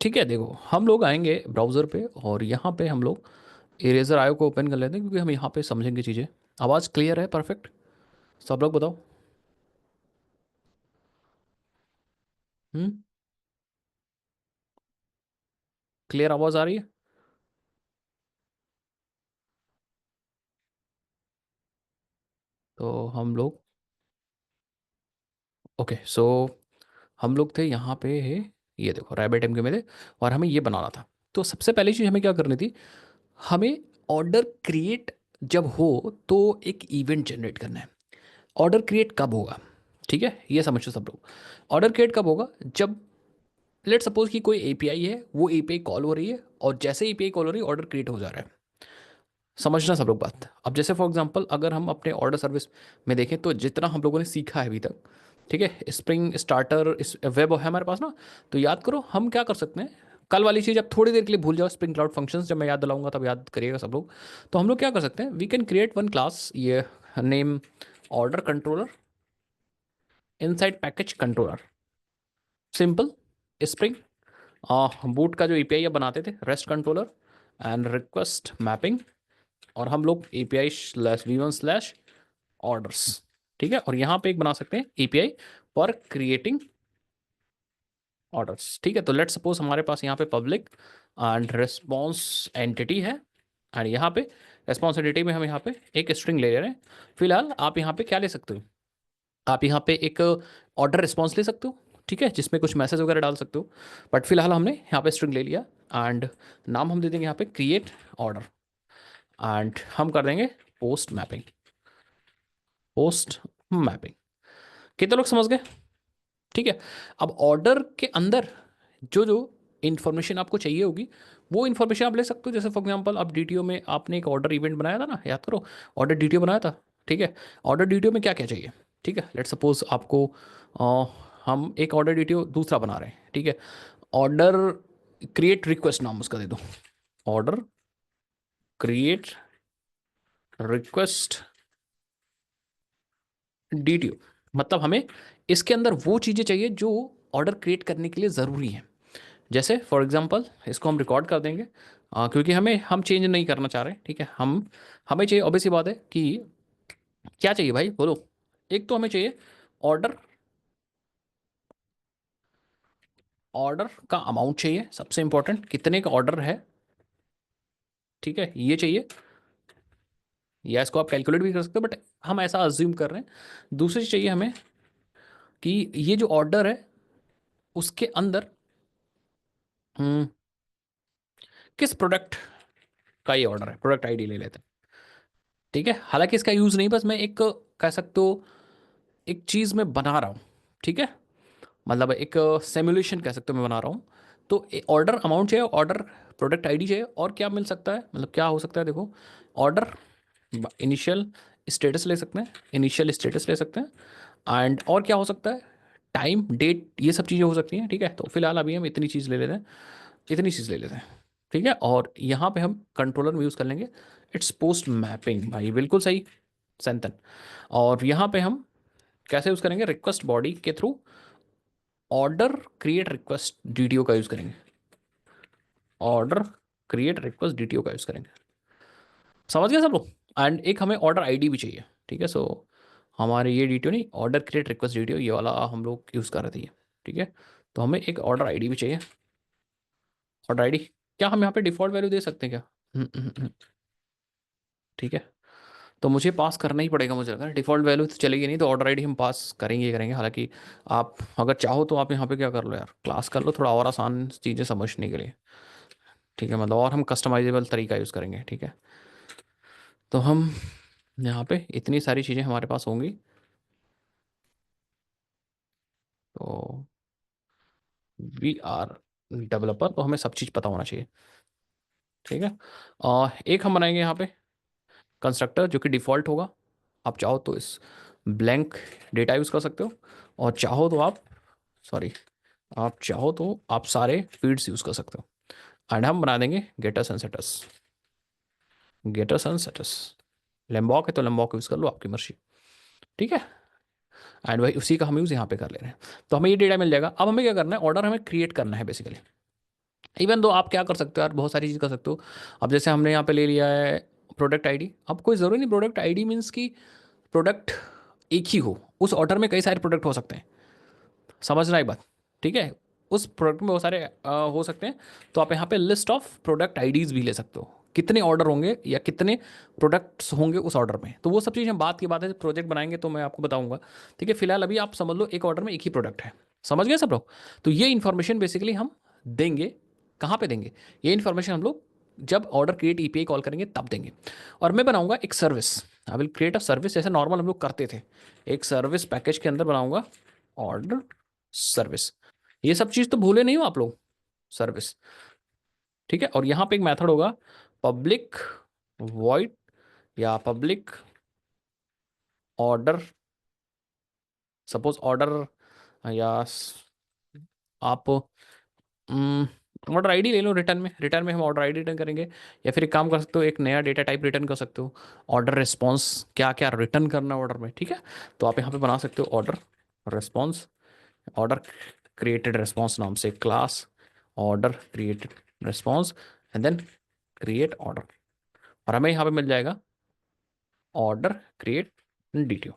ठीक है, देखो हम लोग आएंगे ब्राउज़र पे और यहाँ पे हम लोग इरेजर आयो को ओपन कर लेते हैं क्योंकि हम यहाँ पे समझेंगे चीज़ें। आवाज़ क्लियर है? परफेक्ट। सब लोग बताओ। हम्म। क्लियर आवाज़ आ रही है? तो हम लोग ओके सो हम लोग थे यहाँ पे है, ये देखो रैबिट एम के में थे और हमें ये बनाना था। तो सबसे पहली चीज़ हमें क्या करनी थी, हमें ऑर्डर क्रिएट जब हो तो एक इवेंट जनरेट करना है। ऑर्डर क्रिएट कब होगा? ठीक है, ये समझो सब लोग। ऑर्डर क्रिएट कब होगा? जब लेट सपोज कि कोई एपीआई है, वो एपीआई कॉल हो रही है और जैसे एपीआई कॉल हो रही है ऑर्डर क्रिएट हो जा रहा है। समझना सब लोग बात। अब जैसे फॉर एग्जांपल अगर हम अपने ऑर्डर सर्विस में देखें तो जितना हम लोगों ने सीखा है अभी तक, ठीक है, स्प्रिंग स्टार्टर इस वेब है हमारे पास ना। तो याद करो हम क्या कर सकते हैं, कल वाली चीज़ अब थोड़ी देर के लिए भूल जाओ, स्प्रिंग क्लाउड फंक्शंस जब मैं याद दिलाऊंगा तब याद करिएगा सब लोग। तो हम लोग क्या कर सकते हैं, we can create one class, ये name order controller inside package controller, simple spring boot का जो एपीआई बनाते थे rest controller and request mapping, और हम लोग API slash v one slash orders. ठीक है, और यहाँ पे एक बना सकते हैं एपीआई फॉर क्रिएटिंग ऑर्डर्स। ठीक है, तो लेट सपोज हमारे पास यहाँ पे पब्लिक एंड रिस्पॉन्स एंटिटी है एंड यहाँ पे रिस्पॉन्स एंटिटी में हम यहाँ पे एक स्ट्रिंग ले रहे हैं। फिलहाल आप यहाँ पे क्या ले सकते हो, आप यहाँ पे एक ऑर्डर रिस्पॉन्स ले सकते हो, ठीक है, जिसमें कुछ मैसेज वगैरह डाल सकते हो। बट फिलहाल हमने यहाँ पे स्ट्रिंग ले लिया एंड नाम हम दे देंगे यहाँ पे क्रिएट ऑर्डर एंड हम कर देंगे पोस्ट मैपिंग। पोस्ट मैपिंग, कितने लोग समझ गए? ठीक है। अब ऑर्डर के अंदर जो जो इन्फॉर्मेशन आपको चाहिए होगी वो इन्फॉर्मेशन आप ले सकते हो। जैसे फॉर एग्जांपल आप डीटीओ में आपने एक ऑर्डर इवेंट बनाया था ना, याद करो, ऑर्डर डीटीओ बनाया था। ठीक है, ऑर्डर डीटीओ में क्या क्या चाहिए? ठीक है, लेट सपोज आपको अ, हम एक ऑर्डर डीटीओ दूसरा बना रहे हैं। ठीक है, ऑर्डर क्रिएट रिक्वेस्ट नाम उसका दे दो, ऑर्डर क्रिएट रिक्वेस्ट डीटीओ। मतलब हमें इसके अंदर वो चीज़ें चाहिए जो ऑर्डर क्रिएट करने के लिए ज़रूरी है। जैसे फॉर एग्जांपल इसको हम रिकॉर्ड कर देंगे क्योंकि हम चेंज नहीं करना चाह रहे। ठीक है, हमें चाहिए, ऑब्वियस सी बात है कि क्या चाहिए भाई बोलो। एक तो हमें चाहिए ऑर्डर, ऑर्डर का अमाउंट चाहिए, सबसे इंपॉर्टेंट कितने का ऑर्डर है। ठीक है, ये चाहिए, या इसको आप कैलकुलेट भी कर सकते हो बट हम ऐसा अज्यूम कर रहे हैं। दूसरी चीज़ चाहिए हमें कि ये जो ऑर्डर है उसके अंदर हम्म, किस प्रोडक्ट का ये ऑर्डर है, प्रोडक्ट आईडी ले लेते हैं। ठीक है, हालांकि इसका यूज़ नहीं, बस मैं एक कह सकते हो एक चीज़ मैं बना रहा हूँ। ठीक है, मतलब एक सिमुलेशन कह सकते हो मैं बना रहा हूँ। तो ऑर्डर अमाउंट चाहिए, ऑर्डर प्रोडक्ट आईडी चाहिए, और क्या मिल सकता है, मतलब क्या हो सकता है, देखो ऑर्डर इनिशियल स्टेटस ले सकते हैं, इनिशियल स्टेटस ले सकते हैं एंड और क्या हो सकता है, टाइम डेट, ये सब चीज़ें हो सकती हैं। ठीक है, तो फिलहाल अभी हम इतनी चीज़ ले लेते हैं, इतनी चीज़ ले लेते हैं। ठीक है, और यहाँ पे हम कंट्रोलर में यूज़ कर लेंगे इट्स पोस्ट मैपिंग, भाई बिल्कुल सही सेंतन। और यहाँ पे हम कैसे यूज़ करेंगे, रिक्वेस्ट बॉडी के through order create request DTO का यूज़ करेंगे, ऑर्डर क्रिएट रिक्वेस्ट डीटीओ का यूज़ करेंगे। समझ गए सब लोग? एंड एक हमें ऑर्डर आईडी भी चाहिए। ठीक है, सो हमारे ये डीटीओ नहीं, ऑर्डर क्रिएट रिक्वेस्ट डीटीओ ये वाला हम लोग यूज़ कर रहे थे। ठीक है, तो हमें एक ऑर्डर आईडी भी चाहिए। ऑर्डर आईडी क्या हम यहाँ पे डिफॉल्ट वैल्यू दे सकते हैं क्या? ठीक है, तो मुझे पास करना ही पड़ेगा, मुझे लगा डिफ़ॉल्ट वैल्यू तो चलेगी नहीं, तो ऑर्डर आईडी हम पास करेंगे ही करेंगे। हालांकि आप अगर चाहो तो आप यहाँ पे क्या कर लो यार, क्लास कर लो थोड़ा और आसान चीज़ें समझने के लिए। ठीक है, मतलब और हम कस्टमाइजेबल तरीका यूज़ करेंगे। ठीक है, तो हम यहाँ पे इतनी सारी चीज़ें हमारे पास होंगी। तो वी आर डेवलपर, तो हमें सब चीज़ पता होना चाहिए। ठीक है, एक हम बनाएंगे यहाँ पे कंस्ट्रक्टर जो कि डिफ़ॉल्ट होगा। आप चाहो तो इस ब्लैंक डेटा यूज़ कर सकते हो, और चाहो तो आप सॉरी आप चाहो तो आप सारे फीड्स यूज़ कर सकते हो। एंड हम बना देंगे getters and setters, getters and setters. Lombok है तो लेम्बॉक यूज़ कर लो, आपकी मर्जी। ठीक है, एंड वही उसी का हम यूज़ यहाँ पे कर ले रहे हैं। तो हमें ये डेटा मिल जाएगा। अब हमें क्या करना है, ऑर्डर हमें क्रिएट करना है बेसिकली। इवन दो आप क्या कर सकते हो यार, बहुत सारी चीज़ कर सकते हो। अब जैसे हमने यहाँ पे ले लिया है प्रोडक्ट आईडी, अब कोई ज़रूरी नहीं प्रोडक्ट आईडी मीन्स कि प्रोडक्ट एक ही हो, उस ऑर्डर में कई सारे प्रोडक्ट हो सकते हैं, समझ रहा है बात, ठीक है। उस प्रोडक्ट में बहुत सारे हो सकते हैं, तो आप यहाँ पे लिस्ट ऑफ प्रोडक्ट आईडीज भी ले सकते हो, कितने ऑर्डर होंगे या कितने प्रोडक्ट्स होंगे उस ऑर्डर में। तो वो सब चीज़ हम बात की बात है, प्रोजेक्ट बनाएंगे तो मैं आपको बताऊंगा। ठीक है, फिलहाल अभी आप समझ लो एक ऑर्डर में एक ही प्रोडक्ट है, समझ गए सब लोग। तो ये इन्फॉर्मेशन बेसिकली हम देंगे, कहाँ पे देंगे, ये इन्फॉर्मेशन हम लोग जब ऑर्डर क्रिएट एपीआई कॉल करेंगे तब देंगे। और मैं बनाऊंगा एक service, I will create a service, जैसे नॉर्मल हम लोग करते थे, एक सर्विस पैकेज के अंदर बनाऊंगा ऑर्डर सर्विस। ये सब चीज तो भूले नहीं हो आप लोग, सर्विस, ठीक है। और यहाँ पे एक मेथड होगा पब्लिक वॉइड या पब्लिक ऑर्डर, सपोज ऑर्डर या आप ऑर्डर आईडी ले लो, रिटर्न में, रिटर्न में हम ऑर्डर आईडी रिटर्न करेंगे। या फिर एक काम कर सकते हो, एक नया डेटा टाइप रिटर्न कर सकते हो, ऑर्डर रिस्पॉन्स, क्या क्या रिटर्न करना ऑर्डर में, ठीक है। तो आप यहाँ पे बना सकते हो order response, order created response नाम से class, order created response and then create order, और हमें यहाँ पे मिल जाएगा ऑर्डर क्रिएट डीटीओ।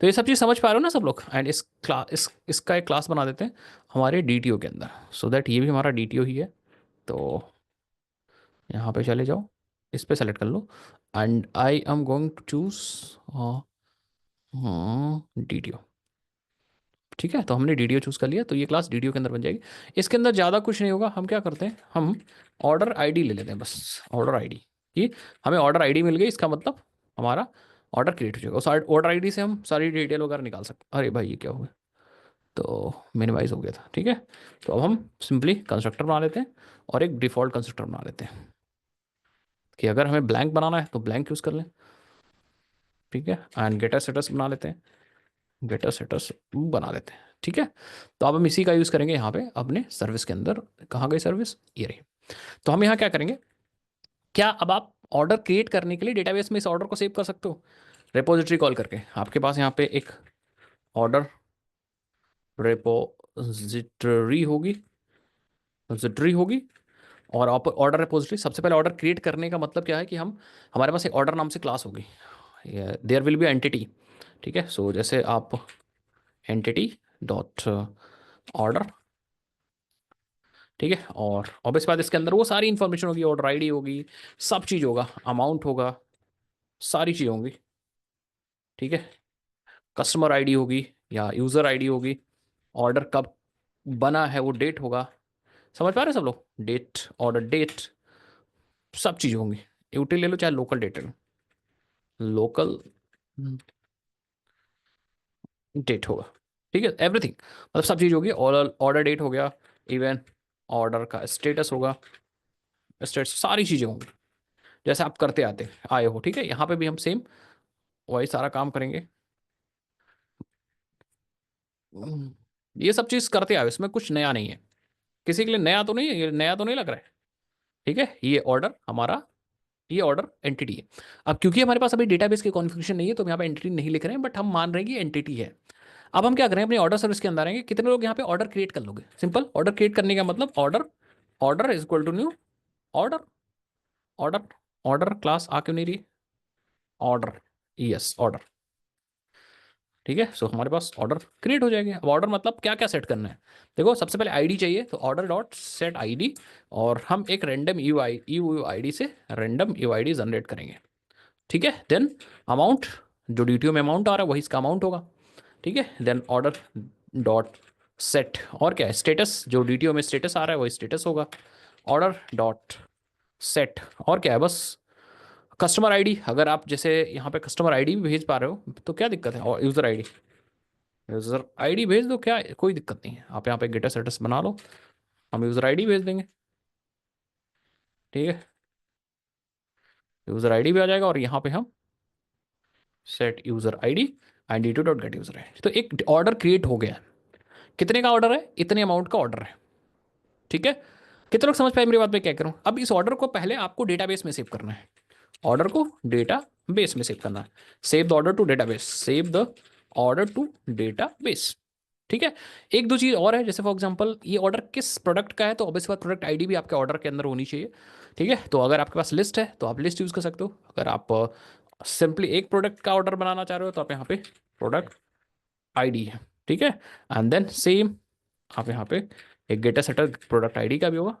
तो ये सब चीज़ समझ पा रहे हो ना सब लोग। एंड इस क्लास इसका एक क्लास बना देते हैं हमारे डीटीओ के अंदर, सो दैट ये भी हमारा डीटीओ ही है। तो यहाँ पे चले जाओ, इस पे सेलेक्ट कर लो and I am going to choose DTO. ठीक है, तो हमने डीडीओ चूज़ कर लिया, तो ये क्लास डीडीओ के अंदर बन जाएगी। इसके अंदर ज़्यादा कुछ नहीं होगा, हम क्या करते हैं, हम ऑर्डर आईडी ले लेते हैं, बस ऑर्डर आईडी, कि हमें ऑर्डर आईडी मिल गई, इसका मतलब हमारा ऑर्डर क्रिएट हो जाएगा। उस ऑर्डर आईडी से हम सारी डिटेल वगैरह निकाल सकते हैं। अरे भाई ये क्या हुआ, तो मिनिमाइज हो गया था, ठीक है। तो अब हम सिंपली कंस्ट्रक्टर बना लेते हैं और एक डिफ़ॉल्ट कंस्ट्रक्टर बना लेते हैं, कि अगर हमें ब्लैंक बनाना है तो ब्लैंक यूज़ कर लें, ठीक है। एंड गेटर स्टेटस बना लेते हैं, गेटर स्टेटस बना लेते हैं, ठीक है। तो अब हम इसी का यूज़ करेंगे यहाँ पे अपने सर्विस के अंदर। कहाँ गई सर्विस, ये रही। तो हम यहाँ क्या करेंगे, क्या अब आप ऑर्डर क्रिएट करने के लिए डेटाबेस में इस ऑर्डर को सेव कर सकते हो, रेपोजिटरी कॉल करके। आपके पास यहाँ पे एक ऑर्डर रेपोजिटरी होगी, रिपोजिटरी होगी, और ऑर्डर रेपोजिटरी। सबसे पहले ऑर्डर क्रिएट करने का मतलब क्या है कि हम, हमारे पास एक ऑर्डर नाम से क्लास होगी, देयर विल बी एंटिटी, ठीक है। सो जैसे आप एंटिटी डॉट ऑर्डर, ठीक है। और ऑब्वियस बात इसके अंदर वो सारी इंफॉर्मेशन होगी, ऑर्डर आईडी होगी, सब चीज़ होगा, अमाउंट होगा, सारी चीज़ होंगी, ठीक है। कस्टमर आईडी होगी या यूज़र आईडी होगी, ऑर्डर कब बना है वो डेट होगा, समझ पा रहे हैं सब लोग, डेट, ऑर्डर डेट, सब चीज़ होंगी। यूटी ले लो चाहे लोकल डेट ले लो, लोकल डेट होगा, ठीक है, एवरीथिंग, मतलब सब चीज़ होगी। ऑर्डर ऑर्डर डेट हो गया, इवन ऑर्डर का स्टेटस होगा, स्टेटस, सारी चीज़ें होंगी जैसे आप करते आते आए हो, ठीक है। यहाँ पे भी हम सेम वही सारा काम करेंगे। ये सब चीज़ करते आए, इसमें कुछ नया नहीं है, किसी के लिए नया तो नहीं है, ये नया तो नहीं लग रहा है, ठीक है। ये ऑर्डर हमारा, ये ऑर्डर एंटिटी है। अब क्योंकि हमारे पास अभी डेटाबेस की कॉन्फ़िगरेशन नहीं है तो हम यहाँ पे एंटिटी नहीं लिख रहे हैं, बट हम मान रहे हैं कि एंटिटी है। अब हम क्या करें, अपने ऑर्डर सर्विस के अंदर आएंगे, कितने लोग यहाँ पे ऑर्डर क्रिएट कर लोगे, सिंपल ऑर्डर क्रिएट करने का मतलब order, order is equal to new order, order, order class आ क्यों नहीं रही, ऑर्डर, यस ऑर्डर, ठीक है। सो हमारे पास ऑर्डर क्रिएट हो जाएगा। अब ऑर्डर मतलब क्या क्या सेट करना है, देखो सबसे पहले आईडी चाहिए, तो ऑर्डर डॉट सेट आईडी, और हम एक रैंडम यू आई से रैंडम यू आई जनरेट करेंगे, ठीक है। देन अमाउंट, जो ड्यूटी में अमाउंट आ रहा है वही इसका अमाउंट होगा, ठीक है। देन ऑर्डर डॉट सेट, और क्या है, स्टेटस, जो डी में स्टेटस आ रहा है वही स्टेटस होगा, ऑर्डर डॉट सेट, और क्या है, बस कस्टमर आईडी। अगर आप जैसे यहाँ पे कस्टमर आईडी भी भेज पा रहे हो तो क्या दिक्कत है, और यूज़र आईडी, यूज़र आईडी भेज दो, क्या कोई दिक्कत नहीं है। आप यहाँ पे गेटर स्टेटस बना लो, हम यूज़र आईडी भेज देंगे, ठीक है। यूज़र आईडी भी आ जाएगा, और यहाँ पे हम set user ID and D to dot gate user ID. तो एक ऑर्डर क्रिएट हो गया, कितने का ऑर्डर है, इतने अमाउंट का ऑर्डर है, ठीक है। कितने लोग समझ पाए मेरी बात, मैं क्या करूँ। अब इस ऑर्डर को पहले आपको डेटाबेस में सेव करना है, ऑर्डर को डेटा बेस में सेव करना है, save the order to database, save the order to database, ठीक है। एक दो चीज़ और है, जैसे फॉर एग्जांपल ये ऑर्डर किस प्रोडक्ट का है, तो ऑब्वियस बात प्रोडक्ट आईडी भी आपके ऑर्डर के अंदर होनी चाहिए। ठीक है, तो अगर आपके पास लिस्ट है तो आप लिस्ट यूज़ कर सकते हो। अगर आप सिंपली एक प्रोडक्ट का ऑर्डर बनाना चाह रहे हो तो आप यहाँ पे प्रोडक्ट आईडी है। ठीक है, एंड देन सेम आप यहाँ पे एक गेटर सेटर प्रोडक्ट आईडी का भी होगा।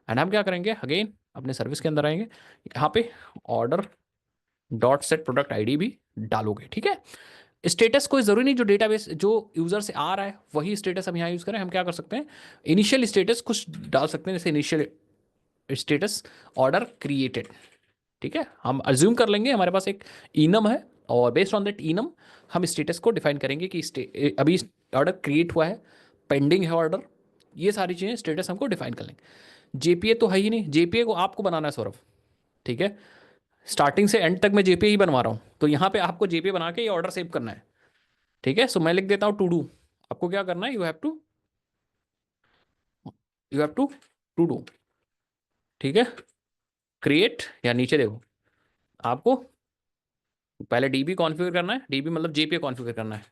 एंड हम क्या करेंगे, अगेन अपने सर्विस के अंदर आएंगे, यहाँ पे order dot set product ID भी डालोगे। ठीक है, स्टेटस कोई जरूरी नहीं, जो डेटाबेस जो यूजर से आ रहा है वही स्टेटस हम यहाँ यूज करें। हम क्या कर सकते हैं, इनिशियल स्टेटस कुछ डाल सकते हैं, जैसे इनिशियल स्टेटस ऑर्डर क्रिएटेड। ठीक है, हम अज्यूम कर लेंगे हमारे पास एक इनम है, और बेस्ड ऑन दैट इनम हम स्टेटस को डिफाइन करेंगे कि अभी ऑर्डर क्रिएट हुआ है, पेंडिंग है ऑर्डर, ये सारी चीज़ें स्टेटस हमको डिफाइन कर लेंगे। जेपीए तो है ही नहीं, जेपीए को आपको बनाना है सौरभ। ठीक है, स्टार्टिंग से एंड तक मैं जेपीए ही बनवा रहा हूँ, तो यहाँ पे आपको जेपीए बना के ये ऑर्डर सेव करना है। ठीक है, सो मैं लिख देता हूँ टू डू। आपको क्या करना है, यू हैव टू डू। ठीक है, क्रिएट या नीचे देखो, आपको पहले डीबी कॉन्फ़िगर करना है, डीबी मतलब जेपीए कॉन्फ़िगर करना है,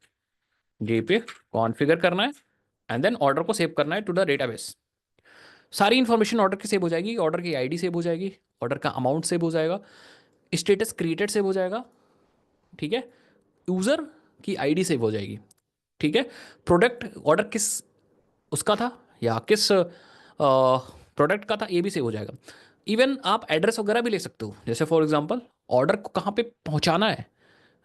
जेपीए कॉन्फ़िगर करना है, एंड देन ऑर्डर को सेव करना है टू द डेटाबेस। सारी इन्फॉर्मेशन ऑर्डर की सेव हो जाएगी, ऑर्डर की आईडी सेव हो जाएगी, ऑर्डर का अमाउंट सेव हो जाएगा, स्टेटस क्रिएटेड सेव हो जाएगा। ठीक है, यूजर की आईडी सेव हो जाएगी। ठीक है, प्रोडक्ट ऑर्डर किस उसका था या किस प्रोडक्ट का था ये भी सेव हो जाएगा। इवन आप एड्रेस वगैरह भी ले सकते हो, जैसे फॉर एग्जांपल ऑर्डर को कहाँ पे पहुँचाना है,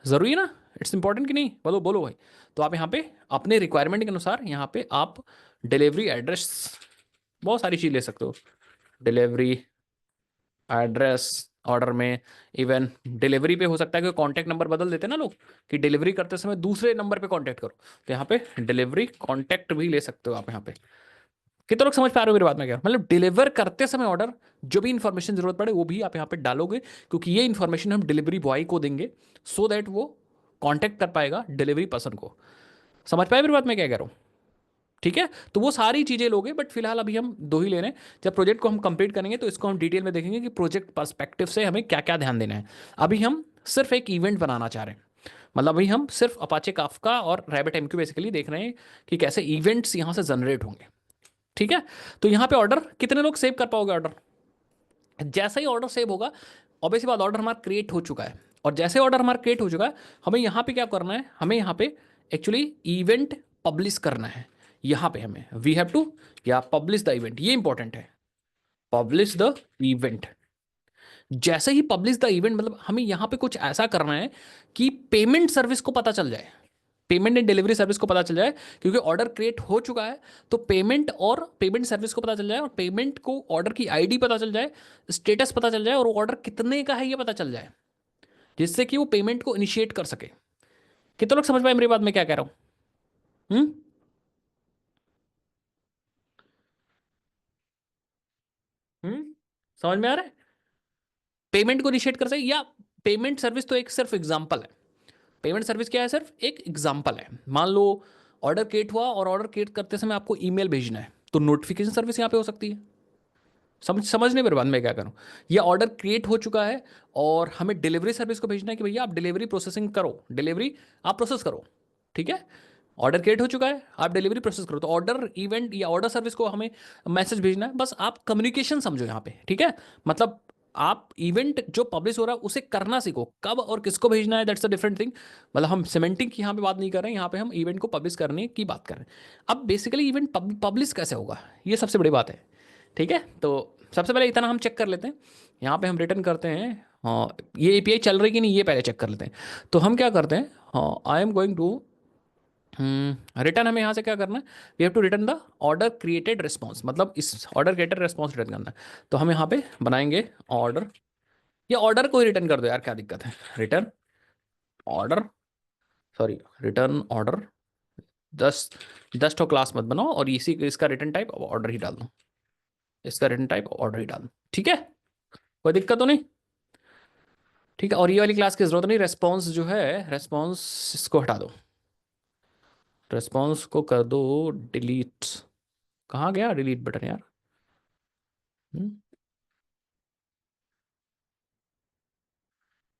ज़रूरी है ना, इट्स इंपॉर्टेंट कि नहीं, बोलो बोलो भाई। तो आप यहाँ पे अपने रिक्वायरमेंट के अनुसार यहाँ पे आप डिलीवरी एड्रेस, बहुत सारी चीज़ ले सकते हो, डिलीवरी एड्रेस ऑर्डर में। इवन डिलीवरी पे हो सकता है कि कॉन्टैक्ट नंबर बदल देते हैं ना लोग, कि डिलीवरी करते समय दूसरे नंबर पे कॉन्टैक्ट करो, तो यहाँ पे डिलीवरी कॉन्टैक्ट भी ले सकते हो आप यहाँ पे। कितने लोग समझ पा रहे हो मेरी बात में, क्या मतलब डिलीवर करते समय ऑर्डर जो भी इंफॉर्मेशन जरूरत पड़े वो भी आप यहाँ पे डालोगे, क्योंकि ये इंफॉर्मेशन हम डिलीवरी बॉय को देंगे, सो दैट वो कॉन्टैक्ट कर पाएगा डिलीवरी पर्सन को। समझ पाए मेरी बात में क्या कह रहा हूँ। ठीक है, तो वो सारी चीजें लोगे, बट फिलहाल अभी हम दो ही ले रहे हैं। जब प्रोजेक्ट को हम कंप्लीट करेंगे तो इसको हम डिटेल में देखेंगे कि प्रोजेक्ट पर्सपेक्टिव से हमें क्या क्या ध्यान देना है। अभी हम सिर्फ एक इवेंट बनाना चाह रहे हैं, मतलब अभी हम सिर्फ अपाचे काफका और रैबिट एमक्यू बेसिकली देख रहे हैं कि कैसे इवेंट्स यहाँ से जनरेट होंगे। ठीक है, तो यहाँ पे ऑर्डर कितने लोग सेव कर पाओगे ऑर्डर, जैसे ही ऑर्डर सेव होगा, ऑब्वियसली बात ऑर्डर हमारा क्रिएट हो चुका है, और जैसे ऑर्डर हमारा क्रिएट हो चुका है, हमें यहाँ पे क्या करना है, हमें यहाँ पे एक्चुअली इवेंट पब्लिश करना है। यहाँ पे हमें वी हैव टू या पब्लिश द इवेंट, ये इंपॉर्टेंट है, पब्लिश द इवेंट। जैसे ही पब्लिश द इवेंट मतलब हमें यहाँ पे कुछ ऐसा करना है कि पेमेंट सर्विस को पता चल जाए, पेमेंट एंड डिलीवरी सर्विस को पता चल जाए, क्योंकि ऑर्डर क्रिएट हो चुका है, तो पेमेंट और पेमेंट सर्विस को पता चल जाए, और पेमेंट को ऑर्डर की आईडी पता चल जाए, स्टेटस पता चल जाए, और ऑर्डर कितने का है ये पता चल जाए, जिससे कि वो पेमेंट को इनिशिएट कर सके। कितने लोग समझ पाए मेरी बात में क्या कह रहा हूं। हम्म हम्म समझ में आ रहा है, पेमेंट को इनिशिएट कर सके, या पेमेंट सर्विस तो एक सिर्फ एग्जाम्पल है, पेमेंट सर्विस क्या है, सिर्फ एक एग्जाम्पल है। मान लो ऑर्डर क्रिएट हुआ और ऑर्डर क्रिएट करते समय आपको ईमेल भेजना है, तो नोटिफिकेशन सर्विस यहाँ पे हो सकती है। समझने मेरे बाद में क्या करूँ, ये ऑर्डर क्रिएट हो चुका है और हमें डिलीवरी सर्विस को भेजना है कि भैया आप डिलीवरी प्रोसेसिंग करो, डिलीवरी आप प्रोसेस करो। ठीक है, ऑर्डर क्रिएट हो चुका है, आप डिलीवरी प्रोसेस करो, तो ऑर्डर इवेंट या ऑर्डर सर्विस को हमें मैसेज भेजना है, बस आप कम्युनिकेशन समझो यहाँ पे। ठीक है, मतलब आप इवेंट जो पब्लिश हो रहा है उसे करना सीखो, कब और किसको भेजना है, दैट्स अ डिफरेंट थिंग। मतलब हम सिमेंटिक यहाँ पे बात नहीं कर रहे हैं, यहाँ पे हम इवेंट को पब्लिश करने की बात कर रहे हैं। अब बेसिकली इवेंट पब्लिश कैसे होगा, ये सबसे बड़ी बात है। ठीक है, तो सबसे पहले इतना हम चेक कर लेते हैं, यहाँ पे हम रिटर्न करते हैं, हाँ ये एपीआई चल रही कि नहीं ये पहले चेक कर लेते हैं। तो हम क्या करते हैं, हाँ I am going to return, हमें यहाँ से क्या करना है, we have to return the order created response, मतलब इस ऑर्डर क्रिएटेड रिस्पॉन्स रिटर्न करना है। तो हम यहाँ पे बनाएंगे ऑर्डर, या ऑर्डर को ही रिटर्न कर दो यार, क्या दिक्कत है, return order, sorry return order, 10 ठो क्लास मत बनाओ, और इसी इसका रिटर्न टाइप ऑर्डर ही डाल दो, इसका रिटर्न टाइप ऑर्डर ही डाल दो। ठीक है, कोई दिक्कत तो नहीं। ठीक है, और ये वाली क्लास की जरूरत नहीं, रेस्पॉन्स जो है, रेस्पॉन्स इसको हटा दो, रेस्पॉन्स को कर दो डिलीट। कहाँ गया डिलीट बटन यार। हम्म,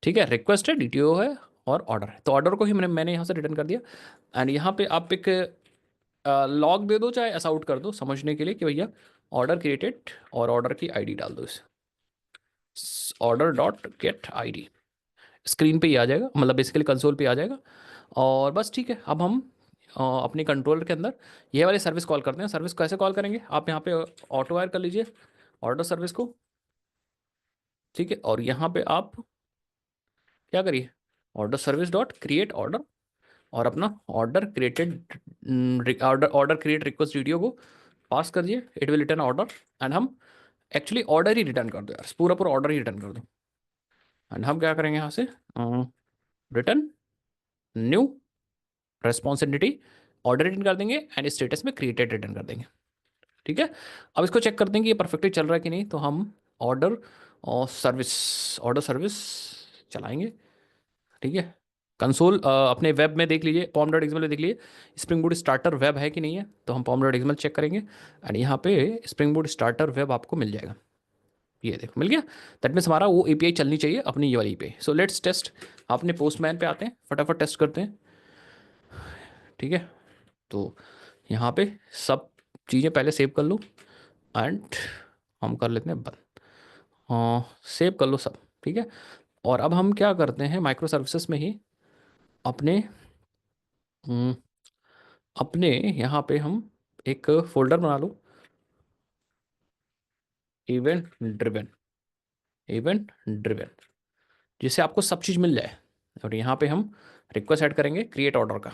ठीक है, रिक्वेस्ट है, डीटीओ है, और ऑर्डर है, तो ऑर्डर को ही मैंने यहाँ से रिटर्न कर दिया। एंड यहाँ पे आप एक लॉग दे दो चाहे ऐसा आउट कर दो समझने के लिए कि भैया ऑर्डर क्रिएटेड, और ऑर्डर की आईडी डाल दो इस order dot gate ID. Screen पे ही आ जाएगा, मतलब बेसिकली कंसोल पे आ जाएगा। और बस ठीक है, अब हम अपने कंट्रोलर के अंदर ये वाली सर्विस कॉल करते हैं। सर्विस कैसे कॉल करेंगे, आप यहाँ पे ऑटो वायर कर लीजिए ऑर्डर सर्विस को, ठीक है। और यहाँ पे आप क्या करिए, order service dot create order, और अपना order created order create request video को पास कर दिए, it will return order. And हम एक्चुअली ऑर्डर ही रिटर्न कर दो यार, पूरा पूरा ऑर्डर ही रिटर्न कर दो। एंड हम क्या करेंगे यहाँ से, return new responsibility, order return कर देंगे एंड स्टेटस में क्रिएटेड रिटर्न कर देंगे, ठीक है। अब इसको चेक करते हैं कि ये परफेक्टली चल रहा है कि नहीं, तो हम ऑर्डर और ऑर्डर सर्विस चलाएंगे, ठीक है। कंसोल अपने वेब में देख लीजिए, पॉम डॉट एक्सएमएल में देख लीजिए स्प्रिंग बूट स्टार्टर वेब है कि नहीं है, तो हम पॉम डॉट एक्सएमएल चेक करेंगे एंड यहाँ पे स्प्रिंग बूट स्टार्टर वेब आपको मिल जाएगा। ये देखो मिल गया, दैट मीन्स हमारा वो एपीआई चलनी चाहिए अपनी ये वाली पे। सो लेट्स टेस्ट, अपने पोस्टमैन पे आते हैं, फटाफट टेस्ट करते हैं, ठीक है। तो यहाँ पे सब चीज़ें पहले सेव कर लो एंड हम कर लेते हैं बंद। हाँ सेव कर लो सब, ठीक है। और अब हम क्या करते हैं, माइक्रो सर्विसेज में ही अपने हम्म, अपने यहाँ पे हम एक फोल्डर बना लो, इवेंट ड्रिवन, इवेंट ड्रिवन, जिससे आपको सब चीज़ मिल जाए। और यहाँ पे हम रिक्वेस्ट ऐड करेंगे क्रिएट ऑर्डर का,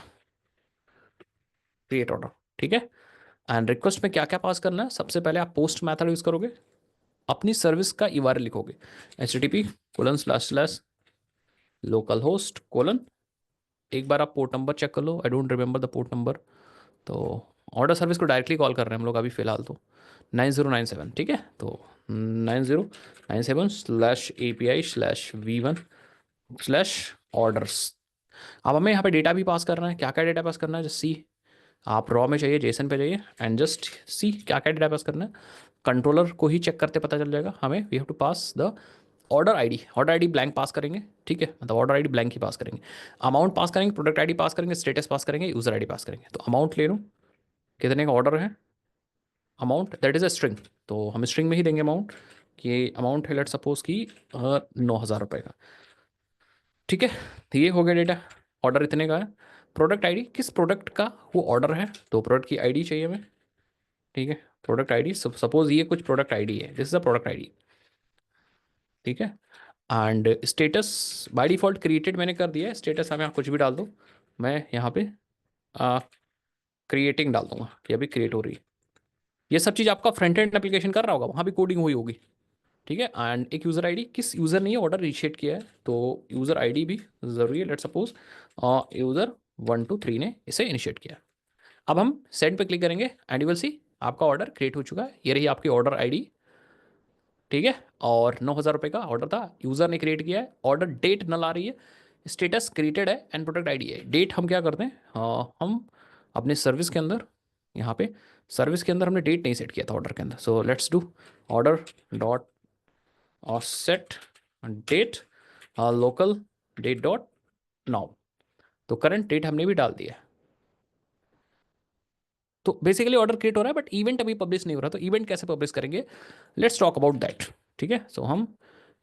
क्रिएट ऑर्डर, ठीक है। एंड रिक्वेस्ट में क्या क्या पास करना है, सबसे पहले आप पोस्ट मैथड यूज़ करोगे, अपनी सर्विस का यूआरएल लिखोगे, http:// लोकल होस्ट कोलन, एक बार आप पोर्ट नंबर चेक कर लो, I don't remember the port number. तो ऑर्डर सर्विस को डायरेक्टली कॉल कर रहे हैं हम लोग अभी फ़िलहाल तो 9097, ठीक है। तो 9097/API/V1/orders। अब हमें यहाँ पे डेटा भी पास करना है, क्या क्या डेटा पास करना है, जस्ट सी, आप रॉ में चाहिए जेसन पे जाइए एंड जस्ट सी क्या क्या डेटा पास करना है। कंट्रोलर को ही चेक करते पता चल जाएगा हमें, we have to pass the order ID blank pass करेंगे, ठीक है, मतलब ऑर्डर आईडी ब्लैंक ही पास करेंगे। अमाउंट पास करेंगे, प्रोडक्ट आईडी पास करेंगे, स्टेटस पास करेंगे, यूजर आईडी पास करेंगे। तो अमाउंट ले लूँ, कितने का ऑर्डर है, amount that is a string, तो हम स्ट्रिंग में ही देंगे अमाउंट, कि अमाउंट है लेट सपोज कि 9,000 रुपये का, ठीक है। तो ये हो गया डेटा, ऑर्डर इतने का है। प्रोडक्ट आईडी, किस प्रोडक्ट का वो ऑर्डर है, तो प्रोडक्ट की आईडी चाहिए हमें, ठीक है। प्रोडक्ट आईडी, सपोज ये कुछ प्रोडक्ट आईडी है, this is a product ID, ठीक है। And status by default created मैंने कर दिया है, स्टेटस हमें कुछ भी डाल दो, मैं यहाँ पे क्रिएटिंग डाल दूंगा कि अभी क्रिएट हो रही है। ये सब चीज़ आपका फ्रंट एंड एप्लीकेशन कर रहा होगा, वहाँ भी कोडिंग हुई होगी, ठीक है। एंड एक यूज़र आईडी, किस यूज़र ने ये ऑर्डर इनिशिएट किया है, तो यूज़र आईडी भी ज़रूरी है, लेट सपोज यूज़र 123 ने इसे इनिशिएट किया। अब हम सेंड पे क्लिक करेंगे एंड यू विल सी आपका ऑर्डर क्रिएट हो चुका है, ये रही आपकी ऑर्डर आईडी, ठीक है। और 9,000 रुपये का ऑर्डर था, यूज़र ने क्रिएट किया है, ऑर्डर डेट नल आ रही है, स्टेटस क्रिएटेड है एंड प्रोडक्ट आईडी है। डेट हम क्या करते हैं, हम अपने सर्विस के अंदर, यहाँ पे सर्विस के अंदर हमने डेट नहीं सेट किया था ऑर्डर के अंदर, so let's do order dot set date local date dot now, तो करंट डेट हमने भी डाल दिया है। तो बेसिकली ऑर्डर क्रिएट हो रहा है बट इवेंट अभी पब्लिश नहीं हो रहा, तो इवेंट कैसे पब्लिश करेंगे, लेट्स टॉक अबाउट दैट, ठीक है। सो हम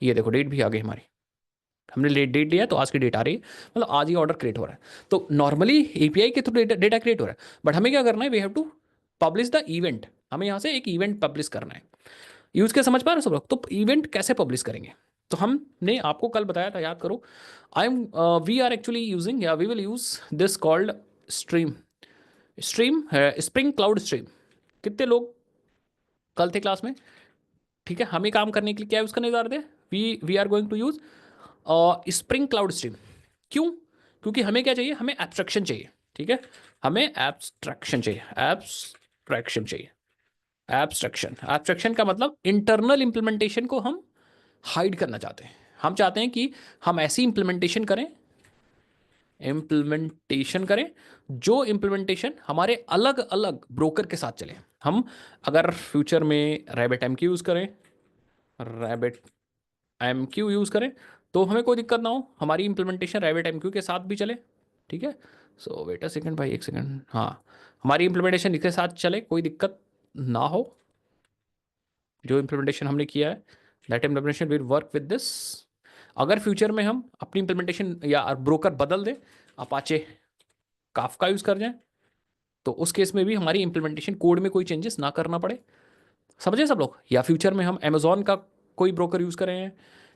ये देखो डेट भी आ गई हमारी, हमने डेट लिया तो आज की डेट आ रही है, मतलब आज ही ऑर्डर क्रिएट हो रहा है। तो नॉर्मली एपीआई के थ्रू डेटा क्रिएट हो रहा है, बट हमें क्या करना है, we have to publish the event, हमें यहाँ से एक इवेंट पब्लिश करना है। यूज के समझ पा रहे हो सब लोग, तो इवेंट कैसे पब्लिश करेंगे, तो हमने आपको कल बताया था, याद करो, I am we are actually using या we will use this called stream, stream है स्प्रिंग क्लाउड स्ट्रीम। कितने लोग कल थे क्लास में, ठीक है। हमें काम करने के लिए क्या यूज़ करने जा रहे थे, we are going to use spring cloud stream. क्यों, क्योंकि हमें क्या चाहिए, हमें एब्स्ट्रैक्शन चाहिए, ठीक है। हमें एब्स्ट्रैक्शन चाहिए, एब्स्ट्रैक्शन चाहिए, एब्स्ट्रैक्शन, एब्स्ट्रैक्शन का मतलब इंटरनल इंप्लीमेंटेशन को हम हाइड करना चाहते हैं। हम चाहते हैं कि हम ऐसी इम्प्लीमेंटेशन करें जो इम्प्लीमेंटेशन हमारे अलग अलग ब्रोकर के साथ चले। हम अगर फ्यूचर में रैबिट एम क्यू यूज़ करें, रैबिट एम क्यू यूज़ करें, तो हमें कोई दिक्कत ना हो, हमारी इम्प्लीमेंटेशन रैबिट एम क्यू के साथ भी चले, ठीक है। सो वेट अ सेकंड भाई, एक सेकंड, हाँ हमारी इंप्लीमेंटेशन इसके साथ चले, कोई दिक्कत ना हो। जो इंप्लीमेंटेशन हमने किया है that implementation will work with this. अगर फ्यूचर में हम अपनी इंप्लीमेंटेशन या ब्रोकर बदल दें, अपाचे काफका यूज कर जाएं, तो उस केस में भी हमारी इंप्लीमेंटेशन कोड में कोई चेंजेस ना करना पड़े। समझे सब लोग? या फ्यूचर में हम अमेजोन का कोई ब्रोकर यूज करें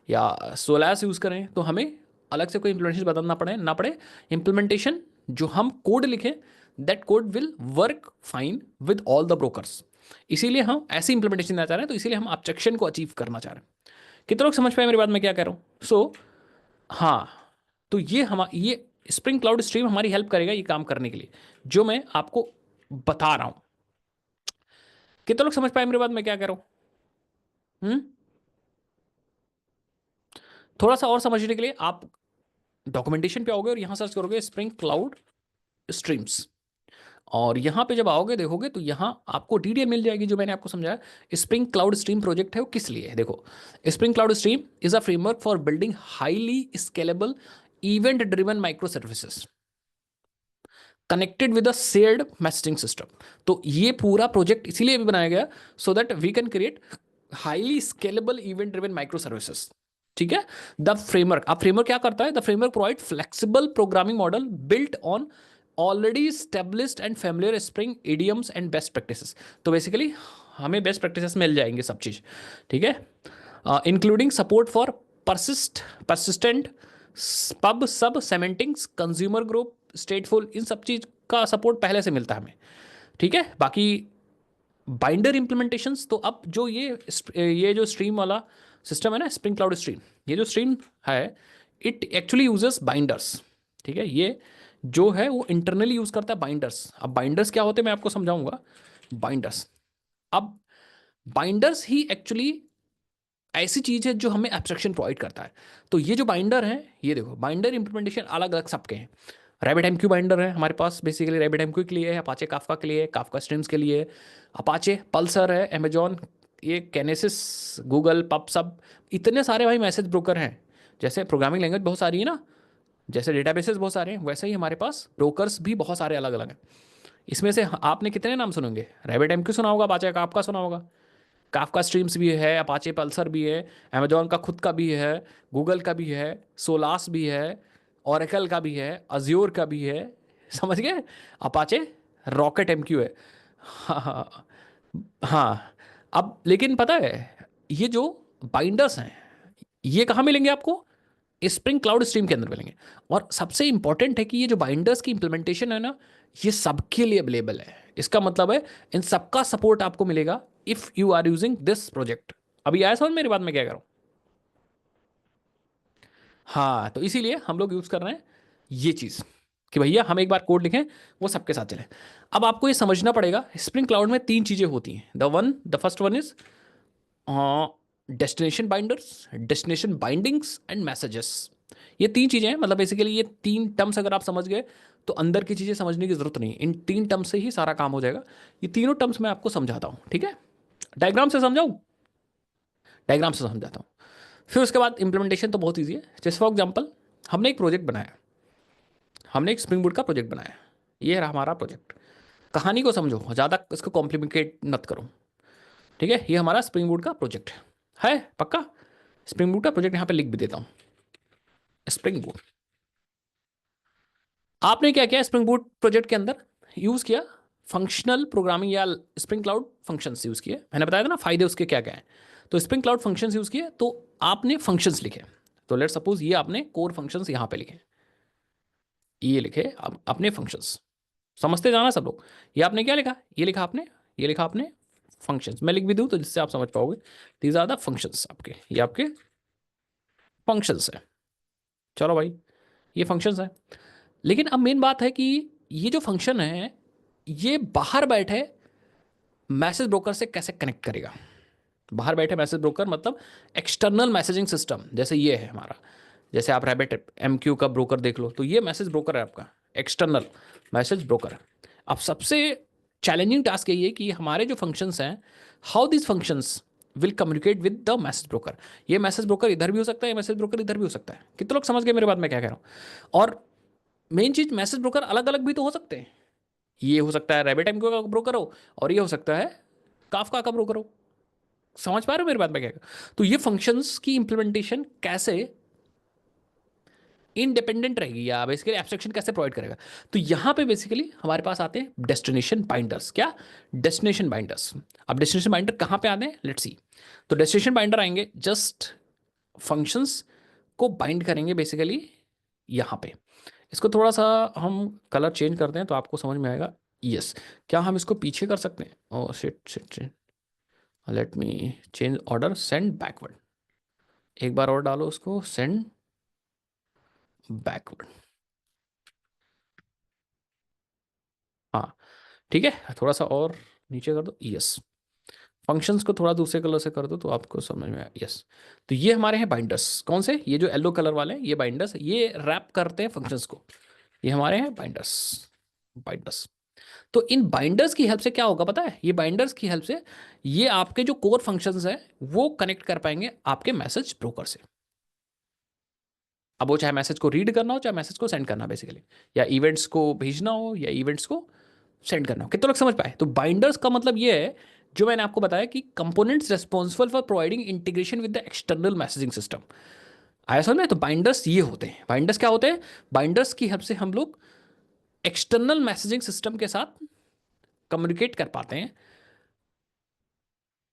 या सोलास यूज करें, तो हमें अलग से कोई इंप्लीमेंटेशन बदलना पड़े ना पड़े। इंप्लीमेंटेशन जो हम कोड लिखें that code will work fine with all the brokers. इसीलिए हम ऐसी इंप्लीमेंटेशन देना चाह रहे हैं, तो इसीलिए हम एब्स्ट्रैक्शन को अचीव करना चाह रहे हैं। कितने लोग समझ पाए मेरी बात मैं क्या कह रहा हूँ? हाँ, तो ये स्प्रिंग क्लाउड स्ट्रीम हमारी हेल्प करेगा ये काम करने के लिए, जो मैं आपको बता रहा हूं। कितने लोग समझ पाए मेरी बात मैं क्या कह रहा हूं? थोड़ा सा और समझने के लिए आप डॉक्यूमेंटेशन पे आओगे और यहां सर्च करोगे स्प्रिंग क्लाउड स्ट्रीम्स, और यहां पे जब आओगे देखोगे तो यहां आपको डिटेल मिल जाएगी जो मैंने आपको समझाया। स्प्रिंग क्लाउड स्ट्रीम प्रोजेक्ट है वो किस लिए है, देखो। Spring cloud stream is a framework for building highly scalable event driven micro services connected with a shared messaging system. तो ये पूरा प्रोजेक्ट इसीलिए भी बनाया गया so that we can create highly scalable event driven micro services. ठीक है। The framework, अब फ्रेमवर्क क्या करता है? The framework provide flexible programming model built on already established and familiar spring idioms and best practices. तो basically हमें best practices मिल जाएंगे सब चीज। ठीक है। Including support for persistent pub सब सेमेंटिंग्स कंज्यूमर ग्रुप स्टेटफुल, इन सब चीज का सपोर्ट पहले से मिलता है हमें। ठीक है। बाकी बाइंडर इंप्लीमेंटेशंस, तो अब जो ये जो स्ट्रीम वाला सिस्टम है ना, स्प्रिंग क्लाउड स्ट्रीम, ये जो स्ट्रीम है इट एक्चुअली यूजेस बाइंडर्स। ठीक है। ये जो है वो इंटरनली यूज करता है बाइंडर्स। अब बाइंडर्स क्या होते हैं मैं आपको समझाऊंगा। बाइंडर्स, अब बाइंडर्स ही एक्चुअली ऐसी चीज है जो हमें एब्स्ट्रैक्शन प्रोवाइड करता है। तो ये जो बाइंडर है, ये देखो बाइंडर इंप्लीमेंटेशन अलग अलग सबके हैं। रैबिट एमक्यू बाइंडर है हमारे पास, बेसिकली रैबिट एमक्यू के लिए है, अपाचे काफका के लिए, काफका स्ट्रीम्स के लिए अपाचे पल्सर है, अमेजॉन, ये कैनेसिस, गूगल पब सब, इतने सारे भाई मैसेज ब्रोकर हैं। जैसे प्रोग्रामिंग लैंग्वेज बहुत सारी है ना, जैसे डेटाबेसेस बहुत सारे हैं, वैसे ही हमारे पास ब्रोकर्स भी बहुत सारे अलग अलग हैं। इसमें से आपने कितने नाम सुनेंगे? रैबिट एमक्यू सुना होगा, अपाचे काफका सुना होगा, काफका स्ट्रीम्स भी है, अपाचे पल्सर भी है, अमेजॉन का खुद का भी है, गूगल का भी है, सोलास भी है, ओरेकल का भी है, अज्योर का भी है। समझ गए? अपाचे रॉकेट एमक्यू है। हाँ हाँ हाँ। अब लेकिन पता है ये जो बाइंडर्स हैं ये कहाँ मिलेंगे आपको? स्प्रिंग क्लाउड स्ट्रीम के अंदर मिलेंगे। और सबसे इंपॉर्टेंट है कि ये जो बाइंडर्स की इंप्लीमेंटेशन है ना, ये सबके लिए अवेलेबल है। इसका मतलब है इन सबका सपोर्ट आपको मिलेगा if you are using this project. अभी आया समझ मेरी बात में क्या करूं? हाँ, तो इसीलिए हम लोग यूज कर रहे हैं ये चीज कि भैया हम एक बार कोड लिखें वो सबके साथ चले। अब आपको ये समझना पड़ेगा स्प्रिंग क्लाउड में तीन चीजें होती हैं। The first one is destination binders, destination bindings and messages. ये तीन चीजें हैं, मतलब बेसिकली ये तीन टर्म्स अगर आप समझ गए तो अंदर की चीजें समझने की जरूरत नहीं, इन तीन टर्म्स से ही सारा काम हो जाएगा। ये तीनों टर्म्स मैं आपको समझाता हूँ। ठीक है। डायग्राम से समझाऊँ? डायग्राम से समझाता हूँ। फिर उसके बाद इंप्लीमेंटेशन तो बहुत ईजी है। जैसे फॉर एग्जाम्पल हमने एक प्रोजेक्ट बनाया, हमने एक स्प्रिंग बोर्ड का प्रोजेक्ट बनाया, ये रहा हमारा प्रोजेक्ट। कहानी को समझो, ज़्यादा इसको कॉम्प्लिकेट मत करो। ठीक है। ये हमारा स्प्रिंग बोर्ड का प्रोजेक्ट है पक्का। स्प्रिंग बोर्ड का प्रोजेक्ट यहाँ पे लिख भी देता हूँ। स्प्रिंग बोर्ड, आपने क्या किया स्प्रिंग बोर्ड प्रोजेक्ट के अंदर? यूज़ किया फंक्शनल प्रोग्रामिंग या स्प्रिंग क्लाउड फंक्शंस यूज़ किए। मैंने बताया था ना फायदे उसके क्या क्या हैं। तो स्प्रिंग क्लाउड फंक्शंस यूज़ किए, तो आपने फंक्शंस लिखे। तो लेट सपोज ये आपने कोर फंक्शंस यहाँ पे लिखे, ये लिखे अपने फंक्शंस। समझते जाना सब लोग। ये आपने क्या लिखा? ये लिखा आपने, ये लिखा आपने फंक्शंस। मैं लिख भी दूँ तो जिससे आप समझ पाओगे, दीज आर द फंक्शंस आपके, ये आपके फंक्शंस है। चलो भाई, ये फंक्शंस है। लेकिन अब मेन बात है कि ये जो फंक्शन है ये बाहर बैठे मैसेज ब्रोकर से कैसे कनेक्ट करेगा? बाहर बैठे मैसेज ब्रोकर मतलब एक्सटर्नल मैसेजिंग सिस्टम, जैसे ये है हमारा। जैसे आप रैबिट एमक्यू का ब्रोकर देख लो, तो ये मैसेज ब्रोकर है आपका, एक्सटर्नल मैसेज ब्रोकर। अब सबसे चैलेंजिंग टास्क यही है कि हमारे जो फंक्शंस हैं, how this functions will communicate with the message broker. ये मैसेज ब्रोकर इधर भी हो सकता है, मैसेज ब्रोकर इधर भी हो सकता है। कितने लोग समझ गए मेरे बात में क्या कह रहा हूँ? और मेन चीज, मैसेज ब्रोकर अलग अलग भी तो हो सकते हैं। ये हो सकता है RabbitMQ का ब्रोकर हो, और ये हो सकता है काफका का ब्रोकर हो। समझ पा रहे हो मेरी बात में क्या? तो ये फंक्शंस की इंप्लीमेंटेशन कैसे इंडिपेंडेंट रहेगी, या बेसिकली एब्स्ट्रैक्शन कैसे प्रोवाइड करेगा। तो यहां पे बेसिकली हमारे पास आते हैं डेस्टिनेशन बाइंडर्स। क्या? Destination binders. अब डेस्टिनेशन बाइंडर कहां पे आते हैं, लेट्स सी। तो डेस्टिनेशन बाइंडर आएंगे जस्ट फंक्शंस को बाइंड करेंगे बेसिकली यहां पे। इसको थोड़ा सा हम कलर चेंज करते हैं तो आपको समझ में आएगा। यस, क्या हम इसको पीछे कर सकते हैं? Oh shit shit shit, let me change order, send backward. एक बार और डालो उसको, सेंड बैकवर्ड। हाँ ठीक है, थोड़ा सा और नीचे कर दो। यस, फंक्शंस को थोड़ा दूसरे कलर से कर दो तो आपको समझ में आए। यस, तो ये हमारे हैं बाइंडर्स। कौन से? ये जो येलो कलर वाले हैं ये बाइंडर्स, ये रैप करते हैं फंक्शंस को। ये हमारे हैं बाइंडर्स। बाइंडर्स। तो इन बाइंडर्स की हेल्प से क्या होगा पता है? ये बाइंडर्स की हेल्प से ये आपके जो कोर फंक्शंस हैं वो कनेक्ट कर पाएंगे आपके मैसेज ब्रोकर से। अब वो चाहे मैसेज को रीड करना हो, चाहे मैसेज को सेंड करना बेसिकली, या इवेंट्स को भेजना हो, या इवेंट्स को सेंड करना हो। कितने लोग समझ पाए? तो बाइंडर्स का मतलब ये है, जो मैंने आपको बताया कि components responsible for providing integration with the external messaging system. आया समझ में? तो बाइंडर्स ये होते हैं। बाइंडर्स क्या होते हैं? बाइंडर्स की हेल्प से हम लोग एक्सटर्नल मैसेजिंग सिस्टम के साथ कम्युनिकेट कर पाते हैं,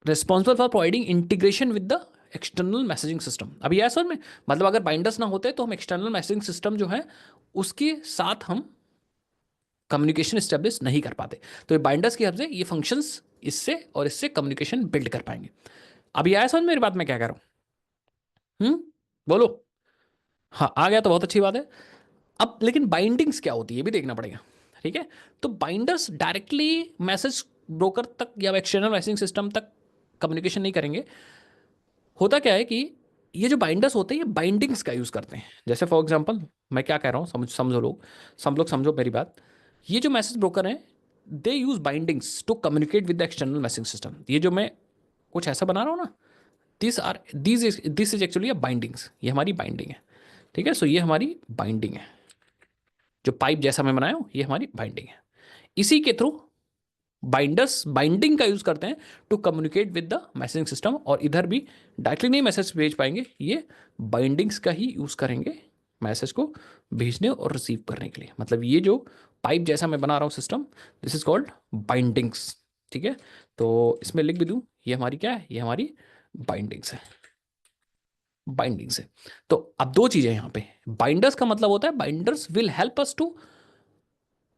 responsible for providing integration with the external messaging system. अभी यह समझ में? मतलब अगर बाइंडर्स ना होते तो हम एक्सटर्नल मैसेजिंग सिस्टम जो है उसके साथ हम कम्युनिकेशन स्टेब्लिश नहीं कर पाते। तो ये बाइंडर्स की हेल्प से ये फंक्शंस इससे और इससे कम्युनिकेशन बिल्ड कर पाएंगे। अब ये आया समझ मेरी बात में क्या कह रहा हूं? बोलो। हाँ आ गया तो बहुत अच्छी बात है। अब लेकिन बाइंडिंग्स क्या होती है ये भी देखना पड़ेगा। ठीक है, तो बाइंडर्स डायरेक्टली मैसेज ब्रोकर तक या एक्सटर्नल मैसेजिंग सिस्टम तक कम्युनिकेशन नहीं करेंगे। होता क्या है कि ये जो बाइंडर्स होते हैं ये बाइंडिंग्स का यूज करते हैं। जैसे फॉर एग्जांपल मैं क्या कह रहा हूँ, समझो लोग, सब लोग समझो मेरी बात। ये जो मैसेज ब्रोकर हैं they use bindings to communicate with the external messaging system. ये जो मैं कुछ ऐसा बना रहा हूँ ना, this is actually a bindings. ये हमारी बाइंडिंग है। ठीक है, सो ये हमारी बाइंडिंग है। जो पाइप जैसा मैं बनाया हूँ ये हमारी बाइंडिंग है। इसी के थ्रू बाइंडर्स बाइंडिंग का यूज करते हैं to communicate with the messaging system. और इधर भी डायरेक्टली नहीं मैसेज भेज पाएंगे, ये बाइंडिंग्स का ही यूज करेंगे मैसेज को भेजने और रिसीव करने के लिए। मतलब ये जो पाइप जैसा मैं बना रहा हूँ system, this is called bindings. ठीक है, तो इसमें लिख भी दूं, ये हमारी क्या है? ये हमारी बाइंडिंग्स है। बाइंडिंग्स है। तो अब दो चीजें यहां पे। बाइंडर्स का मतलब होता है binders will help us to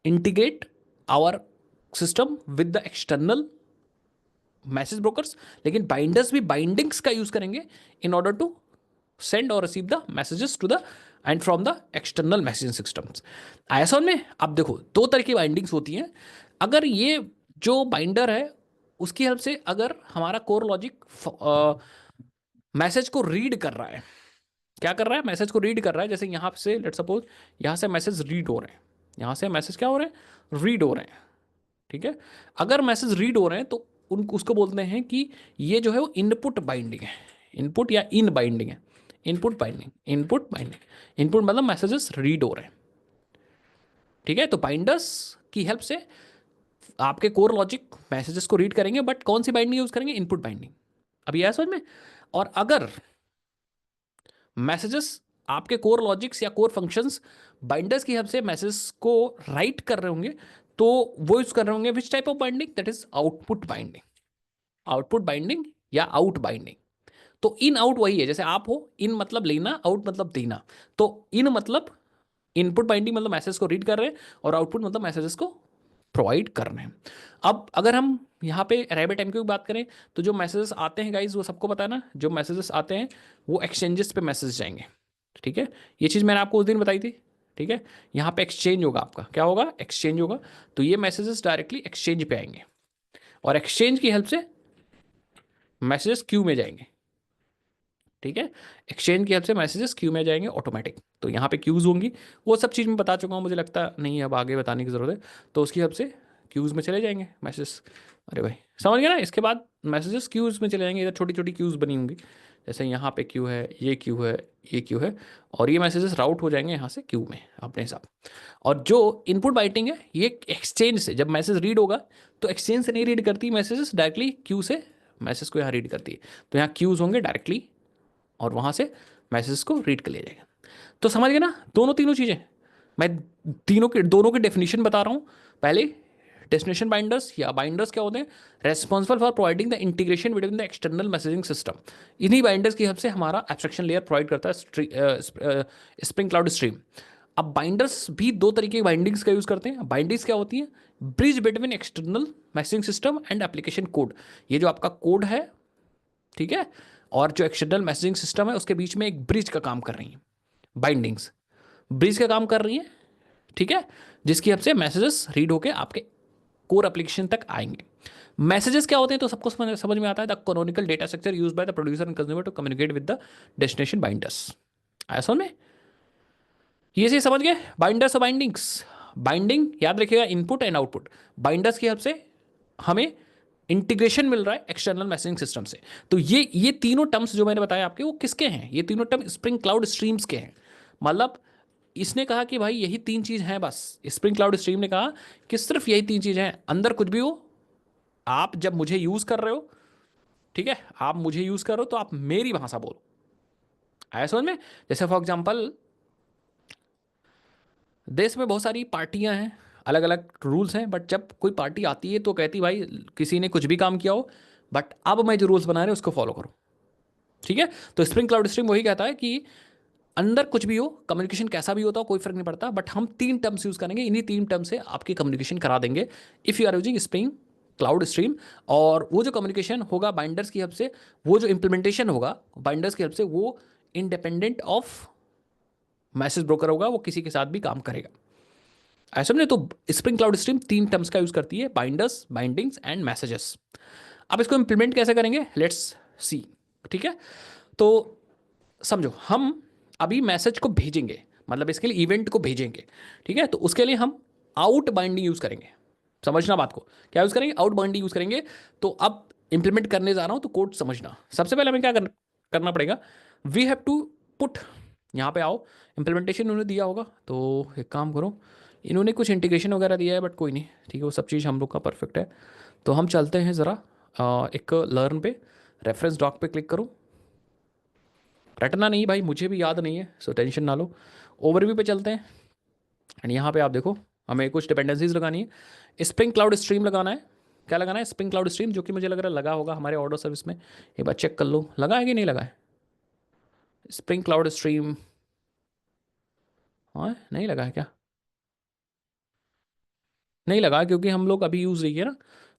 integrate our system with the external message brokers. लेकिन बाइंडर्स भी बाइंडिंग्स का यूज करेंगे इन ऑर्डर टू सेंड और receive the messages to the and from the external messaging systems. ऐसा में अब देखो दो तरह की बाइंडिंग्स होती हैं। अगर ये जो बाइंडर है उसकी हेल्प से अगर हमारा कोर लॉजिक मैसेज को रीड कर रहा है, क्या कर रहा है? मैसेज को रीड कर रहा है। जैसे यहां से लेट सपोज यहां से मैसेज रीड हो रहे हैं, यहां से मैसेज क्या हो रहे हैं? रीड हो रहे हैं। ठीक है, अगर मैसेज रीड हो रहे हैं तो उन उसको बोलते हैं कि ये जो है वो इनपुट बाइंडिंग है। इनपुट या इन बाइंडिंग है। Input binding, input binding. Input मतलब मैसेजेस रीड हो रहे हैं। ठीक है, तो बाइंडर्स की हेल्प से आपके कोर लॉजिक मैसेजेस को रीड करेंगे, बट कौन सी बाइंडिंग यूज करेंगे? Input binding. अभी यह समझ में? और अगर मैसेजेस आपके कोर लॉजिक्स या कोर फंक्शंस बाइंडर्स की हेल्प से मैसेज को राइट कर रहे होंगे, तो वो यूज कर रहे होंगे which type of binding? That is output binding. Output binding या आउट बाइंडिंग। तो इन आउट वही है, जैसे आप हो, इन मतलब लेना, आउट मतलब देना। तो इन मतलब इनपुट बाइंडिंग मतलब मैसेज को रीड कर रहे हैं, और आउटपुट मतलब मैसेजेस को प्रोवाइड कर रहे हैं। अब अगर हम यहाँ पे RabbitMQ की बात करें तो जो मैसेजेस आते हैं गाइज वो सबको पता है ना, जो मैसेजेस आते हैं वो एक्सचेंजेस पे मैसेज जाएंगे। ठीक है, ये चीज़ मैंने आपको उस दिन बताई थी। ठीक है, यहाँ पे एक्सचेंज होगा, आपका क्या होगा? एक्सचेंज होगा। तो ये मैसेजेस डायरेक्टली एक्सचेंज पे आएंगे, और एक्सचेंज की हेल्प से मैसेजेस क्यू में जाएंगे। ठीक है, एक्सचेंज की हेल्प से मैसेजेस क्यू में जाएंगे ऑटोमेटिक। तो यहाँ पे क्यूज होंगी, वो सब चीज़ मैं बता चुका हूँ, मुझे लगता नहीं है अब आगे बताने की ज़रूरत है। तो उसकी हेल्प से क्यूज में चले जाएंगे मैसेज। अरे भाई समझ गए ना? इसके बाद मैसेजेस क्यूज में चले जाएंगे, इधर छोटी छोटी क्यूज बनी होंगी जैसे यहाँ पे क्यू है, ये क्यू है, ये क्यू है, और ये मैसेजेस राउट हो जाएंगे यहाँ से क्यू में अपने हिसाब। और जो इनपुट बाइटिंग है ये एक्सचेंज से, जब मैसेज रीड होगा तो एक्सचेंज से नहीं रीड करती मैसेजेस, डायरेक्टली क्यू से मैसेज को यहाँ रीड करती है। तो यहाँ क्यूज होंगे डायरेक्टली और वहाँ से मैसेज को रीड कर लिया जाएगा। तो समझ गए ना दोनों तीनों चीज़ें। मैं दोनों की डेफिनेशन बता रहा हूँ। पहले डेस्टिनेशन बाइंडर्स या बाइंडर्स क्या होते हैं, responsible for providing the integration between the external messaging system. इन्हीं बाइंडर्स की हेल्प से हमारा एब्स्ट्रैक्शन लेयर प्रोवाइड करता है स्प्रिंग क्लाउड स्ट्रीम। अब बाइंडर्स भी दो तरीके की बाइंडिंग्स का यूज़ करते हैं। बाइंडिंग्स क्या होती है, bridge between external messaging system and application code. ये जो आपका कोड है, ठीक है, और जो एक्सटर्नल मैसेजिंग सिस्टम है उसके बीच में एक ब्रिज का काम कर रही है बाइंडिंग्स, ब्रिज का काम कर रही है, ठीक है, जिसकी हेल्प से मैसेजेस रीड होके आपके कोर एप्लीकेशन तक आएंगे। मैसेजेस क्या होते हैं तो सबको समझ में आता है, the canonical data structure used by the producer and consumer to communicate with the destination binders. आया समझ में? ये से समझ गए बाइंडर्स और बाइंडिंग्स। बाइंडिंग याद रखिएगा इनपुट एंड आउटपुट, बाइंडर्स की हेल्प से हमें इंटीग्रेशन मिल रहा है एक्सटर्नल मैसेजिंग सिस्टम से। तो ये तीनों टर्म्स जो मैंने बताया आपके वो किसके हैं, ये तीनों टर्म स्प्रिंग क्लाउड स्ट्रीम्स के हैं। मतलब इसने कहा कि भाई यही तीन चीज हैं बस, स्प्रिंग क्लाउड स्ट्रीम ने कहा कि सिर्फ यही तीन चीज हैं, अंदर कुछ भी हो, आप जब मुझे यूज कर रहे हो, ठीक है, आप मुझे यूज कर रहे हो तो आप मेरी भाषा बोलो। आया समझ में? जैसे फॉर एग्जाम्पल देश में बहुत सारी पार्टियां हैं, अलग अलग रूल्स हैं, बट जब कोई पार्टी आती है तो कहती भाई किसी ने कुछ भी काम किया हो बट अब मैं जो रूल्स बना रहे उसको फॉलो करो, ठीक है। तो स्प्रिंग क्लाउड स्ट्रीम वही कहता है कि अंदर कुछ भी हो, कम्युनिकेशन कैसा भी होता हो कोई फर्क नहीं पड़ता, बट हम तीन टर्म्स यूज करेंगे, इन्हीं तीन टर्म से आपकी कम्युनिकेशन करा देंगे if you are using spring cloud stream. और वो जो कम्युनिकेशन होगा बाइंडर्स की हेल्प से, वो जो इंप्लीमेंटेशन होगा बाइंडर्स की हेल्प से, वो इंडिपेंडेंट ऑफ मैसेज ब्रोकर होगा, वो किसी के साथ भी काम करेगा। ऐसा नहीं, तो स्प्रिंग क्लाउड स्ट्रीम तीन टर्म्स का यूज करती है, बाइंडर्स, बाइंडिंग्स एंड मैसेजेस। अब इसको इंप्लीमेंट कैसे करेंगे, लेट्स सी, ठीक है। तो समझो हम अभी मैसेज को भेजेंगे, मतलब इसके लिए इवेंट को भेजेंगे, ठीक है, तो उसके लिए हम आउट बाइंडिंग यूज करेंगे। समझना बात को, क्या यूज करेंगे, आउट बाइंडिंग यूज करेंगे। तो अब इंप्लीमेंट करने जा रहा हूं तो कोड समझना। सबसे पहले हमें क्या करना पड़ेगा, वी हैव टू पुट, यहाँ पे आओ, इंप्लीमेंटेशन उन्होंने दिया होगा तो एक काम करो, इन्होंने कुछ इंटीग्रेशन वगैरह दिया है बट कोई नहीं, ठीक है, वो सब चीज़ हम लोग का परफेक्ट है। तो हम चलते हैं ज़रा एक लर्न पे, रेफरेंस डॉक पे क्लिक करो। रटना नहीं भाई, मुझे भी याद नहीं है, सो टेंशन ना लो। ओवरव्यू पे चलते हैं एंड यहाँ पे आप देखो हमें कुछ डिपेंडेंसीज लगानी है, स्प्रिंग क्लाउड स्ट्रीम लगाना है। क्या लगाना है, स्प्रिंग क्लाउड स्ट्रीम, जो कि मुझे लग रहा है लगा होगा हमारे ऑर्डर सर्विस में। एक बार चेक कर लो लगा है कि नहीं लगा है स्प्रिंग क्लाउड स्ट्रीम। हाँ नहीं लगा है क्या, नहीं लगा क्योंकि हम लोग अभी यूज़ नहीं किया ना।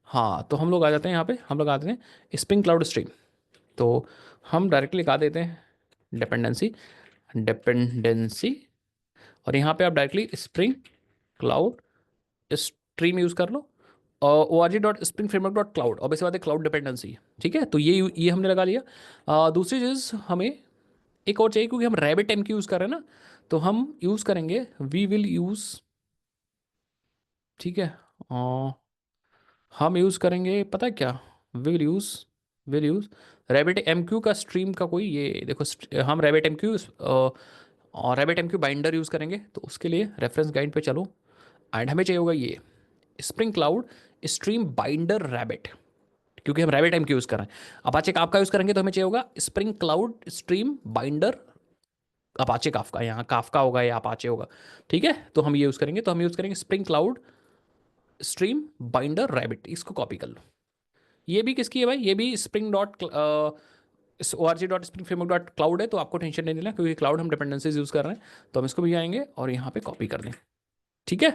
हाँ तो हम लोग आ जाते हैं यहाँ पे, हम लोग आ जाते हैं स्प्रिंग क्लाउड स्ट्रीम। तो हम डायरेक्टली लगा देते हैं डिपेंडेंसी, डिपेंडेंसी, और यहाँ पे आप directly spring cloud stream use कर लो, O R G dot spring framework dot cloud, और वैसे बात है क्लाउड डिपेंडेंसी, ठीक है। तो ये हमने लगा लिया। दूसरी चीज़ हमें एक और चाहिए, क्योंकि हम रैबिट एम यूज़ कर रहे हैं ना, तो हम यूज़ करेंगे, वी विल यूज़, ठीक है, हम यूज़ करेंगे पता है क्या, will use Rabbit M Q का स्ट्रीम का कोई, ये देखो हम रैबिट एम क्यू और Rabbit M Q binder use करेंगे। तो उसके लिए रेफरेंस गाइड पे चलो एंड हमें चाहिए होगा ये spring cloud stream binder rabbit, क्योंकि हम रैबिट एम क्यू यूज़ कर रहे हैं। अपाचे काफका यूज़ करेंगे तो हमें चाहिए होगा spring cloud stream binder Apache Kafka, यहाँ काफका होगा या अपाचे होगा, ठीक है। तो हम ये यूज़ करेंगे, तो हम यूज़ करेंगे spring cloud stream binder Rabbit, इसको कॉपी कर लो। ये भी किसकी है भाई, ये भी spring dot O R G dot spring framework dot cloud है, तो आपको टेंशन नहीं लेना क्योंकि क्लाउड हम डिपेंडेंसीज यूज़ कर रहे हैं। तो हम इसको भी आएंगे और यहाँ पे कॉपी कर लें, ठीक है,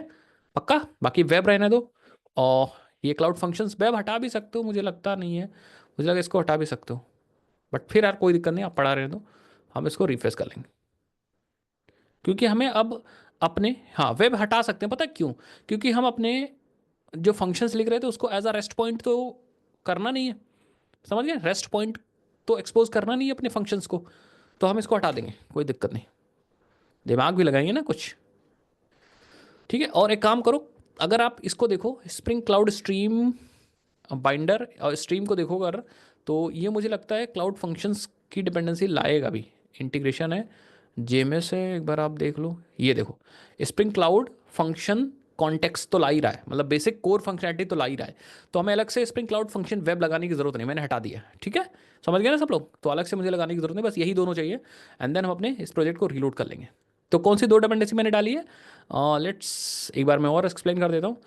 पक्का। बाकी वेब रहने दो, और ये क्लाउड फंक्शंस वेब हटा भी सकते हो, मुझे लगता नहीं है, मुझे लगा इसको हटा भी सकते हो, बट फिर यार कोई दिक्कत नहीं, आप पढ़ा रहे दो, हम इसको रिफ्रेश कर लेंगे। क्योंकि हमें अब अपने, हाँ वेब हटा सकते हैं, पता है क्यों, क्योंकि हम अपने जो फंक्शंस लिख रहे थे उसको एज अ रेस्ट पॉइंट तो करना नहीं है, समझ गए, रेस्ट पॉइंट तो एक्सपोज करना नहीं है अपने फंक्शंस को, तो हम इसको हटा देंगे, कोई दिक्कत नहीं, दिमाग भी लगाएंगे ना कुछ, ठीक है। और एक काम करो, अगर आप इसको देखो स्प्रिंग क्लाउड स्ट्रीम बाइंडर और स्ट्रीम को देखोगे अगर, तो ये मुझे लगता है क्लाउड फंक्शंस की डिपेंडेंसी लाएगा भी। इंटीग्रेशन है, जेएमएस है, एक बार आप देख लो, ये देखो स्प्रिंग क्लाउड फंक्शन कॉन्टेक्स्ट तो ला ही रहा है, मतलब बेसिक कोर फंक्शनैलिटी तो ला ही रहा है। तो हमें अलग से स्प्रिंग क्लाउड फंक्शन वेब लगाने की जरूरत नहीं, मैंने हटा दिया, ठीक है। समझ गए ना सब लोग, तो अलग से मुझे लगाने की जरूरत नहीं, बस यही दोनों चाहिए, एंड देन हम अपने इस प्रोजेक्ट को रीलोड कर लेंगे। तो कौन सी दो डिपेंडेंसी मैंने डाली है, लेट्स एक बार मैं और एक्सप्लेन कर देता हूँ।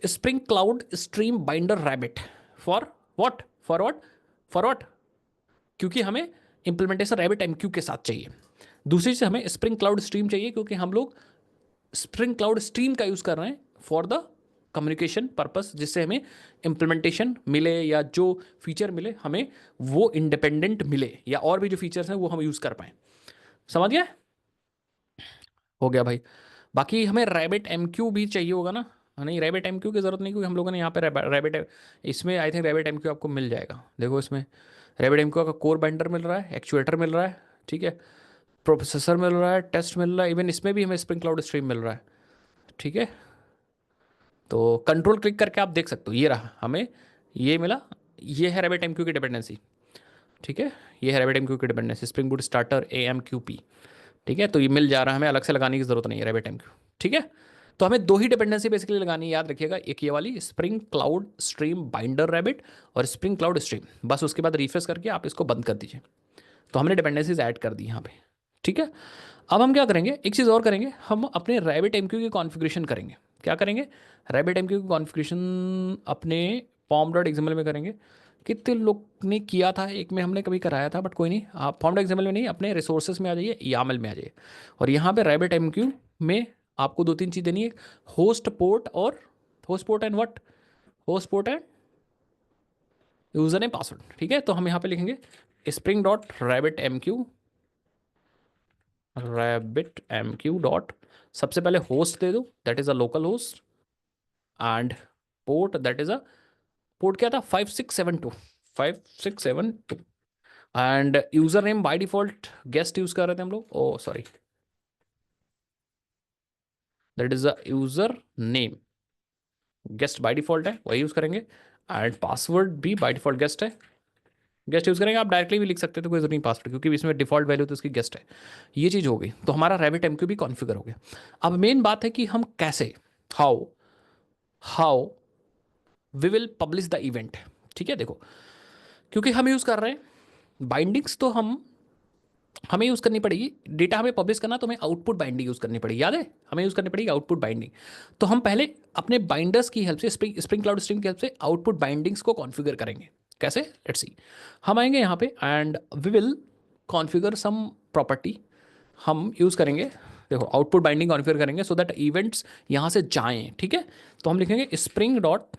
Spring cloud stream binder rabbit for what, for what, क्योंकि हमें इंप्लीमेंटेशन रैबिट एमक्यू के साथ चाहिए। दूसरी से हमें स्प्रिंग क्लाउड स्ट्रीम चाहिए, क्योंकि हम लोग स्प्रिंग क्लाउड स्ट्रीम का यूज कर रहे हैं फॉर द कम्युनिकेशन पर्पस, जिससे हमें इंप्लीमेंटेशन मिले या जो फीचर मिले हमें वो इंडिपेंडेंट मिले, या और भी जो फीचर्स हैं वो हम यूज कर पाए। समझ गया, हो गया भाई। बाकी हमें रैबिट एमक्यू भी चाहिए होगा ना। हाँ, नहीं रैबिट एमक्यू की जरूरत नहीं, क्योंकि हम लोगों ने यहाँ पे रैबिट, इसमें आई थिंक रैबिट एमक्यू आपको मिल जाएगा। देखो इसमें रैबिट एमक्यू का कोर बाइंडर मिल रहा है, एक्चुएटर मिल रहा है, ठीक है, प्रोसेसर मिल रहा है, टेस्ट मिल रहा है, इवन इसमें भी हमें स्प्रिंग क्लाउड स्ट्रीम मिल रहा है, ठीक है। तो कंट्रोल क्लिक करके आप देख सकते हो, ये रहा हमें, ये मिला, ये है रैबिट एमक्यू की डिपेंडेंसी, ठीक है। ये है रैबिट एमक्यू की dependency, spring boot starter AMQP, ठीक है। तो ये मिल जा रहा है, हमें अलग से लगाने की जरूरत नहीं है रैबिट एमक्यू, ठीक है। तो हमें दो ही डिपेंडेंसी बेसिकली लगानी है, याद रखिएगा, एक ये वाली spring cloud stream binder rabbit और स्प्रिंग क्लाउड स्ट्रीम, बस उसके बाद रिफ्रेश करके आप इसको बंद कर दीजिए। तो हमने डिपेंडेंसीज ऐड कर दी यहाँ पे, ठीक है। अब हम क्या करेंगे, एक चीज़ और करेंगे, हम अपने रैबिट एमक्यू की कॉन्फ़िगरेशन करेंगे। क्या करेंगे, रैबिट एमक्यू की कॉन्फ़िगरेशन अपने pom.xml में करेंगे। कितने लोग ने किया था, एक में हमने कभी कराया था, बट कोई नहीं, आप pom.xml में नहीं, अपने रिसोर्सेज में आ जाइए, यामल में आ जाइए, और यहाँ पे रैबिट एमक्यू में आपको दो तीन चीज़ देनी है, होस्ट पोर्ट और host port and what, host port and user name password, ठीक है। तो हम यहाँ पे लिखेंगे spring dot rabbit MQ dot, सबसे पहले होस्ट दे दो, that is a local host, and port, that is a port क्या था, 5672, and user name by default guest use कर रहे थे हम लोग, oh sorry, that is a user name, guest by default है वही यूज करेंगे, एंड पासवर्ड भी बाय डिफॉल्ट गेस्ट है, गेस्ट यूज करेंगे। आप डायरेक्टली भी लिख सकते थे, कोई जरूरत नहीं पासवर्ड, क्योंकि इसमें डिफॉल्ट वैल्यू तो उसकी गेस्ट है। ये चीज़ हो गई, तो हमारा रैबिट एमक्यू भी कॉन्फ़िगर हो गया। अब मेन बात है कि हम कैसे, how how we will publish the event, ठीक है। देखो, क्योंकि हम यूज़ कर रहे हैं बाइंडिंग्स, तो हमें यूज़ करनी पड़ेगी, डेटा हमें पब्लिश करना, तो हमें आउटपुट बाइंडिंग यूज़ करनी पड़ेगी, याद है, हमें यूज़ करनी पड़ेगी आउटपुट बाइंडिंग। तो हम पहले अपने बाइंडर्स की हेल्प से, स्प्रिंग क्लाउड स्ट्रीम की हेल्प से आउटपुट बाइंडिंग्स को कॉन्फ़िगर करेंगे। कैसे, लेट्स सी। हम आएंगे यहाँ पे and we will configure some property, हम यूज़ करेंगे, देखो आउटपुट बाइंडिंग कॉन्फ़िगर करेंगे सो दैट इवेंट्स यहाँ से जाएं, ठीक है। तो हम लिखेंगे spring dot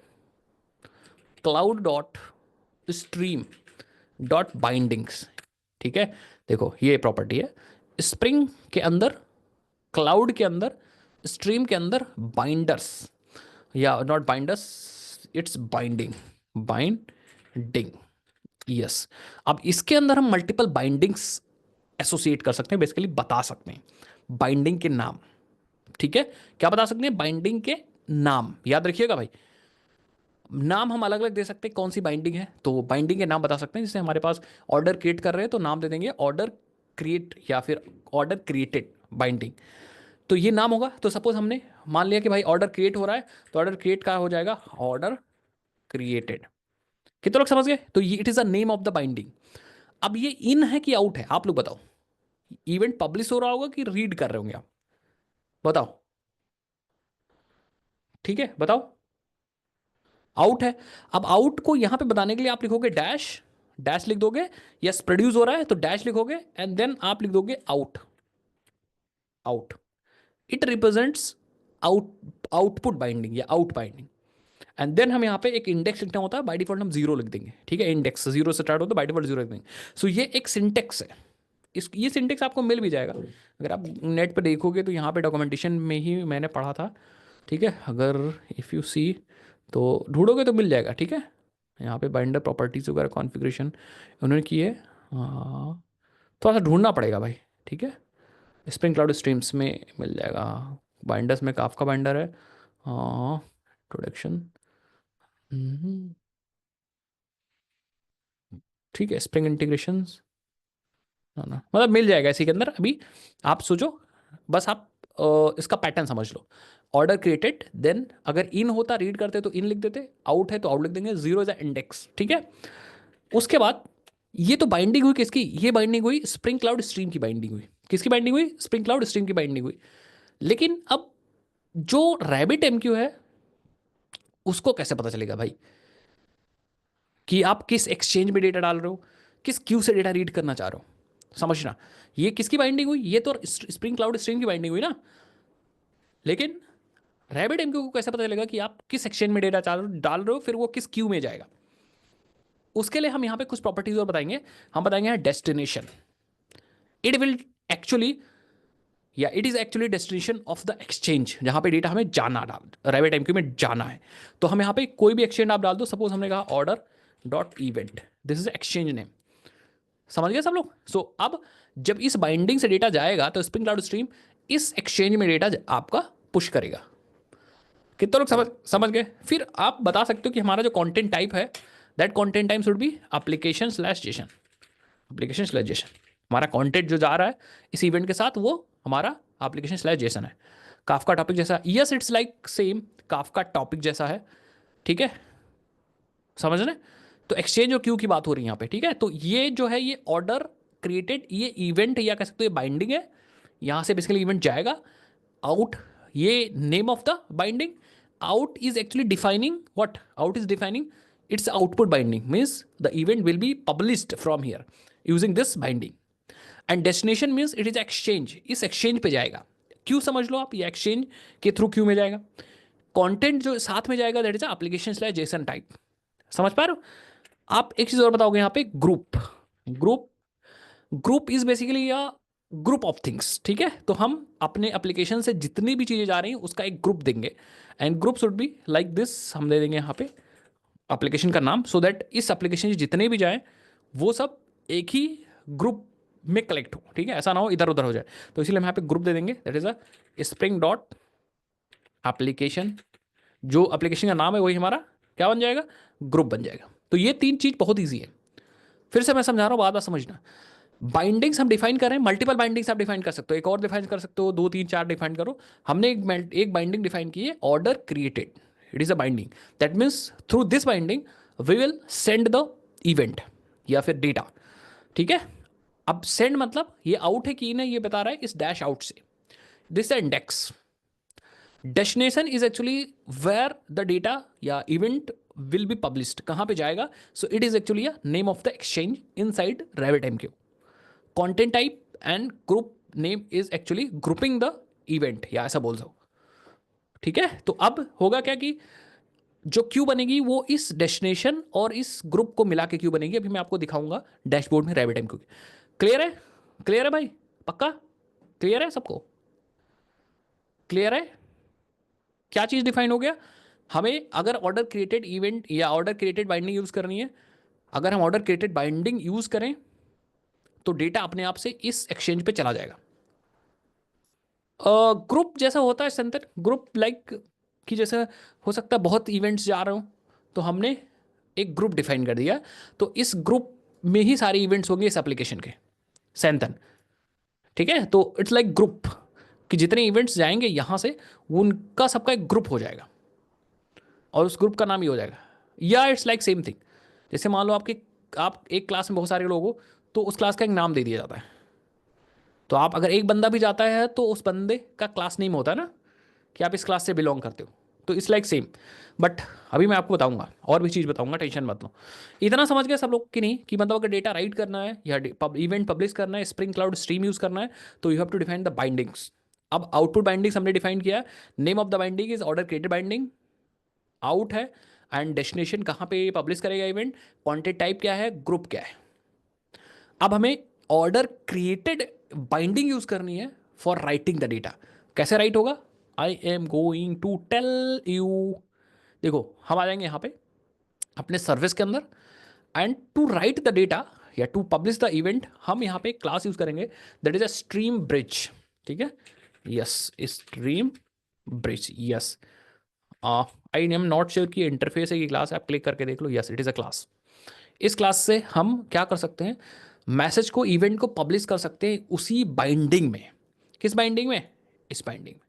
cloud dot stream dot bindings, ठीक है। देखो ये प्रॉपर्टी है, स्प्रिंग के अंदर, क्लाउड के अंदर, स्ट्रीम के अंदर बाइंडर्स, या not binders, it's binding, binding, yes. अब इसके अंदर हम मल्टीपल बाइंडिंग्स एसोसिएट कर सकते हैं, बेसिकली बता सकते हैं बाइंडिंग के नाम, ठीक है। क्या बता सकते हैं, बाइंडिंग के नाम, याद रखिएगा भाई, नाम हम अलग अलग दे सकते हैं, कौन सी बाइंडिंग है, तो बाइंडिंग के नाम बता सकते हैं। जैसे हमारे पास ऑर्डर क्रिएट कर रहे हैं, तो नाम दे देंगे ऑर्डर क्रिएट, या फिर ऑर्डर क्रिएटेड बाइंडिंग, तो ये नाम होगा। तो सपोज हमने मान लिया कि भाई ऑर्डर क्रिएट हो रहा है, तो ऑर्डर क्रिएट का हो जाएगा ऑर्डर क्रिएटेड। कितने लोग समझ गए, तो ये it is the name of the binding. अब ये इन है कि आउट है, आप लोग बताओ, इवेंट पब्लिश हो रहा होगा कि रीड कर रहे होंगे आप, बताओ, ठीक है बताओ, आउट है। अब आउट को यहां पे बताने के लिए आप लिखोगे डैश, डैश लिख दोगे, यस प्रोड्यूस हो रहा है तो डैश लिखोगे, एंड देन आप लिख दोगे out, out, it represents out, output binding या आउट बाइंडिंग। एंड देन हम यहाँ पे एक इंडेक्स लिखना होता है, बाय डिफॉल्ट हम जीरो लिख देंगे, ठीक है, इंडेक्स जीरो से स्टार्ट होता है, बाय डिफॉल्ट जीरो लिख देंगे। सो ये एक सिंटेक्स है, इस ये सिंटेक्स आपको मिल भी जाएगा, अगर आप नेट पे देखोगे तो यहाँ पे डॉक्यूमेंटेशन में ही मैंने पढ़ा था, ठीक है। अगर इफ़ यू सी, तो ढूंढोगे तो मिल जाएगा, ठीक है। यहाँ पे बाइंडर प्रॉपर्टीज वगैरह कॉन्फ़िगरेशन उन्होंने की है, हाँ, थोड़ा सा ढूंढना पड़ेगा भाई, ठीक है। स्प्रिंग क्लाउड स्ट्रीम्स में मिल जाएगा, बाइंडर्स में काफका बाइंडर है, हाँ, इंट्रोडक्शन, ठीक है, स्प्रिंग इंटीग्रेशन ना, मतलब मिल जाएगा इसी के अंदर। अभी आप सोचो, बस आप इसका पैटर्न समझ लो। ऑर्डर क्रिएटेड, देन अगर इन होता रीड करते तो इन लिख देते, आउट है तो आउट लिख देंगे, जीरो इज इंडेक्स। ठीक है, उसके बाद ये तो बाइंडिंग हुई किसकी, ये बाइंडिंग हुई स्प्रिंग क्लाउड स्ट्रीम की बाइंडिंग हुई। किसकी बाइंडिंग हुई, स्प्रिंग क्लाउड स्ट्रीम की बाइंडिंग हुई। लेकिन अब जो रैबिट एमक्यू है उसको कैसे पता चलेगा भाई कि आप किस एक्सचेंज में डेटा डाल रहे हो, किस क्यू से डेटा रीड करना चाह रहे हो। समझना, ये किसकी बाइंडिंग हुई, ये तो स्प्रिंग क्लाउड स्ट्रीम की बाइंडिंग हुई ना। लेकिन रैबिट एमक्यू को कैसे पता चलेगा कि आप किस एक्सचेंज में डेटा डाल रहे हो, फिर वो किस क्यू में जाएगा। उसके लिए हम यहां पे कुछ प्रॉपर्टीज और बताएंगे। हम बताएंगे डेस्टिनेशन, इट विल एक्चुअली, या it is actually destination of the exchange जहां पे डेटा हमें जाना, डाल रैबिट एमक्यू में जाना है। तो हम यहां पे कोई भी एक्सचेंज आप डाल दो, सपोज हमने कहा order dot event, this is exchange name. समझ गए सब लोग। अब जब इस बाइंडिंग से डेटा जाएगा तो स्प्रिंग क्लाउड स्ट्रीम इस एक्सचेंज में डेटा आपका पुश करेगा। कितने लोग समझ गए। फिर आप बता सकते हो कि हमारा जो कंटेंट टाइप है, that content type should be application slash Jason. Application slash Jason, हमारा कंटेंट जो जा रहा है इस इवेंट के साथ वो हमारा एप्लीकेशन स्लैश जेसन है। काफका टॉपिक जैसा, yes it's like same Kafka topic जैसा है। ठीक है, समझ रहे। तो एक्सचेंज और क्यू की बात हो रही है यहाँ पे। ठीक है, तो ये जो है ये ऑर्डर क्रिएटेड, ये इवेंट या कह सकते हो ये बाइंडिंग है। यहां से बेसिकली इवेंट जाएगा। आउट, ये name of the binding. Out is actually defining what, out is defining it's output binding, means the event will be published from here using this binding. And destination means it is exchange, इस exchange पे जाएगा। Q समझ लो आप, ये exchange के through Q में जाएगा। Content जो साथ में जाएगा that is application slash Jason type. समझ पा रहे हो। आप एक चीज और बताओगे यहाँ पे, group. Group, group is basically a group of things. ठीक है, तो हम अपने एप्लीकेशन से जितनी भी चीजें जा रही हैं उसका एक ग्रुप देंगे। And group should be like this, हम दे देंगे यहाँ पे एप्लीकेशन का नाम, सो दैट इस एप्लीकेशन से जितने भी जाए वो सब एक ही ग्रुप में कलेक्ट हो। ठीक है, ऐसा ना हो इधर उधर हो जाए। तो इसलिए हम यहाँ पे ग्रुप दे देंगे, that is a spring dot application. जो एप्लीकेशन का नाम है वही हमारा क्या बन जाएगा, ग्रुप बन जाएगा। तो ये तीन चीज बहुत ईजी है। फिर से मैं समझा रहा हूँ, बात बात समझना। बाइंडिंग्स हम डिफाइन कर रहे हैं, मल्टीपल बाइंडिंग्स आप डिफाइन कर सकते हो, एक और डिफाइन कर सकते हो, दो तीन चार डिफाइन करो। हमने एक बाइंडिंग डिफाइन की है, order created, it is a binding. That means through this binding we will send the event या फिर डेटा। ठीक है, अब सेंड मतलब ये आउट है कि इन है, ये बता रहा है इस डैश आउट से। This index. Destination is actually where the data या इवेंट विल बी पब्लिश्ड, कहां पे जाएगा। So it is actually name of the exchange inside Rabbit MQ. Content type and group name is actually grouping the event, या ऐसा बोल दो। ठीक है, तो अब होगा क्या कि जो क्यू बनेगी वो इस डेस्टिनेशन और इस ग्रुप को मिला के क्यू बनेगी। अभी मैं आपको दिखाऊंगा डैशबोर्ड में रैबिट एमक्यू। क्लियर है, क्लियर है भाई, पक्का क्लियर है सबको, क्लियर है। क्या चीज डिफाइन हो गया, हमें अगर ऑर्डर क्रिएटेड इवेंट या ऑर्डर क्रिएटेड बाइंडिंग यूज करनी है, अगर हम ऑर्डर क्रिएटेड बाइंडिंग यूज करें तो डेटा अपने आप से इस एक्सचेंज पे चला जाएगा। ग्रुप जैसा होता है संतर, ग्रुप लाइक कि जैसे हो सकता है बहुत इवेंट्स जा रहे हो, तो हमने एक ग्रुप डिफाइन कर दिया। तो इस ग्रुप में ही सारे इवेंट्स होंगे इस एप्लीकेशन के, सैंतन। ठीक है, तो इट्स लाइक ग्रुप कि जितने इवेंट्स जाएंगे यहां से उनका सबका एक ग्रुप हो जाएगा और उस ग्रुप का नाम ही हो जाएगा। या इट्स लाइक सेम थिंग, जैसे मान लो आपके, आप एक क्लास में बहुत सारे लोग हो तो उस क्लास का एक नाम दे दिया जाता है। तो आप अगर एक बंदा भी जाता है तो उस बंदे का क्लास नेम होता है ना, कि आप इस क्लास से बिलोंग करते हो। तो इट्स लाइक सेम। बट अभी मैं आपको बताऊंगा और भी चीज़ बताऊंगा, टेंशन मत लो। इतना समझ गए सब लोग कि नहीं, कि मतलब अगर डेटा राइट करना है या इवेंट पब्लिश करना है, स्प्रिंग क्लाउड स्ट्रीम यूज करना है, तो you have to define the bindings. अब आउटपुट बाइंडिंग्स हमने डिफाइन किया। Name of the binding is order created binding, out है, एंड डेस्टिनेशन कहाँ पे पब्लिश करेगा इवेंट, कंटेंट टाइप क्या है, ग्रुप क्या है। अब हमें ऑर्डर क्रिएटेड बाइंडिंग यूज करनी है फॉर राइटिंग द डेटा। कैसे राइट होगा, I am going to tell you. देखो हम आ जाएंगे यहाँ पे अपने सर्विस के अंदर, and to write the data या टू पब्लिश द इवेंट हम यहाँ पे क्लास यूज करेंगे, that is a stream bridge. ठीक है, yes, stream bridge, yes. I am not sure कि इंटरफेस है कि क्लास, आप क्लिक करके देख लो, yes it is a class. इस क्लास से हम क्या कर सकते हैं, मैसेज को, इवेंट को पब्लिश कर सकते हैं उसी बाइंडिंग में। किस बाइंडिंग में? इस बाइंडिंग में।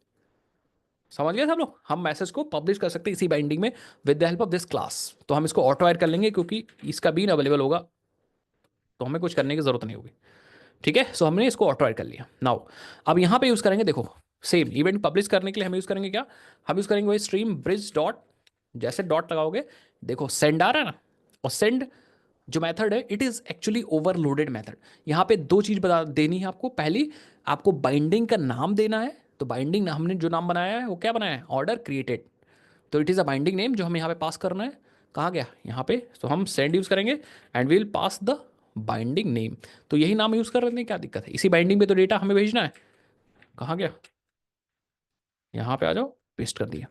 समझ गए सब लोग? हम मैसेज को पब्लिश कर सकते हैं इसी बाइंडिंग में with the help of this class. तो हम इसको ऑटो ऐड कर लेंगे क्योंकि इसका बीन अवेलेबल होगा, तो हमें कुछ करने की जरूरत नहीं होगी। ठीक है, सो हमने इसको ऑटो ऐड कर लिया। नाउ अब यहां पे यूज करेंगे, देखो सेम इवेंट पब्लिश करने के लिए हम यूज करेंगे क्या, हम यूज करेंगे वही स्ट्रीम ब्रिज डॉट, जैसे डॉट लगाओगे देखो सेंड आ रहा है ना, और सेंड जो मेथड है it is actually overloaded method. यहाँ पे दो चीज बता देनी है आपको। पहली, आपको बाइंडिंग का नाम देना है। तो बाइंडिंग हमने जो नाम बनाया है वो क्या बनाया है, ऑर्डर क्रिएटेड। तो it is a binding name जो हमें यहाँ पे पास करना है। कहाँ गया यहाँ पे, तो हम सेंड यूज करेंगे and will pass the binding name. तो यही नाम यूज कर रहे हैं, क्या दिक्कत है, इसी बाइंडिंग पे तो डेटा हमें भेजना है। कहाँ गया, यहाँ पे आ जाओ, पेस्ट कर दिया।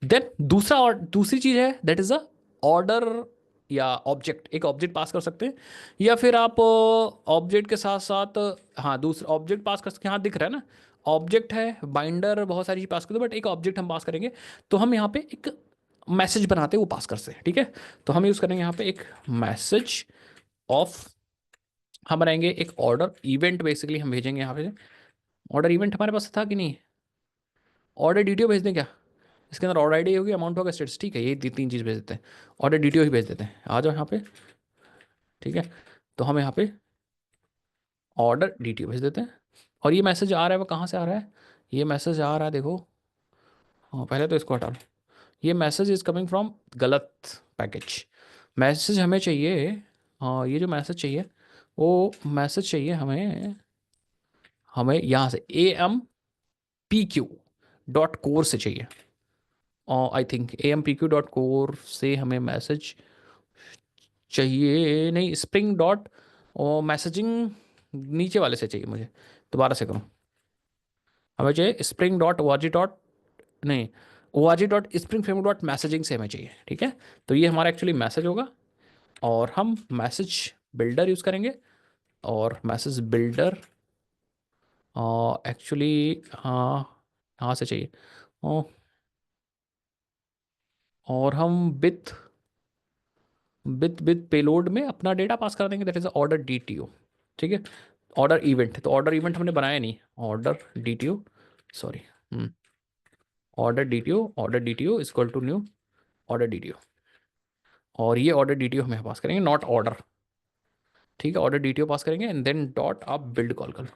देन दूसरा और दूसरी चीज है दैट इज अ ऑर्डर या ऑब्जेक्ट। एक ऑब्जेक्ट पास कर सकते हैं, या फिर आप ऑब्जेक्ट के साथ साथ, हाँ दूसरा ऑब्जेक्ट पास कर सकते हैं। यहाँ दिख रहा है ना, ऑब्जेक्ट है, बाइंडर, बहुत सारी चीज पास करते हैं, बट एक ऑब्जेक्ट हम पास करेंगे। तो हम यहाँ पे एक मैसेज बनाते हैं, वो पास कर सकते हैं। ठीक है, तो हम यूज करेंगे यहाँ पे एक मैसेज ऑफ, हम बनाएंगे एक ऑर्डर इवेंट, बेसिकली हम भेजेंगे यहाँ पे। ऑर्डर इवेंट हमारे पास था कि नहीं, ऑर्डर डिटेल भेज दें क्या, इसके अंदर ऑर्डर आईडी होगी, अमाउंट होगा, स्टेटस। ठीक है, ये तीन चीज़ भेज देते हैं, ऑर्डर डिटेल ही भेज देते हैं। आ जाओ यहाँ पे। ठीक है, तो हम यहाँ पे ऑर्डर डिटेल भेज देते हैं। और ये मैसेज आ रहा है वो कहाँ से आ रहा है, ये मैसेज आ रहा है देखो, हाँ पहले तो इसको हटा लो। ये मैसेज इज कमिंग फ्रॉम गलत पैकेज। मैसेज हमें चाहिए, हाँ ये जो मैसेज चाहिए वो मैसेज चाहिए हमें, हमें यहाँ से ampq.core से चाहिए। आई थिंक ampq.core से हमें मैसेज चाहिए, नहीं स्प्रिंग डॉट और मैसेजिंग नीचे वाले से चाहिए मुझे। दोबारा से करूँ, हमें चाहिए spring dot O R G dot, नहीं O R G dot spring frame dot messaging से हमें चाहिए। ठीक है, तो ये हमारा एक्चुअली मैसेज होगा, और हम मैसेज बिल्डर यूज़ करेंगे। और मैसेज बिल्डर एक्चुअली हाँ यहाँ से चाहिए। औ, और हम विथ विथ विथ पेलोड में अपना डेटा पास कर देंगे, that is order D T O. ठीक है, ऑर्डर इवेंट, तो ऑर्डर इवेंट हमने बनाया नहीं, order D T O, sorry, order D T O equal to new order D T O. और ये ऑर्डर डी टी ओ हमें पास करेंगे, नॉट ऑर्डर। ठीक है, ऑर्डर डी टी ओ पास करेंगे एंड देन डॉट आप बिल्ड कॉल कर लो।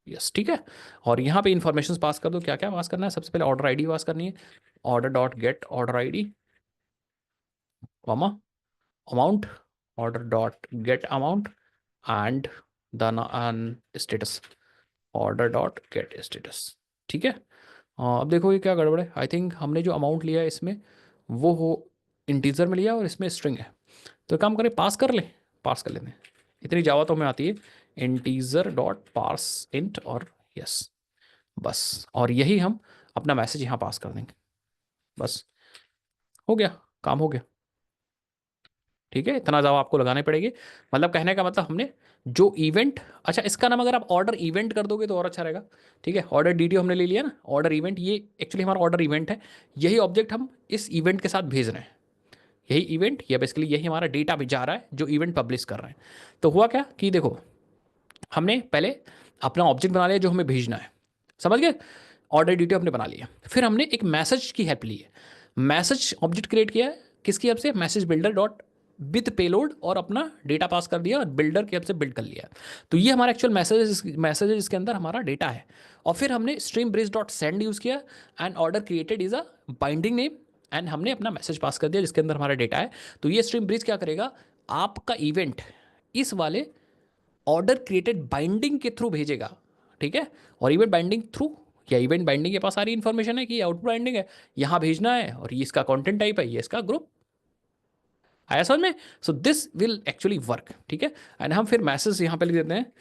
यस, ठीक है। और यहाँ पे इन्फॉर्मेशन पास कर दो, क्या क्या पास करना है, सबसे पहले ऑर्डर आईडी पास करनी है, order dot gate order ID, comma amount, order dot gate amount and the status, order dot gate status. ठीक है, अब देखो ये क्या गड़बड़ है, आई थिंक हमने जो अमाउंट लिया है इसमें वो हो इंटीजर में लिया और इसमें स्ट्रिंग है। तो एक काम करें, पास कर ले, पास कर लेते हैं। इतनी जावा तो हमें आती है, इंटीजर डॉट पार्स इंट, और यस बस, और यही हम अपना मैसेज यहाँ पास कर देंगे, बस हो गया, काम हो गया। ठीक है, इतना जावा आपको लगानी पड़ेगी। मतलब कहने का मतलब हमने जो इवेंट, अच्छा इसका नाम अगर आप ऑर्डर इवेंट कर दोगे तो और अच्छा रहेगा। ठीक है, ऑर्डर डीटीओ हमने ले लिया ना, ऑर्डर इवेंट, ये एक्चुअली हमारा ऑर्डर इवेंट है। यही ऑब्जेक्ट हम इस इवेंट के साथ भेज रहे हैं, यही इवेंट या बेसिकली यही हमारा डेटा भी जा रहा है जो इवेंट पब्लिश कर रहे हैं। तो हुआ क्या कि देखो, हमने पहले अपना ऑब्जेक्ट बना लिया जो हमें भेजना है, समझ गए, ऑर्डर डिटेल हमने बना लिया। फिर हमने एक मैसेज की हेल्प ली है, मैसेज ऑब्जेक्ट क्रिएट किया है, किसकी हेल्प से, message builder dot with payload, और अपना डेटा पास कर दिया और बिल्डर की हेल्प से बिल्ड कर लिया। तो ये हमारा एक्चुअल मैसेज इसके अंदर हमारा डेटा है। और फिर हमने stream bridge dot send use किया and order created is a binding name, एंड हमने अपना मैसेज पास कर दिया जिसके अंदर हमारा डेटा है। तो ये स्ट्रीम ब्रिज क्या करेगा, आपका इवेंट इस वाले ऑर्डर क्रिएटेड बाइंडिंग के थ्रू भेजेगा। ठीक है, और इवेंट बाइंडिंग थ्रू, या इवेंट बाइंडिंग के पास सारी इंफॉर्मेशन है कि आउटपुट बाइंडिंग है, यहाँ भेजना है, और ये इसका कंटेंट टाइप है, ये इसका ग्रुप। आया समझ में? So this will actually work. ठीक है, एंड हम फिर मैसेज यहाँ पे लिख देते हैं,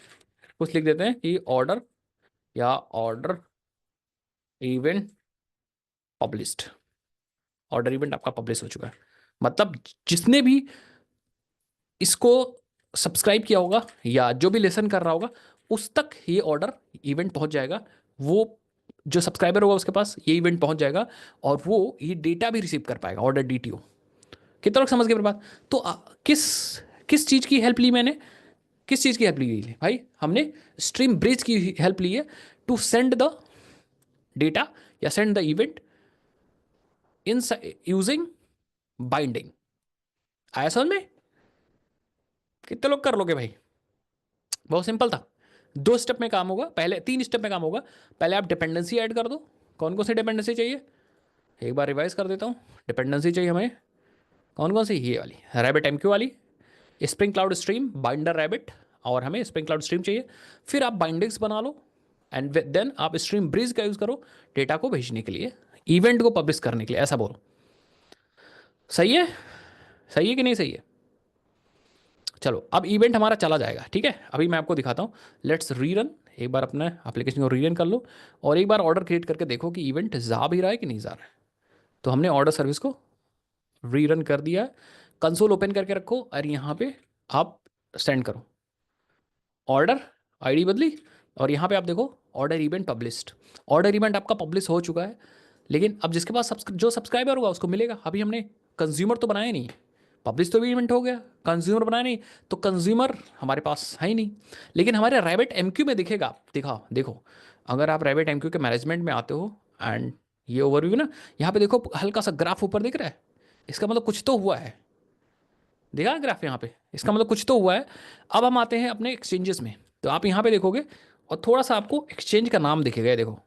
कुछ लिख देते हैं कि ऑर्डर या order event published, order event आपका पब्लिश हो चुका है। मतलब जिसने भी इसको सब्सक्राइब किया होगा या जो भी लेसन कर रहा होगा उस तक ये ऑर्डर इवेंट पहुंच जाएगा। वो जो सब्सक्राइबर होगा उसके पास ये इवेंट पहुंच जाएगा, और वो ये डेटा भी रिसीव कर पाएगा, ऑर्डर डीटीओ। कितना लोग समझ गए मेरी बात? तो किस किस चीज़ की हेल्प ली मैंने, किस चीज़ की हेल्प ली गई है भाई, हमने स्ट्रीम ब्रिज की हेल्प ली है टू सेंड द डेटा या send the event in using binding. आया समझ में? कितने लोग कर लोगे भाई? बहुत सिंपल था। 2 स्टेप में काम होगा, पहले 3 स्टेप में काम होगा। पहले आप डिपेंडेंसी ऐड कर दो। कौन कौन सी डिपेंडेंसी चाहिए, एक बार रिवाइज कर देता हूँ। डिपेंडेंसी चाहिए हमें कौन कौन सी, ये वाली रैबिट एमक्यू वाली, spring cloud stream, binder rabbit, और हमें स्प्रिंग क्लाउड स्ट्रीम चाहिए। फिर आप बाइंडिंग्स बना लो एंड देन आप स्ट्रीम ब्रिज का यूज़ करो डेटा को भेजने के लिए, इवेंट को पब्लिश करने के लिए, ऐसा बोलो। सही है? सही है कि नहीं सही है? चलो अब इवेंट हमारा चला जाएगा, ठीक है। अभी मैं आपको दिखाता हूँ। लेट्स रीरन, एक बार अपने एप्लीकेशन को रीरन कर लो और एक बार ऑर्डर क्रिएट करके देखो कि इवेंट जा भी रहा है कि नहीं जा रहा है। तो हमने ऑर्डर सर्विस को रीरन कर दिया है। कंसोल ओपन करके रखो और यहाँ पे आप सेंड करो। ऑर्डर आईडी बदली और यहाँ पे आप देखो order event published. Order event आपका पब्लिश हो चुका है, लेकिन अब जिसके पास जो सब्सक्राइबर होगा उसको मिलेगा। अभी हमने कंज्यूमर तो बनाया नहीं, पब्लिश तो भी इवेंट हो गया, कंज्यूमर बनाया नहीं, तो कंज्यूमर हमारे पास है ही नहीं। लेकिन हमारे रैबिट एमक्यू में दिखेगा। दिखा देखो, अगर आप रैबिट एमक्यू के मैनेजमेंट में आते हो एंड ये ओवरव्यू ना, यहाँ पे देखो हल्का सा ग्राफ ऊपर दिख रहा है, इसका मतलब कुछ तो हुआ है। देखा ग्राफ यहाँ पे, इसका मतलब कुछ तो हुआ है। अब हम आते हैं अपने एक्सचेंजेस में, तो आप यहाँ पे देखोगे और थोड़ा सा आपको एक्सचेंज का नाम दिखेगा, ये देखो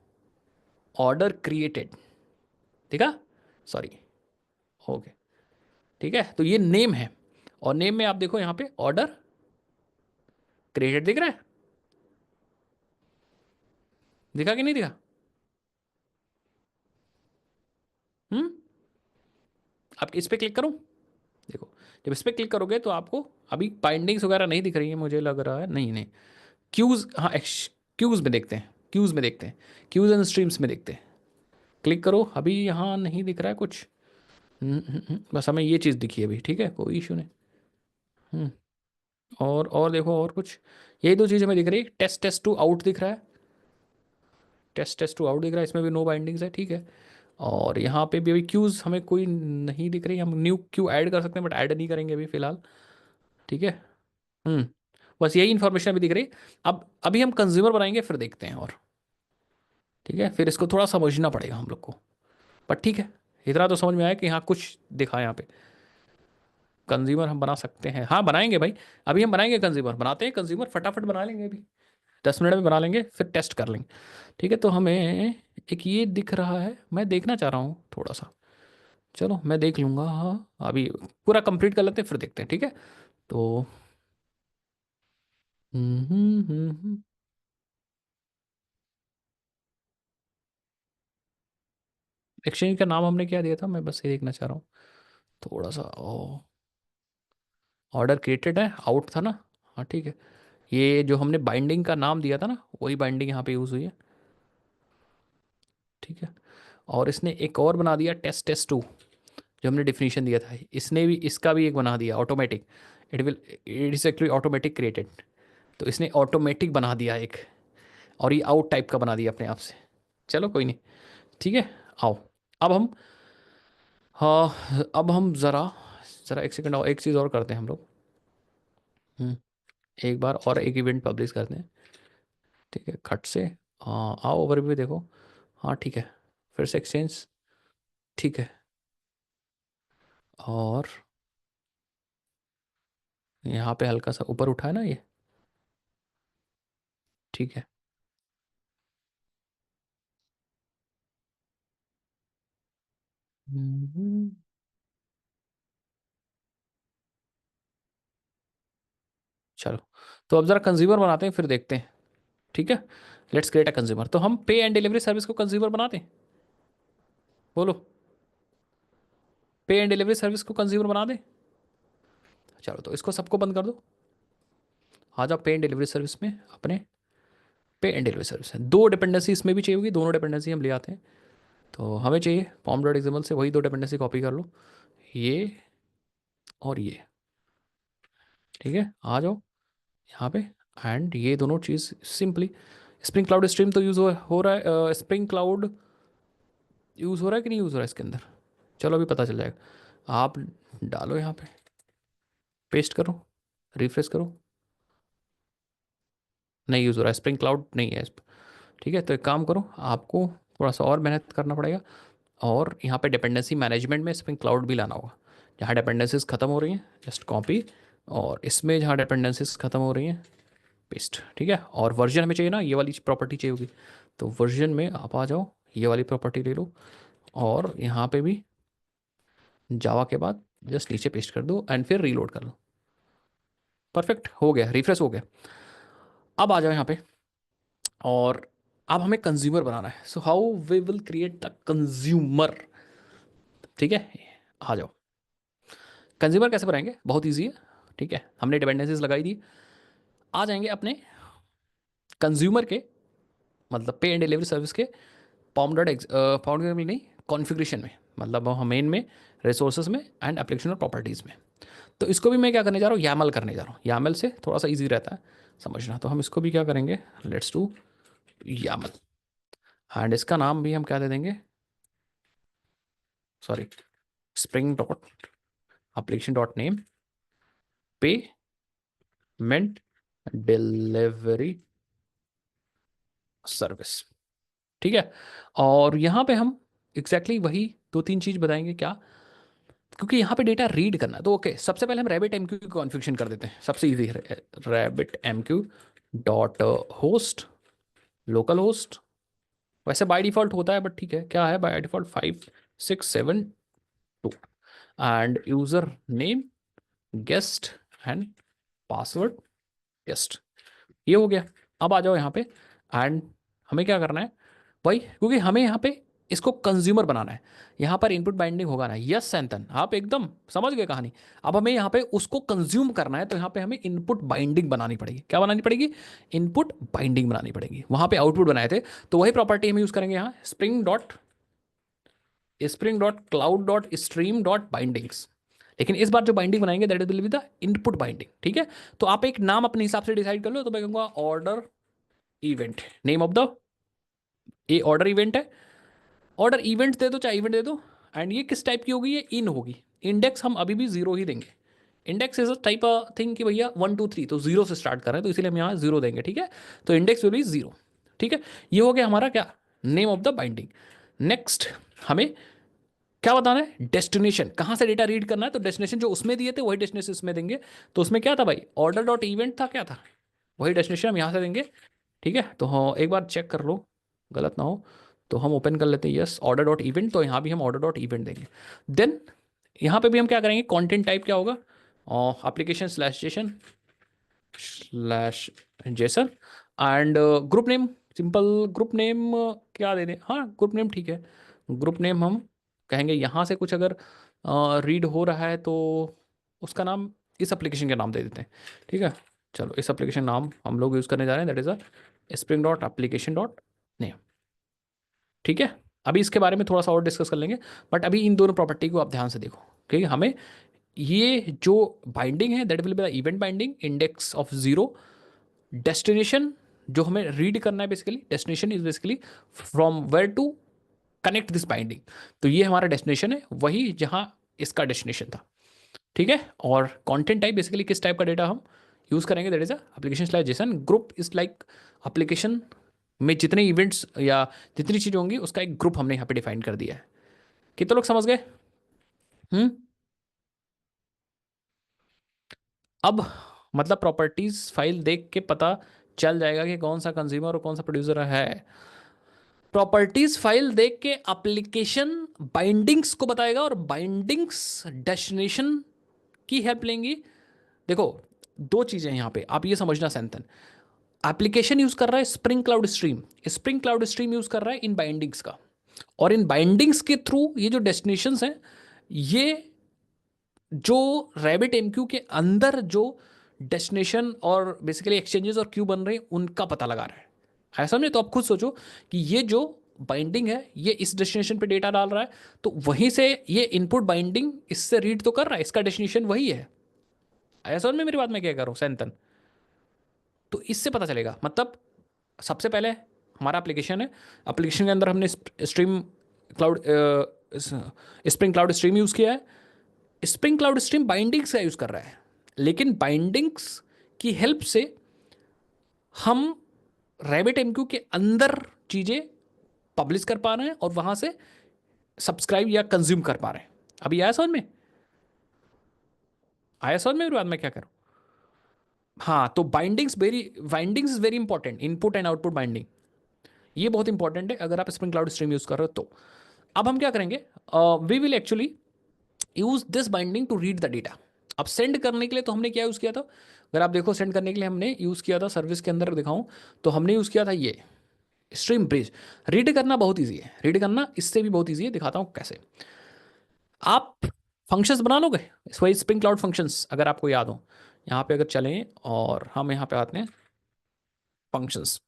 ऑर्डर क्रिएटेड, ठीक है, सॉरी, ओके, ठीक है। तो ये नेम है और नेम में आप देखो यहाँ पे ऑर्डर क्रिएटेड दिख रहा है, दिखा कि नहीं दिखा? हम्म। आप इस पर क्लिक करूँ, देखो जब इस पर क्लिक करोगे तो आपको अभी बाइंडिंग्स वगैरह नहीं दिख रही है, मुझे लग रहा है, नहीं नहीं, क्यूज, हाँ क्यूज में देखते हैं, क्यूज में देखते हैं, क्यूज एंड स्ट्रीम्स में देखते हैं। क्लिक करो, अभी यहाँ नहीं दिख रहा है कुछ। बस हमें ये चीज़ दिखी है अभी, ठीक है, कोई इशू नहीं। हम्म, और देखो और कुछ, यही 2 चीज़ हमें दिख रही है। टेस्ट टेस्ट टू आउट दिख रहा है, टेस्ट टेस्ट टू आउट दिख रहा है, इसमें भी नो बाइंडिंग्स है, ठीक है। और यहाँ पे भी अभी क्यूज़ हमें कोई नहीं दिख रही, हम न्यू क्यू ऐड कर सकते हैं बट ऐड नहीं करेंगे अभी फ़िलहाल, ठीक है। हम्म, बस यही इन्फॉर्मेशन अभी दिख रही है। अब अभी हम कंज्यूमर बनाएंगे फिर देखते हैं, और ठीक है, फिर इसको थोड़ा समझना पड़ेगा हम लोग को, पर ठीक है, इतना तो समझ में आया कि हाँ कुछ दिखा है यहाँ पे। कंज्यूमर हम बना सकते हैं, हाँ बनाएंगे भाई, अभी हम बनाएंगे कंज्यूमर, बनाते हैं कंज्यूमर, फटाफट बना लेंगे अभी, 10 मिनट में बना लेंगे, फिर टेस्ट कर लेंगे, ठीक है। तो हमें एक ये दिख रहा है, मैं देखना चाह रहा हूँ थोड़ा सा, चलो मैं देख लूँगा, हाँ अभी पूरा कंप्लीट कर लेते हैं फिर देखते हैं, ठीक है। तो एक्सचेंज का नाम हमने क्या दिया था, मैं बस ये देखना चाह रहा हूँ थोड़ा सा। ओ, ऑर्डर क्रिएटेड है, आउट था ना, हाँ ठीक है। ये जो हमने बाइंडिंग का नाम दिया था ना, वही बाइंडिंग यहाँ पे यूज़ हुई है, ठीक है। और इसने एक और बना दिया टेस्ट टेस्ट टू, जो हमने डिफिनीशन दिया था, इसने भी इसका भी एक बना दिया automatic, it is actually automatic created, तो इसने ऑटोमेटिक बना दिया एक, और ये आउट टाइप का बना दिया अपने आप से। चलो कोई नहीं, ठीक है, आओ अब हम, हाँ अब हम ज़रा ज़रा एक सेकंड और एक चीज़ और करते हैं हम लोग। हम्म, एक बार और एक इवेंट पब्लिश करते हैं, ठीक है, खट से। हाँ आओ ओवरव्यू देखो, हाँ ठीक है, फिर से एक्सचेंज, ठीक है, और यहाँ पे हल्का सा ऊपर उठा है ना ये, ठीक है। हम्म, चलो तो अब ज़रा कंज्यूमर बनाते हैं फिर देखते हैं, ठीक है। लेट्स क्रिएट अ कंज्यूमर, तो हम पे एंड डिलीवरी सर्विस को कंज्यूमर बनाते हैं, बोलो, पे एंड डिलीवरी सर्विस को कंज्यूमर बना दें। चलो तो इसको सबको बंद कर दो, आ जाओ पे एंड डिलीवरी सर्विस में अपने, पे एंड डिलीवरी सर्विस है, 2 डिपेंडेंसी इसमें भी चाहिए होगी, दोनों डिपेंडेंसी हम ले आते हैं। तो हमें चाहिए पॉम डॉट एक्सएमएल से वही 2 डिपेंडेंसी कॉपी कर लो, ये और ये, ठीक है, आ जाओ यहाँ पे। एंड ये दोनों चीज़ सिंपली, स्प्रिंग क्लाउड स्ट्रीम तो यूज़ हो रहा है, स्प्रिंग क्लाउड यूज़ हो रहा है कि नहीं यूज़ हो रहा है इसके अंदर, चलो अभी पता चल जाएगा। आप डालो यहाँ पे, पेस्ट करो, रिफ्रेश करो, नहीं यूज़ हो रहा है, स्प्रिंग क्लाउड नहीं है इस पर। ठीक है, तो एक काम करो, आपको थोड़ा सा और मेहनत करना पड़ेगा, और यहाँ पे डिपेंडेंसी मैनेजमेंट में स्प्रिंग क्लाउड भी लाना होगा। जहाँ डिपेंडेंसीज खत्म हो रही हैं जस्ट कॉपी, और इसमें जहाँ डिपेंडेंसीज खत्म हो रही हैं पेस्ट। ठीक है, और वर्जन हमें चाहिए ना, ये वाली प्रॉपर्टी चाहिए होगी, तो वर्जन में आप आ जाओ, ये वाली प्रॉपर्टी ले लो, और यहाँ पे भी जावा के बाद जस्ट नीचे पेस्ट कर दो एंड फिर रीलोड कर लो। परफेक्ट, हो गया, रिफ्रेश हो गया। अब आ जाओ यहाँ पे, और अब हमें कंज्यूमर बनाना है। So how we will create the consumer. ठीक है, आ जाओ। कंज्यूमर कैसे बनाएंगे, बहुत ईजी है। ठीक है, हमने डिपेंडेंसीज लगाई दी। आ जाएंगे अपने कंज्यूमर के, मतलब पे एंड डिलीवरी सर्विस के पॉम डॉट पॉम में नहीं, कॉन्फ़िगरेशन में, मतलब हम मेन में, रिसोर्सेज में एंड एप्लीकेशन और प्रॉपर्टीज़ में। तो इसको भी मैं क्या करने जा रहा हूँ, यामल करने जा रहा हूँ। यामल से थोड़ा सा इजी रहता है समझना, तो हम इसको भी क्या करेंगे, लेट्स डू यामल, एंड इसका नाम भी हम क्या दे देंगे, sorry, spring dot application dot name payment delivery service. ठीक है, और यहाँ पे हम एग्जैक्टली वही दो तीन चीज बताएंगे क्या, क्योंकि यहाँ पे डेटा रीड करना है। तो ओके, सबसे पहले हम रैबिट एमक्यू की कॉन्फ़िगरेशन कर देते हैं, सबसे इजी है। Rabbit MQ dot host local host, वैसे बाय डिफॉल्ट होता है बट ठीक है, क्या है by default 5672, and user name guest and password guest. ये हो गया। अब आ जाओ यहाँ पे, एंड हमें क्या करना है भाई, क्योंकि हमें यहाँ पे इसको कंज्यूमर बनाना है, यहाँ पर इनपुट बाइंडिंग होगा ना, यस सैंतन आप एकदम समझ गए कहानी। अब हमें यहाँ पे उसको कंज्यूम करना है, तो यहाँ पे हमें इनपुट बाइंडिंग बनानी पड़ेगी। क्या बनानी पड़ेगी, इनपुट बाइंडिंग बनानी पड़ेगी। वहाँ पे आउटपुट बनाए थे, तो वही प्रॉपर्टी हम यूज़ करेंगे यहाँ, spring dot cloud dot stream dot bindings. लेकिन इस बार जो बाइंडिंग बनाएंगे that will be the input binding. ठीक है, तो आप एक नाम अपने हिसाब से डिसाइड कर लो, तो मैं कहूँगा order event, name of the, ये ऑर्डर इवेंट है, ऑर्डर इवेंट दे दो चाहे इवेंट दे दो। एंड ये किस टाइप की होगी, ये इन होगी। इंडेक्स हम अभी भी जीरो ही देंगे। Index is a type thing कि भैया 1 2 3, तो जीरो से स्टार्ट कर रहे हैं, तो इसीलिए हम यहाँ जीरो देंगे। ठीक है, तो इंडेक्स विल बी जीरो। ठीक है, ये हो गया हमारा क्या, name of the binding. Next हमें क्या बताना है, डेस्टिनेशन, कहाँ से डेटा रीड करना है, तो डेस्टिनेशन जो उसमें दिए थे वही डेस्टिनेशन इसमें देंगे। तो उसमें क्या था भाई, ऑर्डर डॉट इवेंट था, क्या था, वही डेस्टिनेशन हम यहाँ से देंगे। ठीक है, तो हाँ एक बार चेक कर लो गलत ना हो, तो हम ओपन कर लेते हैं, यस ऑर्डर डॉट इवेंट, तो यहाँ भी हम ऑर्डर डॉट इवेंट देंगे। देन यहाँ पे भी हम क्या करेंगे, कंटेंट टाइप क्या होगा, application slash Jason slash Jason, and group name, simple group name क्या दे दें, हाँ ग्रुप नेम ठीक है। ग्रुप नेम हम कहेंगे यहाँ से कुछ अगर रीड हो रहा है तो उसका नाम इस एप्लीकेशन के नाम दे देते हैं। ठीक है, चलो इस एप्लीकेशन नाम हम लोग यूज़ करने जा रहे हैं, that is a spring dot application dot name. ठीक है, अभी इसके बारे में थोड़ा सा और डिस्कस कर लेंगे, बट अभी इन दोनों प्रॉपर्टी को आप ध्यान से देखो। ठीक है, हमें ये जो बाइंडिंग है that will be the event binding, index of zero, destination जो हमें रीड करना है, basically destination is basically from where to connect this binding. तो ये हमारा डेस्टिनेशन है, वही जहाँ इसका डेस्टिनेशन था। ठीक है, और कंटेंट टाइप बेसिकली किस टाइप का डेटा हम यूज करेंगे, that is application slash Jason. Group is like application में जितने इवेंट्स या जितनी चीज़ होंगी उसका एक ग्रुप हमने यहाँ पे डिफाइन कर दिया है। कितने लोग समझ गए। हम्म, अब मतलब प्रॉपर्टीज फाइल देख के पता चल जाएगा कि कौन सा कंज्यूमर और कौन सा प्रोड्यूसर है। प्रॉपर्टीज फाइल देख के एप्लीकेशन बाइंडिंग्स को बताएगा, और बाइंडिंग्स डेस्टिनेशन की हेल्प लेंगी। देखो दो चीजें यहां पे आप ये समझना सैंतन, एप्लीकेशन यूज कर रहा है spring cloud stream, spring cloud stream use कर रहा है इन बाइंडिंग्स का, और इन बाइंडिंग्स के थ्रू ये जो डेस्टिनेशंस हैं, ये जो रैबिट एमक्यू के अंदर जो डेस्टिनेशन और बेसिकली एक्सचेंजेस और क्यू बन रहे हैं उनका पता लगा रहा है। ऐसा नहीं, तो आप खुद सोचो कि ये जो बाइंडिंग है ये इस डेस्टिनेशन पे डेटा डाल रहा है, तो वहीं से ये इनपुट बाइंडिंग इससे रीड तो कर रहा है, इसका डेस्टिनेशन वही है। ऐसा में मेरी बात मैं क्या कर रहा हूँ सैंतन, तो इससे पता चलेगा। मतलब सबसे पहले हमारा एप्लीकेशन है, एप्लीकेशन के अंदर हमने stream cloud spring cloud stream use किया है, स्प्रिंग क्लाउड स्ट्रीम बाइंडिंग्स का यूज़ कर रहा है, लेकिन बाइंडिंग्स की हेल्प से हम रैबिट एमक्यू के अंदर चीज़ें पब्लिश कर पा रहे हैं और वहां से सब्सक्राइब या कंज्यूम कर पा रहे हैं। अभी आया समझ में? आया समझ में मेरी बात? मैं क्या करूं? हाँ, तो bindings is very important, input and output binding, ये बहुत इंपॉर्टेंट है अगर आप स्प्रिंग क्लाउड स्ट्रीम यूज कर रहे हो तो। अब हम क्या करेंगे, we will actually use this binding to read the data. अब सेंड करने के लिए तो हमने क्या यूज किया था, अगर आप देखो सेंड करने के लिए हमने यूज किया था, सर्विस के अंदर दिखाऊं तो हमने यूज किया था ये स्ट्रीम ब्रिज। रीड करना बहुत ईजी है, रीड करना इससे भी बहुत ईजी है, दिखाता हूँ कैसे। आप फंक्शंस बना लोगे, वही स्प्रिंग क्लाउड फंक्शंस अगर आपको याद हो। यहाँ पे अगर चलें और हम यहाँ पे आते हैं फंक्शंस,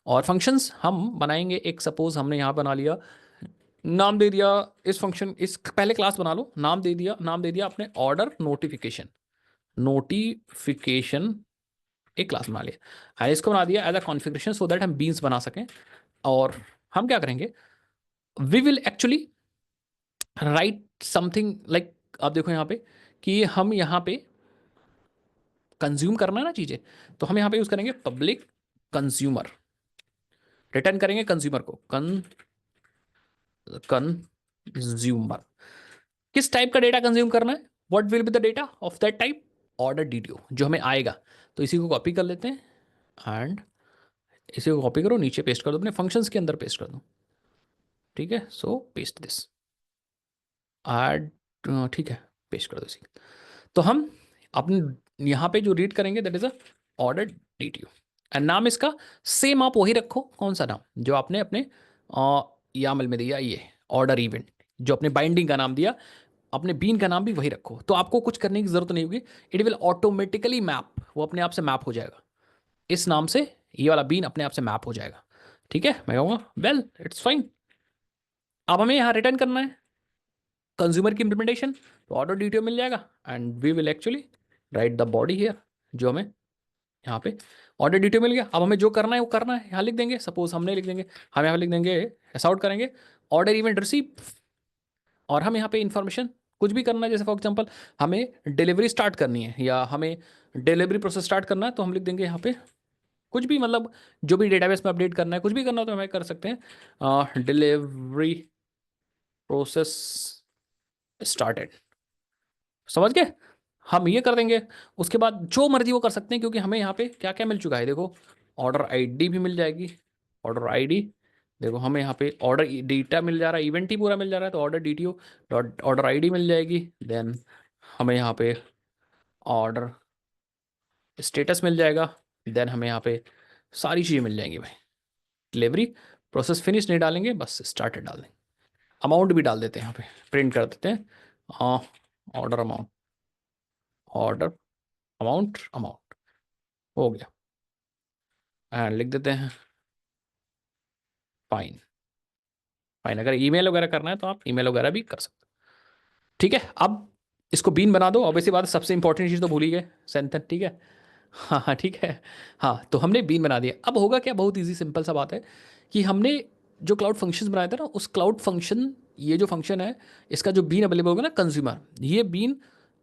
और फंक्शंस हम बनाएंगे एक, सपोज हमने यहाँ बना लिया, नाम दे दिया इस फंक्शन, इस पहले क्लास बना लो, नाम दे दिया आपने ऑर्डर नोटिफिकेशन। नोटिफिकेशन एक क्लास बना लिया, है इसको बना दिया as a configuration so that हम बीन्स बना सकें। और हम क्या करेंगे, we will actually write something like, आप देखो यहाँ पे कि हम यहाँ पे कंज्यूम करना है ना चीज़ें, तो हम यहाँ पे यूज़ करेंगे पब्लिक कंज्यूमर, रिटर्न करेंगे कंज्यूमर को, कंज्यूमर किस टाइप का डेटा कंज्यूम करना है, what will be the data of that type, order DTO जो हमें आएगा। तो इसी को कॉपी कर लेते हैं एंड इसी को कॉपी करो, नीचे पेस्ट कर दो, अपने फंक्शंस के अंदर पेस्ट कर दो। ठीक है, सो पेस्ट दिस ऐड, ठीक है, पेस्ट कर दो इसी। तो हम अपने यहाँ पे जो रीड करेंगे that is a order DTO, and नाम इसका सेम आप वही रखो, कौन सा नाम जो आपने अपने यामल में दिया, ये ऑर्डर इवेंट जो अपने बाइंडिंग का नाम दिया, अपने बीन का नाम भी वही रखो, तो आपको कुछ करने की जरूरत नहीं होगी। इट विल ऑटोमेटिकली मैप, वो अपने आप से मैप हो जाएगा इस नाम से, ये वाला बीन अपने आप से मैप हो जाएगा। ठीक है, मैं कहूँगा वेल इट्स फाइन। अब हमें यहाँ रिटर्न करना है कंज्यूमर की इंप्लीमेंटेशन, तो ऑर्डर डिटेल मिल जाएगा and we will actually write the body here, जो हमें यहाँ पे ऑर्डर डिटेल मिल गया। अब हमें जो करना है वो करना है, यहाँ लिख देंगे, सपोज हमने लिख देंगे, हम यहाँ लिख देंगे ऐसा आउट करेंगे ऑर्डर इवेंट रिसीव, और हम यहाँ पे इंफॉर्मेशन कुछ भी करना है, जैसे फॉर एग्जांपल हमें डिलीवरी स्टार्ट करनी है या हमें डिलीवरी प्रोसेस स्टार्ट करना है, तो हम लिख देंगे यहाँ पे कुछ भी, मतलब जो भी डेटाबेस में अपडेट करना है, कुछ भी करना हो तो हमें कर सकते हैं, डिलीवरी प्रोसेस स्टार्टेड, समझ गए। हम ये कर देंगे, उसके बाद जो मर्जी वो कर सकते हैं, क्योंकि हमें यहाँ पे क्या क्या मिल चुका है, देखो ऑर्डर आईडी भी मिल जाएगी, ऑर्डर आईडी, देखो हमें यहाँ पे ऑर्डर डेटा मिल जा रहा है, इवेंट ही पूरा मिल जा रहा है, तो order DTO dot order ID मिल जाएगी। देन हमें यहाँ पे ऑर्डर स्टेटस मिल जाएगा, देन हमें यहाँ पे सारी चीज़ें मिल जाएंगी भाई। डिलीवरी प्रोसेस फिनिश नहीं डालेंगे, बस स्टार्टेड डाल देंगे, अमाउंट भी डाल देते हैं यहाँ पे, प्रिंट कर देते हैं ऑर्डर अमाउंट, ऑर्डर अमाउंट हो गया, एंड लिख देते हैं फाइन। फाइन, अगर ईमेल वगैरह करना है तो आप ईमेल वगैरह भी कर सकते हो। ठीक है, अब इसको बीन बना दो, ऑब्वियसली बात है, सबसे इंपॉर्टेंट चीज़ तो भूल ही गए, सेंथन, ठीक है। हाँ हाँ ठीक है, हाँ तो हमने बीन बना दिया। अब होगा क्या, बहुत ईजी सिंपल सा बात है कि हमने जो क्लाउड फंक्शंस बनाया था ना, उस क्लाउड फंक्शन, ये जो फंक्शन है इसका जो बीन अवेलेबल होगा ना कंज्यूमर, ये बीन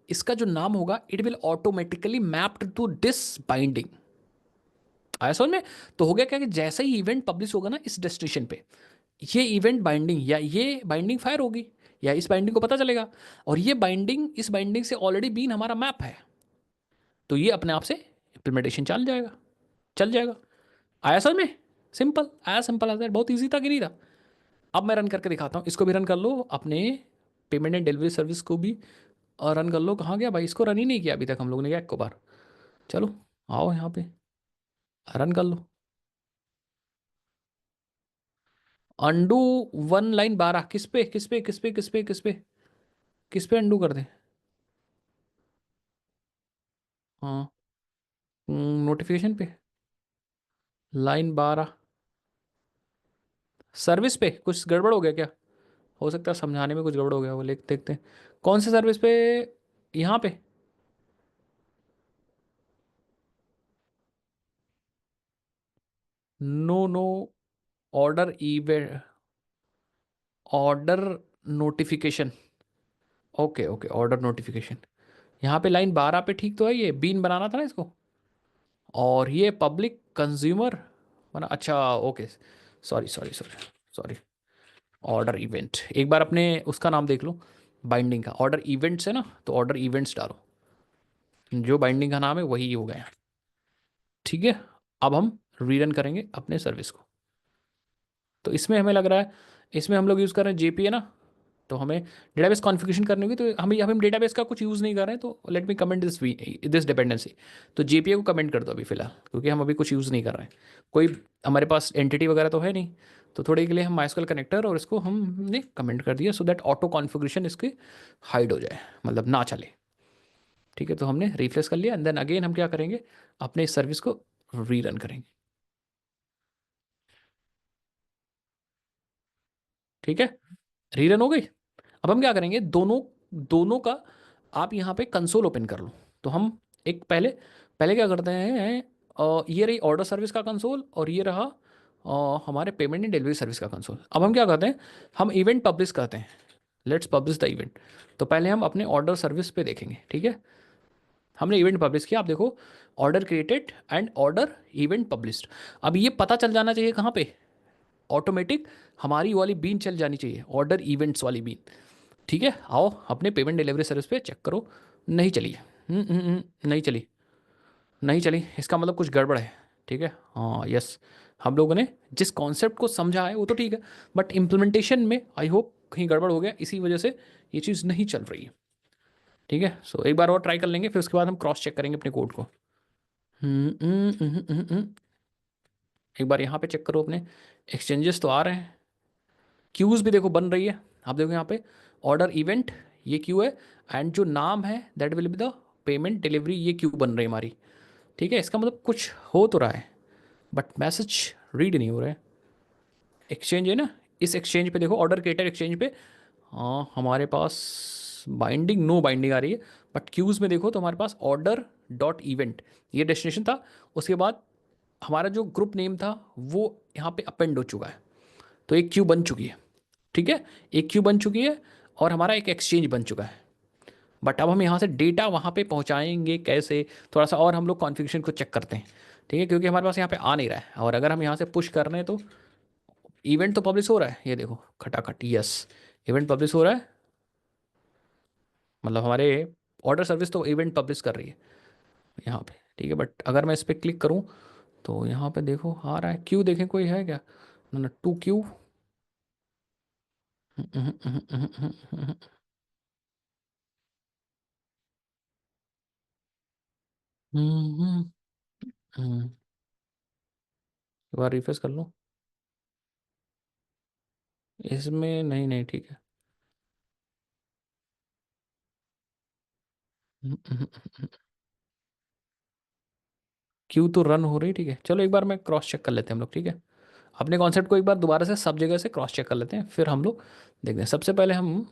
इसका जो नाम होगा it will automatically mapped to this binding. आया समझ में? तो हो गया क्या कि जैसे ही इवेंट पब्लिश होगा ना इस डेस्टिनेशन पे, ये इवेंट बाइंडिंग या ये बाइंडिंग फायर होगी, या इस बाइंडिंग को पता चलेगा, और ये बाइंडिंग, इस बाइंडिंग से ऑलरेडी बीन हमारा मैप है, तो ये अपने आप से इंप्लीमेंटेशन चल जाएगा। आया समझ में? सिंपल, आया सिंपल एज दैट, बहुत ईजी था कि नहीं था? अब मैं रन करके दिखाता हूँ, इसको भी रन कर लो, अपने पेमेंट एंड डिलीवरी सर्विस को भी रन कर लो। कहाँ गया भाई, इसको रन ही नहीं किया अभी तक हम लोगों ने, क्या एक को बार, चलो आओ यहाँ पे रन कर लो। अंडू 1 लाइन 12, किस पे किस पे किस पे किस पे किस पे किस पे अंडू कर दे? हाँ, नोटिफिकेशन पे लाइन 12, सर्विस पे कुछ गड़बड़ हो गया क्या? हो सकता है समझाने में कुछ गड़बड़ हो गया, वो लिख देखते हैं कौन से सर्विस पे, यहाँ पे no no, order event, order notification, okay okay order notification, यहाँ पे लाइन 12 पे ठीक तो है, ये बीन बनाना था ना इसको, और ये पब्लिक कंज्यूमर बना, अच्छा okay, sorry sorry sorry sorry. Order event, एक बार अपने उसका नाम देख लो, बाइंडिंग का ऑर्डर इवेंट्स है ना, तो ऑर्डर इवेंट्स डालो, जो बाइंडिंग का नाम है वही हो गया। ठीक है, अब हम रीरन करेंगे अपने सर्विस को। तो इसमें हमें लग रहा है, इसमें हम लोग यूज़ कर रहे हैं जेपी है ना, तो हमें डेटाबेस कॉन्फ़िगरेशन करनी होगी, तो हम डेटाबेस का कुछ यूज़ नहीं कर रहे हैं, तो let me comment this dependency. तो जेपीए को कमेंट कर दो अभी फिलहाल, क्योंकि हम अभी कुछ यूज़ नहीं कर रहे हैं, कोई हमारे पास एंटिटी वगैरह तो है नहीं। तो थोड़े के लिए हम माइस्क्वेल कनेक्टर और इसको हमने कमेंट कर दिया, सो दैट ऑटो कॉन्फ़िगरेशन इसकी हाइड हो जाए, मतलब ना चले। ठीक है, तो हमने रिफ्रेश कर लिया, एंड देन अगेन हम क्या करेंगे, अपने इस सर्विस को रीरन करेंगे। ठीक है, रीरन हो गई। अब हम क्या करेंगे, दोनों दोनों का आप यहाँ पे कंसोल ओपन कर लो। तो हम एक पहले पहले क्या करते हैं, ये रही ऑर्डर सर्विस का कंसोल, और ये रहा हमारे पेमेंट एंड डिलीवरी सर्विस का कंसोल। अब हम क्या करते हैं, हम इवेंट पब्लिश करते हैं, लेट्स पब्लिश द इवेंट। तो पहले हम अपने ऑर्डर सर्विस पे देखेंगे। ठीक है, हमने इवेंट पब्लिश किया, आप देखो order created and order event published. अब ये पता चल जाना चाहिए कहाँ पे, ऑटोमेटिक हमारी वाली बीन चल जानी चाहिए, ऑर्डर इवेंट्स वाली बीन। ठीक है, आओ अपने पेमेंट डिलीवरी सर्विस पे चेक करो। नहीं चली है, नहीं चली, नहीं चली, इसका मतलब कुछ गड़बड़ है। ठीक है, हाँ यस, हम लोगों ने जिस कॉन्सेप्ट को समझा है वो तो ठीक है, बट इम्प्लीमेंटेशन में आई होप कहीं गड़बड़ हो गया, इसी वजह से ये चीज़ नहीं चल रही है। ठीक है, सो एक बार और ट्राई कर लेंगे, फिर उसके बाद हम क्रॉस चेक करेंगे अपने कोड को। एक बार यहाँ पे चेक करो अपने, एक्सचेंजेस तो आ रहे हैं, क्यूज़ भी देखो बन रही है। आप देखो यहाँ पे ऑर्डर इवेंट, ये क्यू है, एंड जो नाम है that will be the payment delivery, ये क्यू बन रही है हमारी। ठीक है, इसका मतलब कुछ हो तो रहा है, बट मैसेज रीड नहीं हो रहा है। एक्सचेंज है ना, इस एक्सचेंज पे देखो, ऑर्डर क्रिएटर एक्सचेंज पे, हाँ हमारे पास बाइंडिंग, नो बाइंडिंग आ रही है, बट क्यूज़ में देखो तो हमारे पास ऑर्डर डॉट इवेंट, ये डेस्टिनेशन था। उसके बाद हमारा जो ग्रुप नेम था वो यहाँ पे अपेंड हो चुका है, तो एक क्यू बन चुकी है। ठीक है, एक क्यू बन चुकी है, और हमारा एक एक्सचेंज बन चुका है। बट अब हम यहाँ से डेटा वहाँ पे पहुँचाएंगे कैसे, थोड़ा सा और हम लोग कॉन्फ़िगरेशन को चेक करते हैं। ठीक है, क्योंकि हमारे पास यहाँ पे आ नहीं रहा है, और अगर हम यहाँ से पुश कर रहे हैं तो इवेंट तो पब्लिश हो रहा है, ये देखो खटाखट, यस इवेंट पब्लिश हो रहा है, मतलब हमारे ऑर्डर सर्विस तो इवेंट पब्लिश कर रही है यहाँ पे। ठीक है, बट अगर मैं इस पर क्लिक करूँ तो यहाँ पे देखो आ रहा है, क्यू देखें कोई है क्या, ना टू क्यू। एक बार रिफ्रेश कर लो, इसमें नहीं, नहीं ठीक है। क्यू तो रन हो रही, ठीक है, चलो एक बार मैं क्रॉस चेक कर लेते हैं हम लोग। ठीक है, अपने कॉन्सेप्ट को एक बार दोबारा से सब जगह से क्रॉस चेक कर लेते हैं, फिर हम लोग देखते हैं। सबसे पहले हम,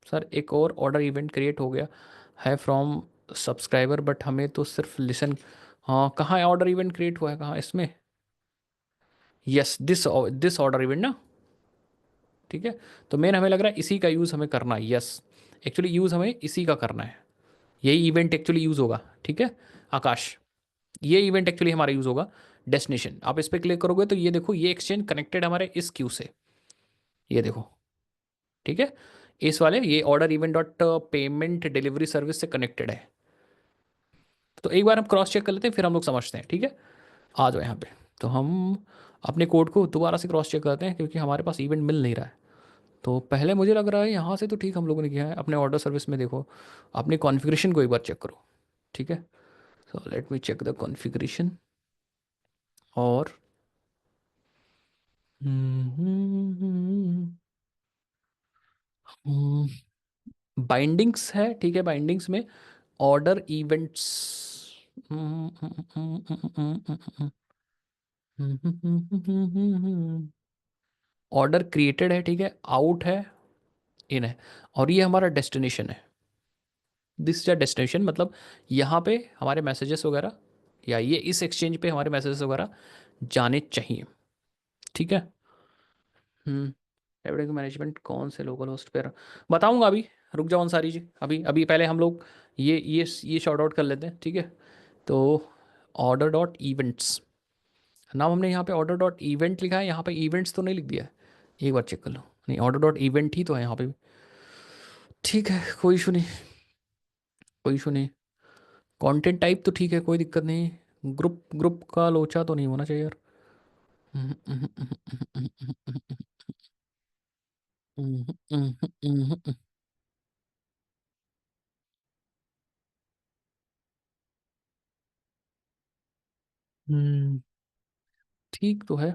सर एक और ऑर्डर इवेंट क्रिएट हो गया है फ्रॉम सब्सक्राइबर, बट हमें तो सिर्फ लिसन, हाँ कहाँ है ऑर्डर इवेंट क्रिएट हुआ है, कहाँ इसमें, yes this this order event ना। ठीक है, तो मेन हमें लग रहा है इसी का यूज़ हमें करना है, यस एक्चुअली यूज़ हमें इसी का करना है, यही इवेंट एक्चुअली यूज़ होगा। ठीक है आकाश, ये इवेंट एक्चुअली हमारा यूज़ होगा। डेस्टिनेशन, आप इस पर क्लिक करोगे तो ये देखो, ये एक्सचेंज कनेक्टेड हमारे इस क्यू से, ये देखो। ठीक है, इस वाले ये order event dot payment delivery service से कनेक्टेड है। तो एक बार हम क्रॉस चेक कर लेते हैं, फिर हम लोग समझते हैं। ठीक है, आ जाओ यहाँ पे। तो हम अपने कोड को दोबारा से क्रॉस चेक करते हैं, क्योंकि हमारे पास इवेंट मिल नहीं रहा है। तो पहले मुझे लग रहा है यहाँ से तो ठीक हम लोगों ने किया है, अपने ऑर्डर सर्विस में देखो, अपनी कॉन्फ़िगरेशन को एक बार चेक करो। ठीक है, so let me check the configuration. और बाइंडिंग्स है, ठीक है, बाइंडिंग्स में ऑर्डर इवेंट्स, ऑर्डर क्रिएटेड है, ठीक है, आउट है, इन है, और ये हमारा डेस्टिनेशन है। दिस इज अ डेस्टिनेशन, मतलब यहाँ पे हमारे मैसेजेस वगैरह, या ये इस एक्सचेंज पे हमारे मैसेजेस वगैरह जाने चाहिए। ठीक है, एवरेज मैनेजमेंट कौन से लोकल होस्ट पे बताऊंगा अभी, रुक जाओ अंसारी जी, अभी अभी पहले हम लोग ये शॉर्ट आउट कर लेते हैं, ठीक है। तो ऑर्डर डॉट इवेंट्स, नाम हमने यहाँ पे ऑर्डर डॉट इवेंट लिखा है, यहाँ पे इवेंट्स तो नहीं लिख दिया है, एक बार चेक कर लो। नहीं, ऑर्डर डॉट इवेंट ही तो है यहाँ पे भी। ठीक है, कोई इशू नहीं, कोई इशू नहीं। कंटेंट टाइप तो ठीक है, कोई दिक्कत नहीं। ग्रुप ग्रुप का लोचा तो नहीं होना चाहिए यार। हम्म, ठीक तो है।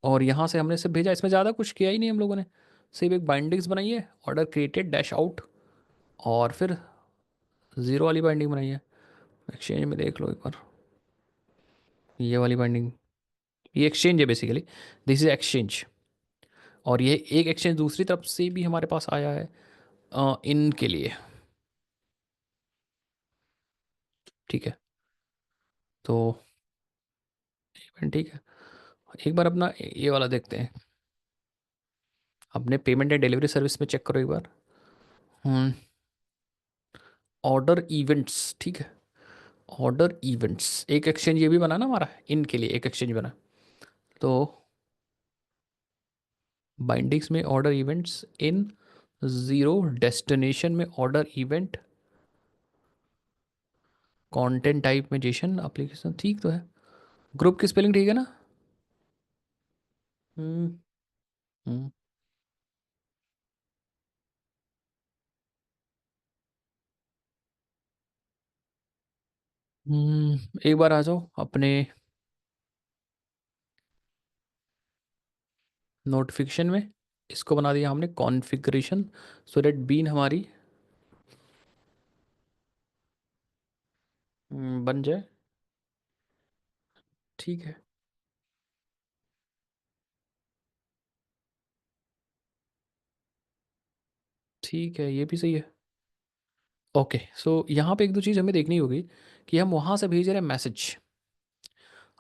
और यहाँ से हमने सिर्फ भेजा, इसमें ज़्यादा कुछ किया ही नहीं हम लोगों ने। सिर्फ एक बाइंडिंग्स बनाई है, ऑर्डर क्रिएटेड डैश आउट, और फिर ज़ीरो वाली बाइंडिंग बनाई है। एक्सचेंज में देख लो एक बार, ये वाली बाइंडिंग, ये एक्सचेंज है बेसिकली, दिस इज एक्सचेंज। और ये एक एक्सचेंज दूसरी तरफ से भी हमारे पास आया है इन के लिए, ठीक है। तो ठीक है, एक बार अपना ये वाला देखते हैं, अपने पेमेंट एंड डिलीवरी सर्विस में चेक करो एक बार। हम्म, ऑर्डर इवेंट्स, ठीक है। ऑर्डर इवेंट्स एक एक्सचेंज ये भी बना ना हमारा, इनके लिए एक एक्सचेंज बना। तो बाइंडिंग्स में order events in, zero destination में ऑर्डर इवेंट, कंटेंट टाइप में जेसन एप्लीकेशन, ठीक तो है। ग्रुप की स्पेलिंग ठीक है ना? हम्म। हम्म। एक बार आ जाओ अपने नोटिफिकेशन में, इसको बना दिया हमने कॉन्फ़िगरेशन, सो दैट बीन हमारी बन जाए, ठीक है। ठीक है, ये भी सही है। ओके, सो यहाँ पे एक दो चीज़ हमें देखनी होगी, कि हम वहाँ से भेज रहे हैं मैसेज।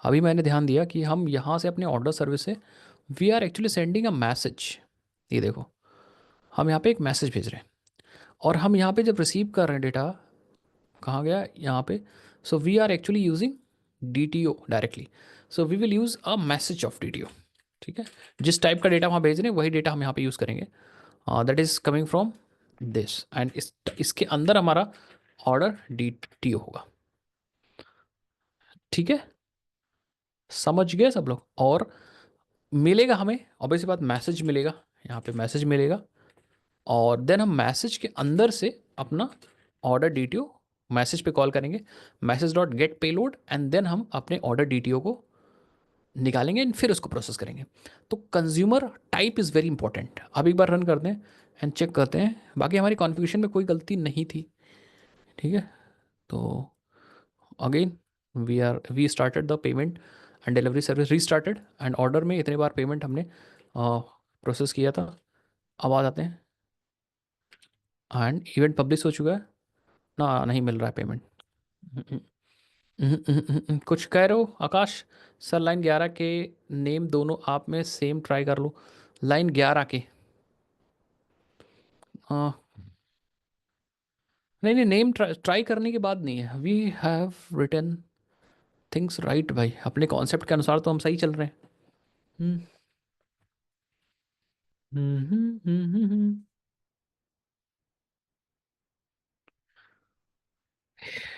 अभी मैंने ध्यान दिया कि हम यहाँ से अपने ऑर्डर सर्विस से we are actually sending a message. ये देखो, हम यहाँ पे एक मैसेज भेज रहे हैं, और हम यहाँ पे जब रिसीव कर रहे हैं डेटा, कहाँ गया यहाँ पे, so we are actually using D T O directly. So we will use a message of D T O, ठीक है। जिस टाइप का डेटा वहाँ भेज रहे हैं वही डेटा हम यहाँ पे यूज़ करेंगे, that is coming from this, and इसके अंदर हमारा ऑर्डर डी टी ओ होगा, ठीक है। समझ गए सब लोग? और मिलेगा हमें ऑब्वियसली बात, मैसेज मिलेगा, यहाँ पे मैसेज मिलेगा, और देन हम मैसेज के अंदर से अपना order D T O message पे कॉल करेंगे, message dot get payload, and then हम अपने ऑर्डर डी टी ओ को निकालेंगे एंड फिर उसको प्रोसेस करेंगे। तो consumer type is very important. अब एक बार रन करते हैं एंड चेक करते हैं, बाकी हमारी कॉन्फ़िगरेशन में कोई गलती नहीं थी, ठीक है। तो again we started the payment and delivery service restarted, and order में इतने बार पेमेंट हमने प्रोसेस किया था। अब आ जाते हैं, एंड इवेंट पब्लिश हो चुका है ना, नहीं मिल रहा है पेमेंट। कुछ कह रहे हो आकाश? सर लाइन 11 के नेम दोनों आप में सेम ट्राई कर लो, लाइन 11 के। हाँ, नहीं नहीं, नेम ट्राई करने के बाद नहीं है, we have written things right भाई, अपने कॉन्सेप्ट के अनुसार तो हम सही चल रहे हैं। हम्म।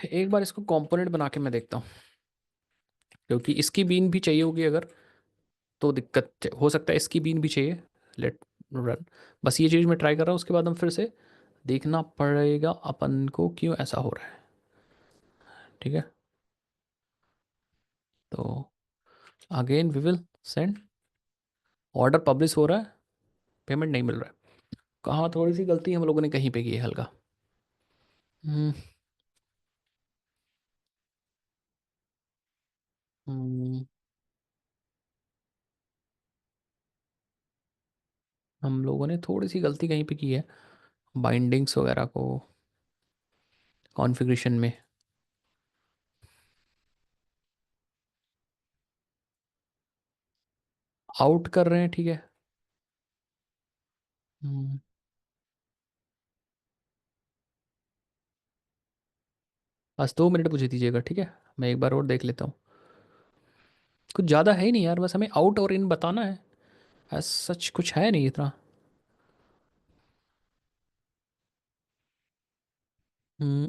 एक बार इसको कंपोनेंट बना के मैं देखता हूँ, क्योंकि इसकी बीन भी चाहिए होगी अगर, तो दिक्कत हो सकता है इसकी बीन भी चाहिए। लेट रन, बस ये चीज़ मैं ट्राई कर रहा हूँ, उसके बाद हम फिर से देखना पड़ेगा अपन को क्यों ऐसा हो रहा है, ठीक है। तो again we will send, order publish हो रहा है, पेमेंट नहीं मिल रहा है। कहाँ थोड़ी सी गलती हम लोगों ने कहीं पे की है हल्का। हम्म। हम्म, हम लोगों ने थोड़ी सी गलती कहीं पे की है, बाइंडिंग्स वगैरह को कॉन्फ़िगरेशन में। आउट कर रहे हैं, ठीक है। हम्म। बस 2 मिनट पूछ दीजिएगा, ठीक है। मैं एक बार और देख लेता हूँ। कुछ ज़्यादा है ही नहीं यार, बस हमें आउट और इन बताना है। ऐसा सच कुछ है नहीं इतना।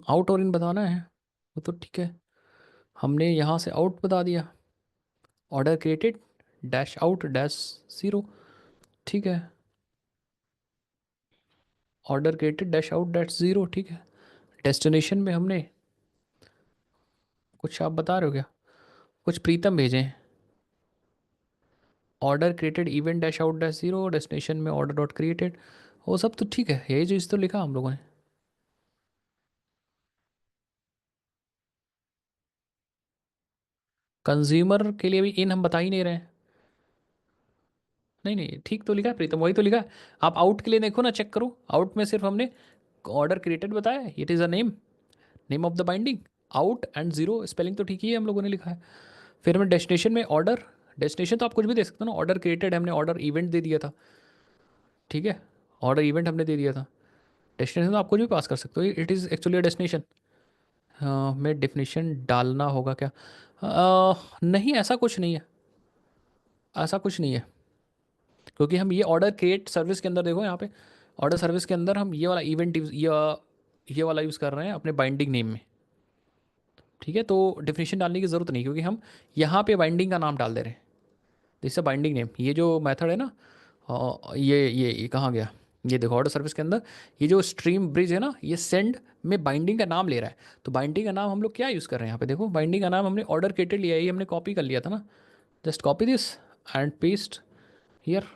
आउट और इन बताना है, वो तो ठीक है। हमने यहाँ से आउट बता दिया, order created dash out dash zero, ठीक है। Order created dash out dash zero, ठीक है। डेस्टिनेशन में हमने कुछ, आप बता रहे हो क्या? कुछ प्रीतम भेजें। Order created event dash out dash zero, destination में ऑर्डर डॉट क्रिएटेड, वो सब तो ठीक है, यही चीज़ तो लिखा हम लोगों ने। कंज्यूमर के लिए भी इन हम बता ही नहीं रहे हैं। नहीं नहीं, ठीक तो लिखा है प्रीतम, वही तो लिखा है। आप आउट के लिए देखो ना, चेक करो, आउट में सिर्फ हमने ऑर्डर क्रिएटेड बताया है, it is a name, name of the binding. Out and zero spelling तो ठीक ही है, हम लोगों ने लिखा है। फिर हमें डेस्टिनेशन में ऑर्डर, डेस्टिनेशन तो आप कुछ भी दे सकते हो ना, ऑर्डर क्रिएटेड हमने ऑर्डर इवेंट दे दिया था, ठीक है। ऑर्डर इवेंट हमने दे दिया था। डेस्टिनेशन तो आप कुछ भी पास कर सकते हो, it is actually a destination. हाँ, में डेफिनेशन डालना होगा क्या? नहीं, ऐसा कुछ नहीं है, ऐसा कुछ नहीं है। क्योंकि हम ये ऑर्डर क्रिएट सर्विस के अंदर देखो यहाँ पे, ऑर्डर सर्विस के अंदर हम ये वाला इवेंट ये वाला यूज़ कर रहे हैं अपने बाइंडिंग नेम में, ठीक है। तो डेफिनेशन डालने की ज़रूरत नहीं, क्योंकि हम यहाँ पे बाइंडिंग का नाम डाल दे रहे हैं। दिस अ बाइंडिंग नेम, ये जो मेथड है ना, ये कहाँ गया? ये देखो ऑर्डर सर्विस के अंदर ये जो स्ट्रीम ब्रिज है ना, ये सेंड में बाइंडिंग का नाम ले रहा है। तो बाइंडिंग का नाम हम लोग क्या यूज़ कर रहे हैं यहाँ पे, देखो बाइंडिंग का नाम हमने ऑर्डर क्रिएटेड लिया है, ये हमने कॉपी कर लिया था ना। Just copy this and paste here.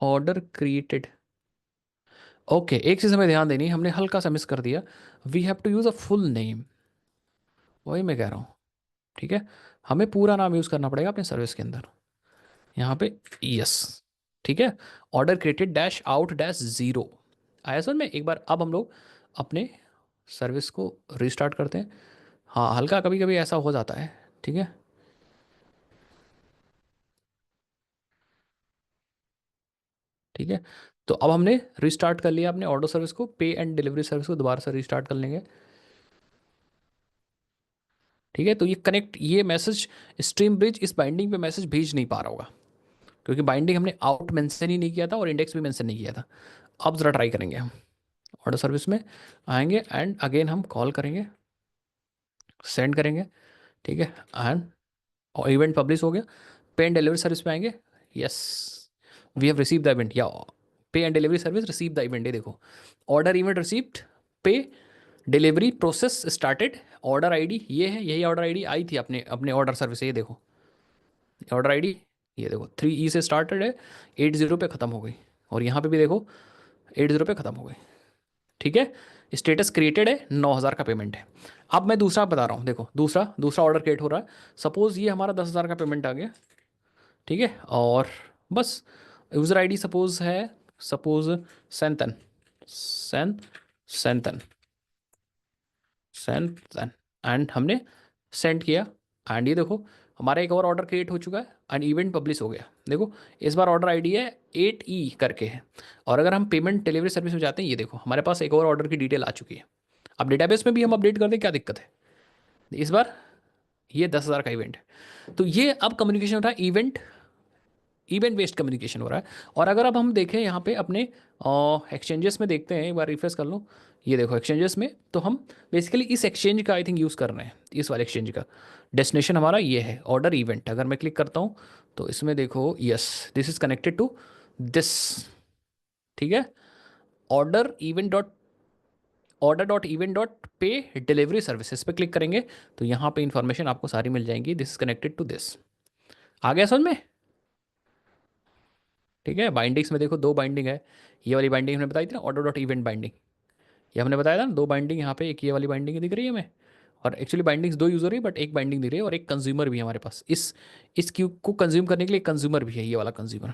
Order created, okay. एक चीज़ हमें ध्यान देनी है, हमने हल्का सा मिस कर दिया। We have to use a full name, वही मैं कह रहा हूँ, ठीक है। हमें पूरा नाम यूज़ करना पड़ेगा अपने सर्विस के अंदर, यहाँ पे। यस, ठीक है। Order created dash out dash zero आया समझ में एक बार। अब हम लोग अपने सर्विस को रिस्टार्ट करते हैं। हाँ, हल्का कभी कभी ऐसा हो जाता है, ठीक है। ठीक है, तो अब हमने रिस्टार्ट कर लिया अपने ऑर्डर सर्विस को, पे एंड डिलीवरी सर्विस को दोबारा से रिस्टार्ट कर लेंगे, ठीक है। तो ये कनेक्ट, ये मैसेज स्ट्रीम ब्रिज इस बाइंडिंग पे मैसेज भेज नहीं पा रहा होगा, क्योंकि बाइंडिंग हमने आउट मेंशन ही नहीं किया था और इंडेक्स भी मेंशन नहीं किया था। अब ज़रा ट्राई करेंगे हम, ऑर्डर सर्विस में आएंगे एंड अगेन हम कॉल करेंगे, सेंड करेंगे, ठीक है। एंड इवेंट पब्लिश हो गया। पे एंड डिलीवरी सर्विस पे आएंगे। Yes, we have receive the event, या pay and delivery service receive the event, ये देखो order event received, pay delivery process started. Order ID ये है, यही ऑर्डर आईडी आई थी अपने अपने ऑर्डर सर्विस से, ये देखो ऑर्डर आईडी, ये देखो 3E से स्टार्टेड है, 80 पे ख़त्म हो गई। और यहाँ पे भी देखो 80 पे ख़त्म हो गई, ठीक है। स्टेटस क्रिएटेड है, 9,000 का पेमेंट है। अब मैं दूसरा बता रहा हूँ, देखो दूसरा दूसरा ऑर्डर क्रिएट हो रहा है। सपोज़ ये हमारा 10,000 का पेमेंट आ गया, ठीक है। और बस यूज़र आईडी सपोज़ है, सपोज़ सैंतन, सैन सैंतन सैंतन, एंड हमने सेंड किया। एंड ये देखो हमारा एक और ऑर्डर क्रिएट हो चुका है एंड इवेंट पब्लिश हो गया। देखो इस बार ऑर्डर आईडी है 8E करके है। और अगर हम पेमेंट डिलीवरी सर्विस में जाते हैं, ये देखो हमारे पास एक और ऑर्डर की डिटेल आ चुकी है। अब डेटाबेस में भी हम अपडेट कर दें, क्या दिक्कत है? इस बार ये 10,000 का इवेंट है। तो ये अब कम्युनिकेशन हो रहा है, इवेंट इवेंट बेस्ड कम्युनिकेशन हो रहा है। और अगर अब हम देखें यहाँ पे अपने एक्सचेंजेस में देखते हैं, एक बार रिफ्रेश कर लो, ये देखो एक्सचेंजेस में, तो हम बेसिकली इस एक्सचेंज का आई थिंक यूज़ कर रहे हैं, इस वाले एक्सचेंज का। डेस्टिनेशन हमारा ये है ऑर्डर इवेंट, अगर मैं क्लिक करता हूँ तो इसमें देखो yes, this is connected to this, ठीक है। Order event dot order dot event dot pay delivery services पे क्लिक करेंगे तो यहाँ पे इंफॉर्मेशन आपको सारी मिल जाएंगी, this is connected to this. आ गया समझ में? ठीक है, बाइंडिंग्स में देखो 2 बाइंडिंग है। ये वाली बाइंडिंग हमने बताई थी ना, ऑर्डर डॉट इवेंट बाइंडिंग, ये हमने बताया था ना 2 बाइंडिंग यहाँ पे, एक ये वाली बाइंडिंग दिख रही है हमें। और एक्चुअली बाइंडिंग्स 2 यूज़र है, बट एक बाइंडिंग दिख रही है, और एक कंज्यूमर भी है हमारे पास, इस क्यू को कंज्यूम करने के लिए कंज्यूमर भी है, ये वाला कंज्यूमर,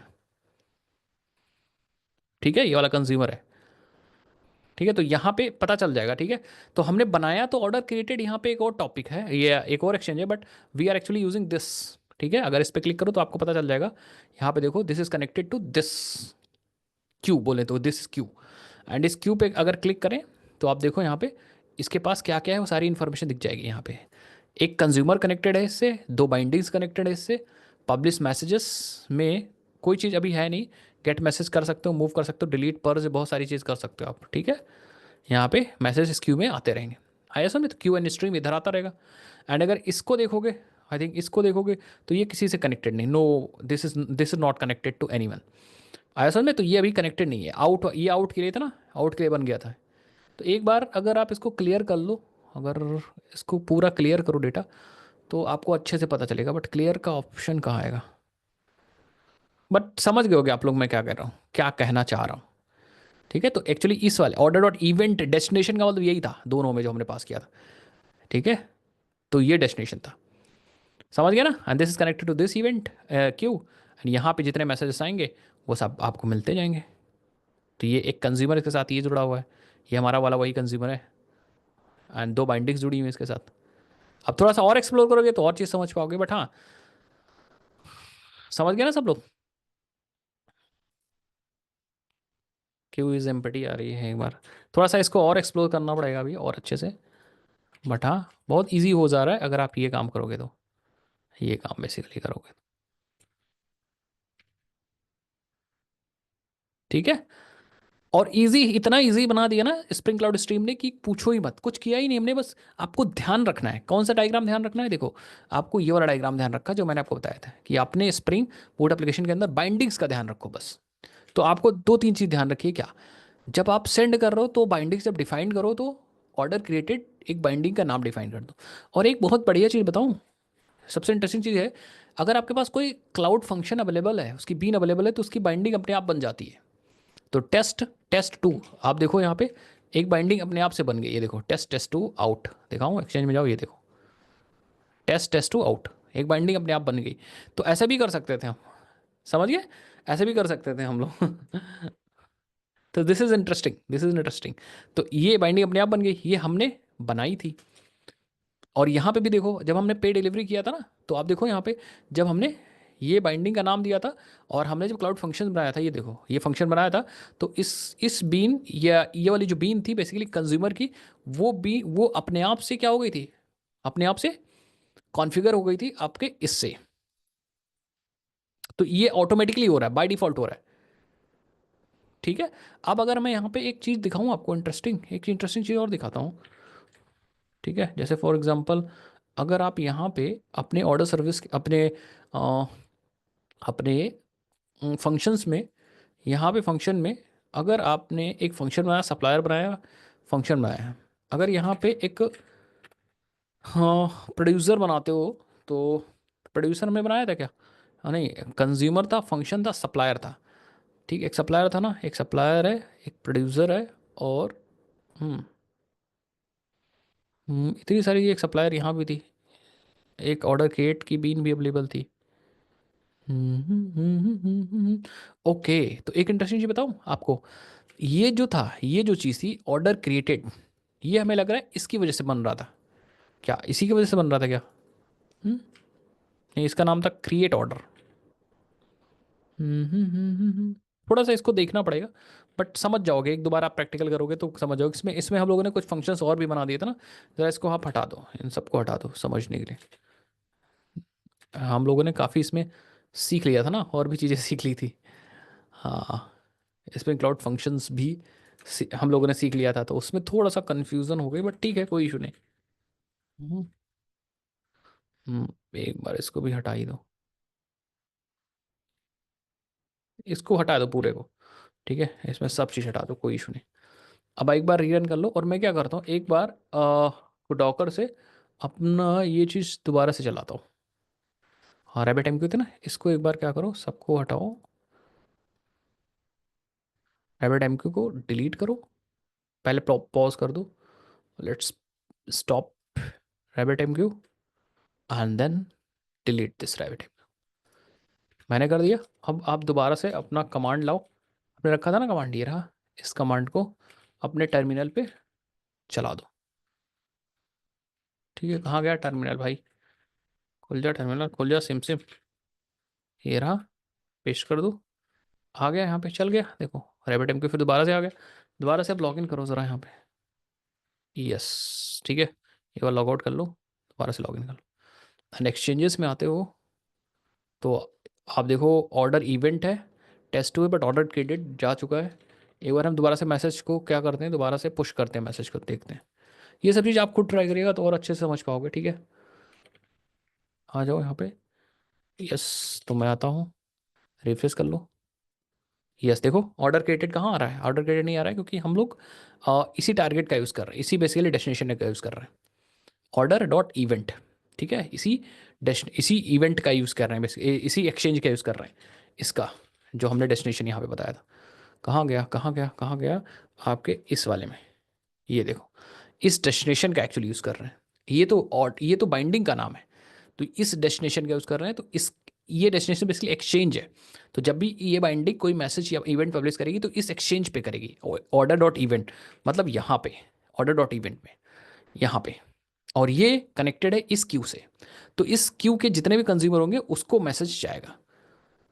ठीक है, ये वाला कंज्यूमर है, ठीक है। तो यहाँ पे पता चल जाएगा, ठीक है। तो हमने बनाया तो ऑर्डर क्रिएटेड, यहाँ पे एक और टॉपिक है, ये एक और एक्सचेंज है, but we are actually using this, ठीक है। अगर इस पर क्लिक करो तो आपको पता चल जाएगा। यहाँ पे देखो this is connected to this queue, बोले तो दिस क्यू, एंड इस क्यू पे अगर क्लिक करें तो आप देखो यहाँ पे इसके पास क्या क्या है वो सारी इन्फॉर्मेशन दिख जाएगी यहाँ पे। एक कंज्यूमर कनेक्टेड है इससे, दो बाइंडिंग्स कनेक्टेड है इससे, पब्लिश मैसेजेस में कोई चीज़ अभी है नहीं, गेट मैसेज कर सकते हो, मूव कर सकते हो, डिलीट पर्ज, बहुत सारी चीज़ कर सकते हो आप, ठीक है। यहाँ पे मैसेज इस क्यू में आते रहेंगे, आया समझ, तो क्यू एंड स्ट्रीम इधर आता रहेगा। एंड अगर इसको देखोगे, आई थिंक इसको देखोगे तो ये किसी से कनेक्टेड नहीं, no, this is not connected to anyone. आया समझ में, तो ये अभी कनेक्टेड नहीं है, आउट, ये आउट के लिए था ना, आउट के लिए बन गया था। तो एक बार अगर आप इसको क्लियर कर लो, अगर इसको पूरा क्लियर करो डेटा, तो आपको अच्छे से पता चलेगा। बट क्लियर का ऑप्शन कहाँ आएगा, बट समझ गए होगे आप लोग मैं क्या कह रहा हूँ, क्या कहना चाह रहा हूँ, ठीक है। तो एक्चुअली इस वाले ऑर्डर डॉट इवेंट डेस्टिनेशन का मतलब यही था दोनों में जो हमने पास किया था, ठीक है। तो ये डेस्टिनेशन था, समझ गया ना, and this is connected to this event queue, एंड यहाँ पे जितने मैसेजेस आएंगे वो सब आपको मिलते जाएंगे। तो ये एक कंज्यूमर के साथ ये जुड़ा हुआ है, ये हमारा वाला वही कंज्यूमर है, एंड दो बाइंडिंग्स जुड़ी हुई हैं इसके साथ। अब थोड़ा सा और एक्सप्लोर करोगे तो और चीज़ समझ पाओगे, बट हाँ, समझ गए ना सब लोग। क्यू इज एम्पटी आ रही है एक बार, थोड़ा सा इसको और एक्सप्लोर करना पड़ेगा अभी और अच्छे से, बट हाँ बहुत इजी हो जा रहा है अगर आप ये काम करोगे तो, ये काम बेसिकली करोगे, ठीक है। और इजी, इतना इजी बना दिया ना स्प्रिंग क्लाउड स्ट्रीम ने कि पूछो ही मत, कुछ किया ही नहीं हमने, बस आपको ध्यान रखना है। कौन सा डायग्राम ध्यान रखना है, देखो आपको ये वाला डायग्राम ध्यान रखा जो मैंने आपको बताया था कि आपने स्प्रिंग बोर्ड एप्लीकेशन के अंदर बाइंडिंग्स का ध्यान रखो बस। तो आपको दो तीन चीज़ ध्यान रखिए, क्या, जब आप सेंड कर रहे हो तो बाइंडिंग जब डिफाइन करो तो ऑर्डर क्रिएटेड एक बाइंडिंग का नाम डिफाइन कर दो। और एक बहुत बढ़िया चीज़ बताऊं, सबसे इंटरेस्टिंग चीज़ है, अगर आपके पास कोई क्लाउड फंक्शन अवेलेबल है, उसकी बीन अवेलेबल है, तो उसकी बाइंडिंग अपने आप बन जाती है। तो टेस्ट टेस्ट टू, आप देखो यहाँ पे एक बाइंडिंग अपने आप से बन गई, ये देखो टेस्ट टेस्ट टू आउट, दिखाऊं एक्सचेंज में जाओ, ये देखो टेस्ट टेस्ट टू आउट, एक बाइंडिंग अपने आप बन गई। तो ऐसा भी कर सकते थे हम, समझ गए, ऐसे भी कर सकते थे हम लोग। तो this is interesting, this is interesting. तो ये बाइंडिंग अपने आप बन गई, ये हमने बनाई थी। और यहाँ पे भी देखो जब हमने पे डिलीवरी किया था ना, तो आप देखो यहाँ पे जब हमने ये बाइंडिंग का नाम दिया था और हमने जब क्लाउड फंक्शन बनाया था, ये देखो ये फंक्शन बनाया था, तो इस बीन या ये वाली जो बीन थी बेसिकली कंज्यूमर की, वो अपने आप से क्या हो गई थी, अपने आप से कॉन्फ़िगर हो गई थी आपके इससे। तो ये ऑटोमेटिकली हो रहा है, बाय डिफॉल्ट हो रहा है, ठीक है। अब अगर मैं यहाँ पे एक चीज़ दिखाऊँ आपको इंटरेस्टिंग, एक इंटरेस्टिंग चीज़ और दिखाता हूँ, ठीक है। जैसे फॉर एग्जांपल अगर आप यहाँ पे अपने ऑर्डर सर्विस अपने अ, अपने फंक्शंस में, यहाँ पे फंक्शन में अगर आपने एक फंक्शन बनाया, सप्लायर बनाया, फंक्शन बनाया, अगर यहाँ पे एक, हाँ, प्रोड्यूसर बनाते हो तो प्रोड्यूसर में बनाया था क्या, हाँ नहीं, कंज्यूमर था, फंक्शन था, सप्लायर था, ठीक, एक सप्लायर था ना, एक सप्लायर है, एक प्रोड्यूसर है, और हम्म इतनी सारी, एक सप्लायर यहाँ भी थी, एक ऑर्डर क्रिएट की बीन भी अवेलेबल थी। ओके, तो एक इंटरेस्टिंग चीज बताऊं आपको, ये जो था, ये जो चीज़ थी ऑर्डर क्रिएटेड, ये हमें लग रहा है इसकी वजह से बन रहा था, क्या इसी की वजह से बन रहा था क्या, हम्म, नहीं, इसका नाम था क्रिएट ऑर्डर। थोड़ा सा इसको देखना पड़ेगा, बट समझ जाओगे, एक दोबार आप प्रैक्टिकल करोगे तो समझ जाओगे। इसमें इसमें हम लोगों ने कुछ फंक्शंस और भी बना दिए थे ना, जरा इसको आप हटा दो, इन सबको हटा दो समझने के लिए। हम लोगों ने काफ़ी इसमें सीख लिया था ना, और भी चीज़ें सीख ली थी। हाँ, इसमें क्लाउड फंक्शंस भी हम लोगों ने सीख लिया था, तो उसमें थोड़ा सा कन्फ्यूज़न हो गई, बट ठीक है, कोई इशू नहीं। हम्म, एक बार इसको भी हटा ही दो, इसको हटा दो पूरे को, ठीक है, इसमें सब चीज़ हटा दो, कोई इशू नहीं। अब एक बार रीरन कर लो, और मैं क्या करता हूँ, एक बार डॉकर से अपना ये चीज़ दोबारा से चलाता हूँ। हाँ, रैबिट एमक्यू थे ना, इसको एक बार क्या करो, सबको हटाओ, रैबिट एमक्यू को डिलीट करो, पहले पॉज कर दो, let's stop Rabbit MQ and then delete this Rabbit. मैंने कर दिया। अब आप दोबारा से अपना कमांड लाओ, आपने रखा था ना कमांड, ये रहा, इस कमांड को अपने टर्मिनल पे चला दो, ठीक है। कहाँ गया टर्मिनल भाई, खुल जा टर्मिनल, खुल जा सिम सिम, ये रहा, पेस्ट कर दो, आ गया यहाँ पे, चल गया, देखो रैबिट एमक्यू फिर दोबारा से आ गया। दोबारा से आप लॉग इन करो ज़रा यहाँ पे। यस, ठीक है, एक बार लॉग आउट कर लो, दोबारा से लॉग इन कर लो, एंड एक्सचेंजेस में आते हो तो आप देखो ऑर्डर इवेंट है, टेस्ट हुए बट ऑर्डर क्रेडिट जा चुका है। एक बार हम दोबारा से मैसेज को क्या करते हैं, दोबारा से पुश करते हैं मैसेज को, देखते हैं। ये सब चीज़ आप खुद ट्राई करिएगा तो और अच्छे से समझ पाओगे, ठीक है। आ जाओ यहाँ पे। यस, तो मैं आता हूँ, रिफ्रेश कर लो। यस, देखो ऑर्डर क्रिएटेड कहाँ आ रहा है, ऑर्डर क्रिएटेड नहीं आ रहा है क्योंकि हम लोग इसी टारगेट का यूज़ कर रहे हैं, इसी बेसिकली डेस्टिनेशन का यूज़ कर रहे हैं, ऑर्डर डॉट इवेंट। ठीक है, इसी इवेंट का यूज़ कर रहे हैं, बेसिकली इसी एक्सचेंज का यूज़ कर रहे हैं इसका, जो हमने डेस्टिनेशन यहाँ पे बताया था। कहाँ गया, कहाँ गया, कहाँ गया, आपके इस वाले में, ये देखो, इस डेस्टिनेशन का एक्चुअली यूज़ कर रहे हैं। ये तो बाइंडिंग का नाम है, तो इस डेस्टिनेशन का यूज़ कर रहे हैं, तो इस ये डेस्टिनेशन बेसिकली एक्सचेंज है। तो जब भी ये बाइंडिंग कोई मैसेज या इवेंट पब्लिश करेगी तो इस एक्सचेंज पे करेगी, ऑर्डर डॉट इवेंट, मतलब यहाँ पे ऑर्डर डॉट इवेंट में, यहाँ पे, और ये कनेक्टेड है इस क्यू से। तो इस क्यू के जितने भी कंज्यूमर होंगे उसको मैसेज जाएगा।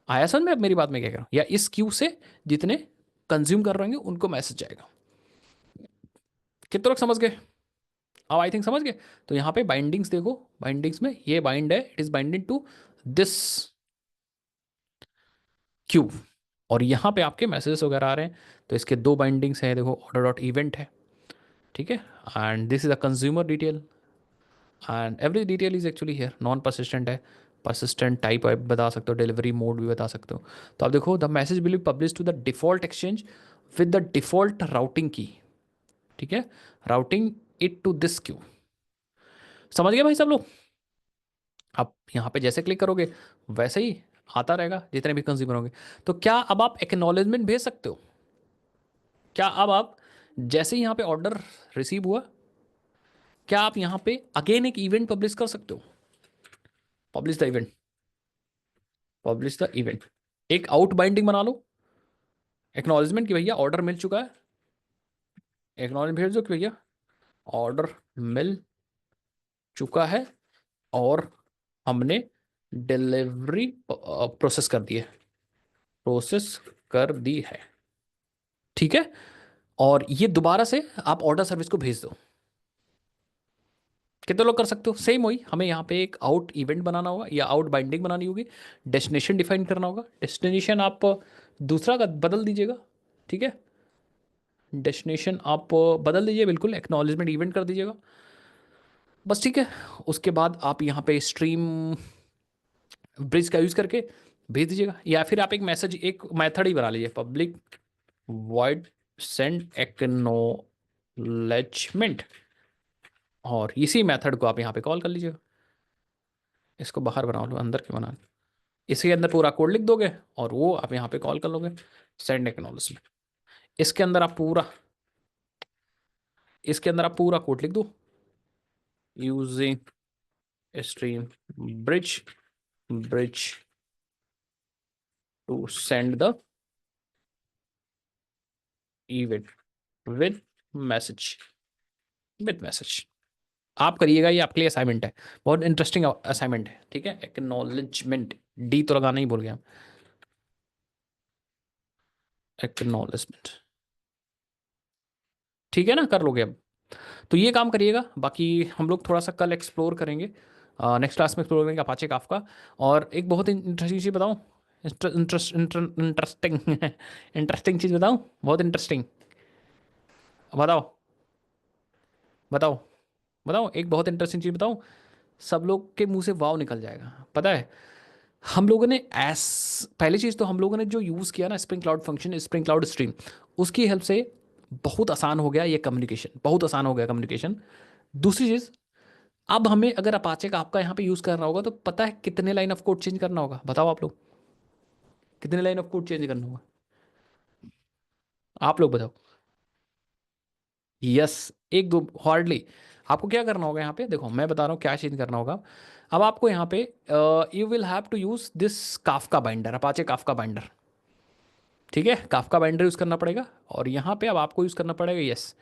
आया समझ में अब मेरी बात में क्या कह रहा हूँ, या इस क्यू से जितने कंज्यूम कर रहे होंगे उनको मैसेज जाएगा। कितने लोग समझ गए? अब आई थिंक समझ गए। तो यहाँ पे बाइंडिंग्स देखो, बाइंडिंग्स में ये बाइंड है, it is binding to this queue, और यहाँ पे आपके मैसेजेस वगैरह आ रहे हैं। तो इसके दो बाइंडिंग्स हैं, देखो ऑर्डर डॉट इवेंट है, ठीक है, and this is a consumer detail, and every detail is actually here non persistent है। परसिस्टेंट टाइप आप बता सकते हो, डिलीवरी मोड भी बता सकते हो। तो आप देखो, the message will be publish to the default exchange with the default routing key, ठीक है, routing it to this queue. समझ गए भाई सब लोग? आप यहाँ पे जैसे क्लिक करोगे वैसे ही आता रहेगा जितने भी कंज्यूमर होंगे। तो क्या अब आप एक्नॉलेजमेंट भेज सकते हो? क्या अब आप जैसे ही यहाँ पे ऑर्डर रिसीव हुआ, क्या आप यहाँ पे अगेन एक इवेंट पब्लिश कर सकते हो? Publish the event, publish the event, एक आउट बाइंडिंग बना लो एक्नॉलेजमेंट की, भैया ऑर्डर मिल चुका है, एक्नॉलेजमेंट भेज दो कि भैया ऑर्डर मिल चुका है और हमने डिलीवरी प्रोसेस कर दी है, प्रोसेस कर दी है, ठीक है। और ये दोबारा से आप ऑर्डर सर्विस को भेज दो। कितने लोग कर सकते हो? सेम वही, हमें यहाँ पे एक आउट इवेंट बनाना होगा या आउट बाइंडिंग बनानी होगी, डेस्टिनेशन डिफाइन करना होगा। डेस्टिनेशन आप दूसरा का बदल दीजिएगा, ठीक है, डेस्टिनेशन आप बदल दीजिए, बिल्कुल एक्नॉलेजमेंट इवेंट कर दीजिएगा, बस, ठीक है। उसके बाद आप यहाँ पे स्ट्रीम ब्रिज का यूज़ करके भेज दीजिएगा, या फिर आप एक मैसेज, एक मेथड ही बना लीजिए, पब्लिक वॉइड सेंड एक्नॉलेजमेंट, और इसी मेथड को आप यहाँ पे कॉल कर लीजिएगा। इसको बाहर बना लो, अंदर क्यों बना, इसके अंदर पूरा कोड लिख दोगे और वो आप यहाँ पे कॉल कर लोगे, सेंड एक्नॉलेजमेंट। इसके अंदर आप पूरा इसके अंदर आप पूरा कोड लिख दो, using stream bridge bridge to send the event with message, with message. आप करिएगा, ये आपके लिए असाइनमेंट है, बहुत इंटरेस्टिंग असाइनमेंट है, ठीक है। एक्नॉलेजमेंट, डी तो लगाना ही भूल गया, एक्नॉलेजमेंट, ठीक है ना, कर लोगे अब। तो ये काम करिएगा, बाकी हम लोग थोड़ा सा कल एक्सप्लोर करेंगे, नेक्स्ट क्लास में एक्सप्लोर करेंगे अपाचे काफका। और एक बहुत इंटरेस्टिंग चीज़ बताऊँ, इंटरेस्टिंग इंटरेस्टिंग चीज़ बताऊँ, बहुत इंटरेस्टिंग, बताओ, बताओ, बताओ, एक बहुत इंटरेस्टिंग चीज़ बताऊँ, सब लोग के मुंह से वाव निकल जाएगा, पता है। हम लोगों ने एस पहली चीज़ तो हम लोगों ने जो यूज़ किया ना spring cloud function, spring cloud stream, उसकी हेल्प से बहुत आसान हो गया ये कम्युनिकेशन, बहुत आसान हो गया कम्युनिकेशन। दूसरी चीज़, अब हमें अगर अपाचे का आपका यहाँ पे यूज़ करना होगा तो पता है कितने लाइन ऑफ कोड चेंज करना होगा, बताओ आप लोग, कितने लाइन ऑफ कोड चेंज करना होगा, आप लोग बताओ। यस, एक दो हार्डली। आपको क्या करना होगा यहाँ पे, देखो मैं बता रहा हूँ क्या चेंज करना होगा। अब आपको यहाँ पे you will have to use this Kafka binder, Apache Kafka binder, ठीक है, काफका बाइंडर यूज करना पड़ेगा। और यहाँ पे अब आपको यूज करना पड़ेगा, yes,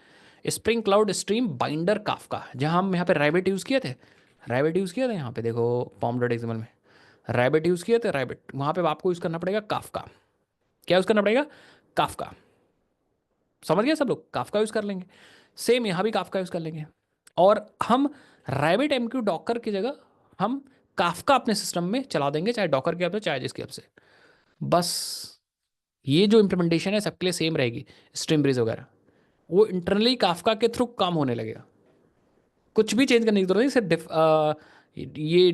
spring cloud stream binder Kafka, जहाँ हम यहाँ पे रैबिट यूज किए थे, रैबिट यूज किया था यहाँ पे देखो, पॉम डॉट एक्सएमएल में रैबिट यूज किए थे, रैबिट, वहाँ पे आपको यूज करना पड़ेगा काफका। क्या यूज करना पड़ेगा? काफका। समझ गए सब लोग, काफका यूज़ कर लेंगे। सेम यहाँ भी काफका यूज़ कर लेंगे। और हम रैबिट एमक्यू डॉकर की जगह हम काफका अपने सिस्टम में चला देंगे, चाहे डॉकर की ऐप से चाहे जिसकी ऐप से। बस ये जो इम्प्लीमेंटेशन है सबके लिए सेम रहेगी, स्ट्रीम ब्रीज वगैरह, वो इंटरनली काफका के थ्रू काम होने लगेगा। कुछ भी चेंज करने की जरूरत नहीं, सिर्फ ये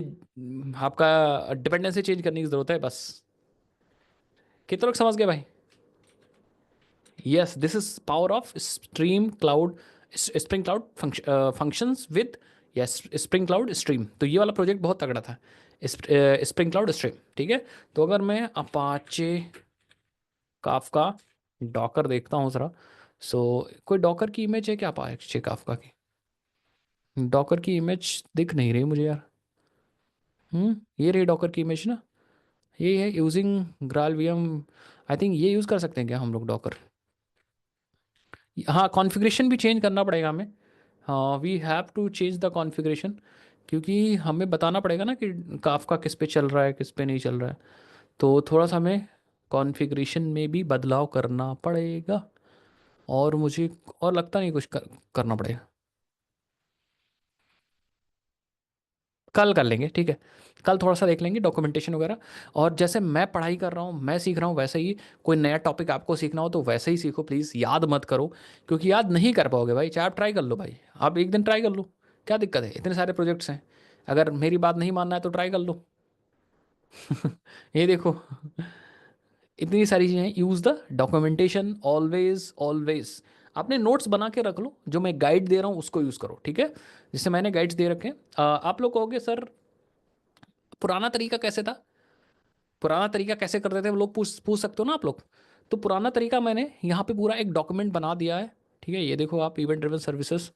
आपका डिपेंडेंसी चेंज करने की जरूरत है बस। कितने लोग समझ गए भाई? Yes, this is power of stream cloud, spring cloud functions with, yes, spring cloud stream. तो ये वाला प्रोजेक्ट बहुत तगड़ा था, स्प्रिंग क्लाउड स्ट्रीम। ठीक है, तो अगर मैं अपाचे काफका डॉकर देखता हूँ जरा, सो कोई डॉकर की इमेज है क्या अपाचे काफका की? डॉकर की इमेज दिख नहीं रही मुझे यार। ये रही डॉकर की इमेज ना, ये है यूजिंग ग्राल वीएम। आई थिंक ये यूज़ कर सकते हैं क्या हम लोग डॉकर? हाँ, कॉन्फ़िगरेशन भी चेंज करना पड़ेगा हमें। हाँ, we have to change the configuration, क्योंकि हमें बताना पड़ेगा ना कि काफ़का किस पे चल रहा है किस पे नहीं चल रहा है। तो थोड़ा सा हमें कॉन्फ़िगरेशन में भी बदलाव करना पड़ेगा, और मुझे और लगता नहीं कुछ करना पड़ेगा। कल कर लेंगे, ठीक है। कल थोड़ा सा देख लेंगे डॉक्यूमेंटेशन वगैरह। और जैसे मैं पढ़ाई कर रहा हूँ, मैं सीख रहा हूँ, वैसे ही कोई नया टॉपिक आपको सीखना हो तो वैसे ही सीखो प्लीज़, याद मत करो, क्योंकि याद नहीं कर पाओगे भाई। चाहे आप ट्राई कर लो भाई, आप एक दिन ट्राई कर लो, क्या दिक्कत है? इतने सारे प्रोजेक्ट्स हैं, अगर मेरी बात नहीं मानना है तो ट्राई कर लो। ये देखो, इतनी सारी चीज़ें हैं। Use the documentation always always. अपने नोट्स बना के रख लो, जो मैं गाइड दे रहा हूँ उसको यूज़ करो, ठीक है। जिससे मैंने गाइड्स दे रखे हैं। आप लोग कहोगे सर पुराना तरीका कैसे था, पुराना तरीका कैसे करते थे, वो लोग पूछ पूछ सकते हो ना आप लोग। तो पुराना तरीका मैंने यहाँ पे पूरा एक डॉक्यूमेंट बना दिया है, ठीक है। ये देखो आप, इवेंट ड्रिवन सर्विसेज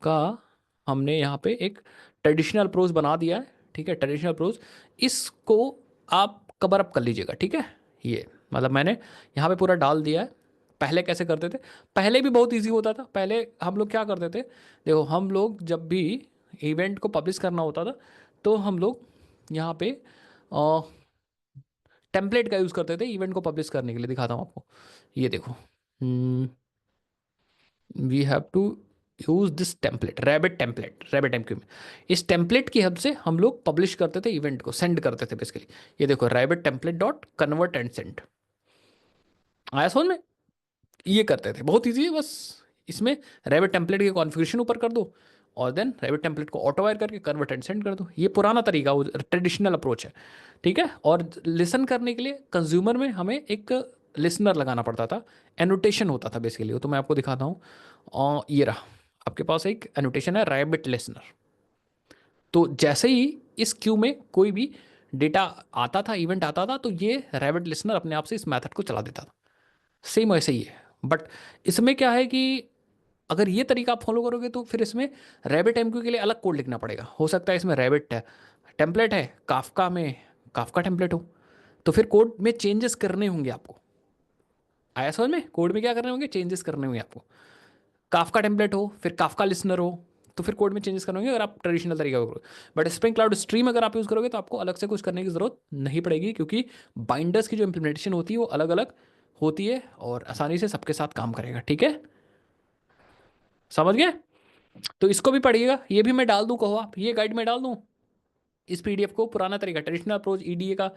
का हमने यहाँ पे एक ट्रेडिशनल अप्रोच बना दिया है, ठीक है, ट्रेडिशनल अप्रोच। इसको आप कवर अप कर लीजिएगा, ठीक है। ये मतलब मैंने यहाँ पे पूरा डाल दिया है। पहले कैसे करते थे? पहले भी बहुत इजी होता था। पहले हम लोग क्या करते थे, देखो हम लोग जब भी इवेंट को पब्लिश करना होता था, तो हम लोग यहाँ पे टेम्पलेट का यूज़ करते थे इवेंट को पब्लिश करने के लिए। दिखाता हूँ आपको, ये देखो, we have to use this template, Rabbit template, Rabbit MQ में। इस टेम्पलेट की हेल्प से हम लोग पब्लिश करते थे, इवेंट को सेंड करते थे बेसिकली। ये देखो, rabbit template dot convert and send, आया समझ में? ये करते थे, बहुत ईजी है बस। इसमें रैबिट टेम्पलेट की कॉन्फ़िगरेशन ऊपर कर दो, और देन रैबिट टेम्पलेट को ऑटो वायर करके कन्वर्ट एंड सेंड कर दो। ये पुराना तरीका, वो ट्रेडिशनल अप्रोच है, ठीक है। और लिसन करने के लिए कंज्यूमर में हमें एक लिसनर लगाना पड़ता था, एनोटेशन होता था बेसिकली। वो तो मैं आपको दिखाता हूँ, और ये रहा आपके पास एक एनोटेशन है, रैबिट लिसनर। तो जैसे ही इस क्यू में कोई भी डेटा आता था, इवेंट आता था, तो ये रैबिट लिसनर अपने आप से इस मेथड को चला देता था। सेम वैसे ही है, बट इसमें क्या है कि अगर ये तरीका आप फॉलो करोगे तो फिर इसमें रैबिट एमक्यू के लिए अलग कोड लिखना पड़ेगा। हो सकता है इसमें रैबिट है टेम्पलेट है, काफका में काफका टेम्पलेट हो, तो फिर कोड में चेंजेस करने होंगे आपको। आया समझ में? कोड में क्या करने होंगे? चेंजेस करने होंगे आपको। काफका टेम्पलेट हो, फिर काफका लिसनर हो, तो फिर कोड में चेंजेस करने होंगे अगर आप ट्रेडिशनल तरीका करोगे। बट स्प्रिंग क्लाउड स्ट्रीम अगर आप यूज़ करोगे तो आपको अलग से कुछ करने की ज़रूरत नहीं पड़ेगी, क्योंकि बाइंडर्स की जो इम्प्लीमेंटेशन होती है वो अलग अलग होती है, और आसानी से सबके साथ काम करेगा, ठीक है। समझ गए? तो इसको भी पढ़िएगा, ये भी मैं डाल दूं, कहो आप ये गाइड में डाल दूं इस पीडीएफ को। पुराना तरीका ट्रेडिशनल अप्रोच ईडीए का,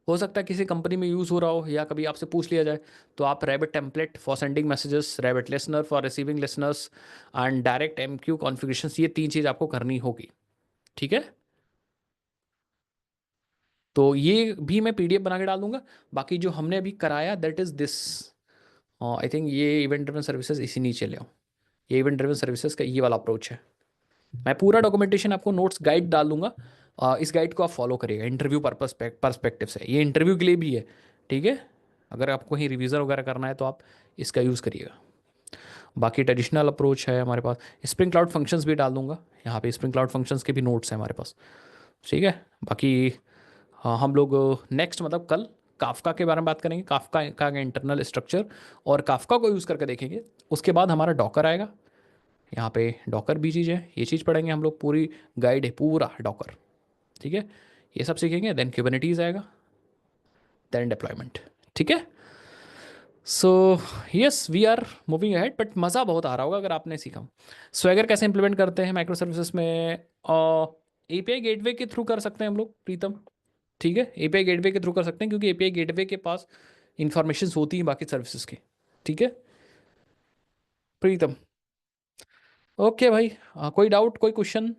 हो सकता है किसी कंपनी में यूज़ हो रहा हो, या कभी आपसे पूछ लिया जाए, तो आप rabbit template for sending messages, rabbit listener for receiving listeners, and direct MQ configuration, ये तीन चीज़ आपको करनी होगी, ठीक है। तो ये भी मैं पीडीएफ बना के डाल दूंगा। बाकी जो हमने अभी कराया that is this, I think ये इवेंट ड्रिवन सर्विसेज इसी नीचे ले आओ। ये इवेंट ड्रिवन सर्विसेज का ये वाला अप्रोच है। मैं पूरा डॉक्यूमेंटेशन आपको नोट्स गाइड डाल दूंगा, इस गाइड को आप फॉलो करिएगा इंटरव्यू पर्पस पर्सपेक्टिव से। ये इंटरव्यू के लिए भी है, ठीक है। अगर आपको कहीं रिवीजन वगैरह करना है तो आप इसका यूज़ करिएगा। बाकी ट्रेडिशनल अप्रोच है हमारे पास, स्प्रिंग क्लाउड फंक्शंस भी डाल दूंगा यहाँ पे। स्प्रिंग क्लाउड फंक्शंस के भी नोट्स हैं हमारे पास, ठीक है। बाकी हाँ, हम लोग नेक्स्ट मतलब कल काफका के बारे में बात करेंगे, काफका का इंटरनल स्ट्रक्चर, और काफका को यूज़ करके देखेंगे। उसके बाद हमारा डॉकर आएगा, यहाँ पे डॉकर भी चीज़ है, ये चीज़ पढ़ेंगे हम लोग, पूरी गाइड है पूरा डॉकर, ठीक है। ये सब सीखेंगे, देन क्यूबरनेटीज आएगा, देन डिप्लॉयमेंट, ठीक है। So yes we are moving ahead, but मज़ा बहुत आ रहा होगा अगर आपने सीखा। स्वैगर कैसे इंप्लीमेंट करते हैं माइक्रो सर्विसेज में? एपीआई गेटवे के थ्रू कर सकते हैं हम लोग प्रीतम। ठीक है, एपीआई गेटवे के थ्रू कर सकते हैं क्योंकि एपीआई गेटवे के पास इंफॉर्मेशन होती हैं बाकी सर्विसेज की। ठीक है प्रीतम। ओके भाई, कोई डाउट, कोई क्वेश्चन?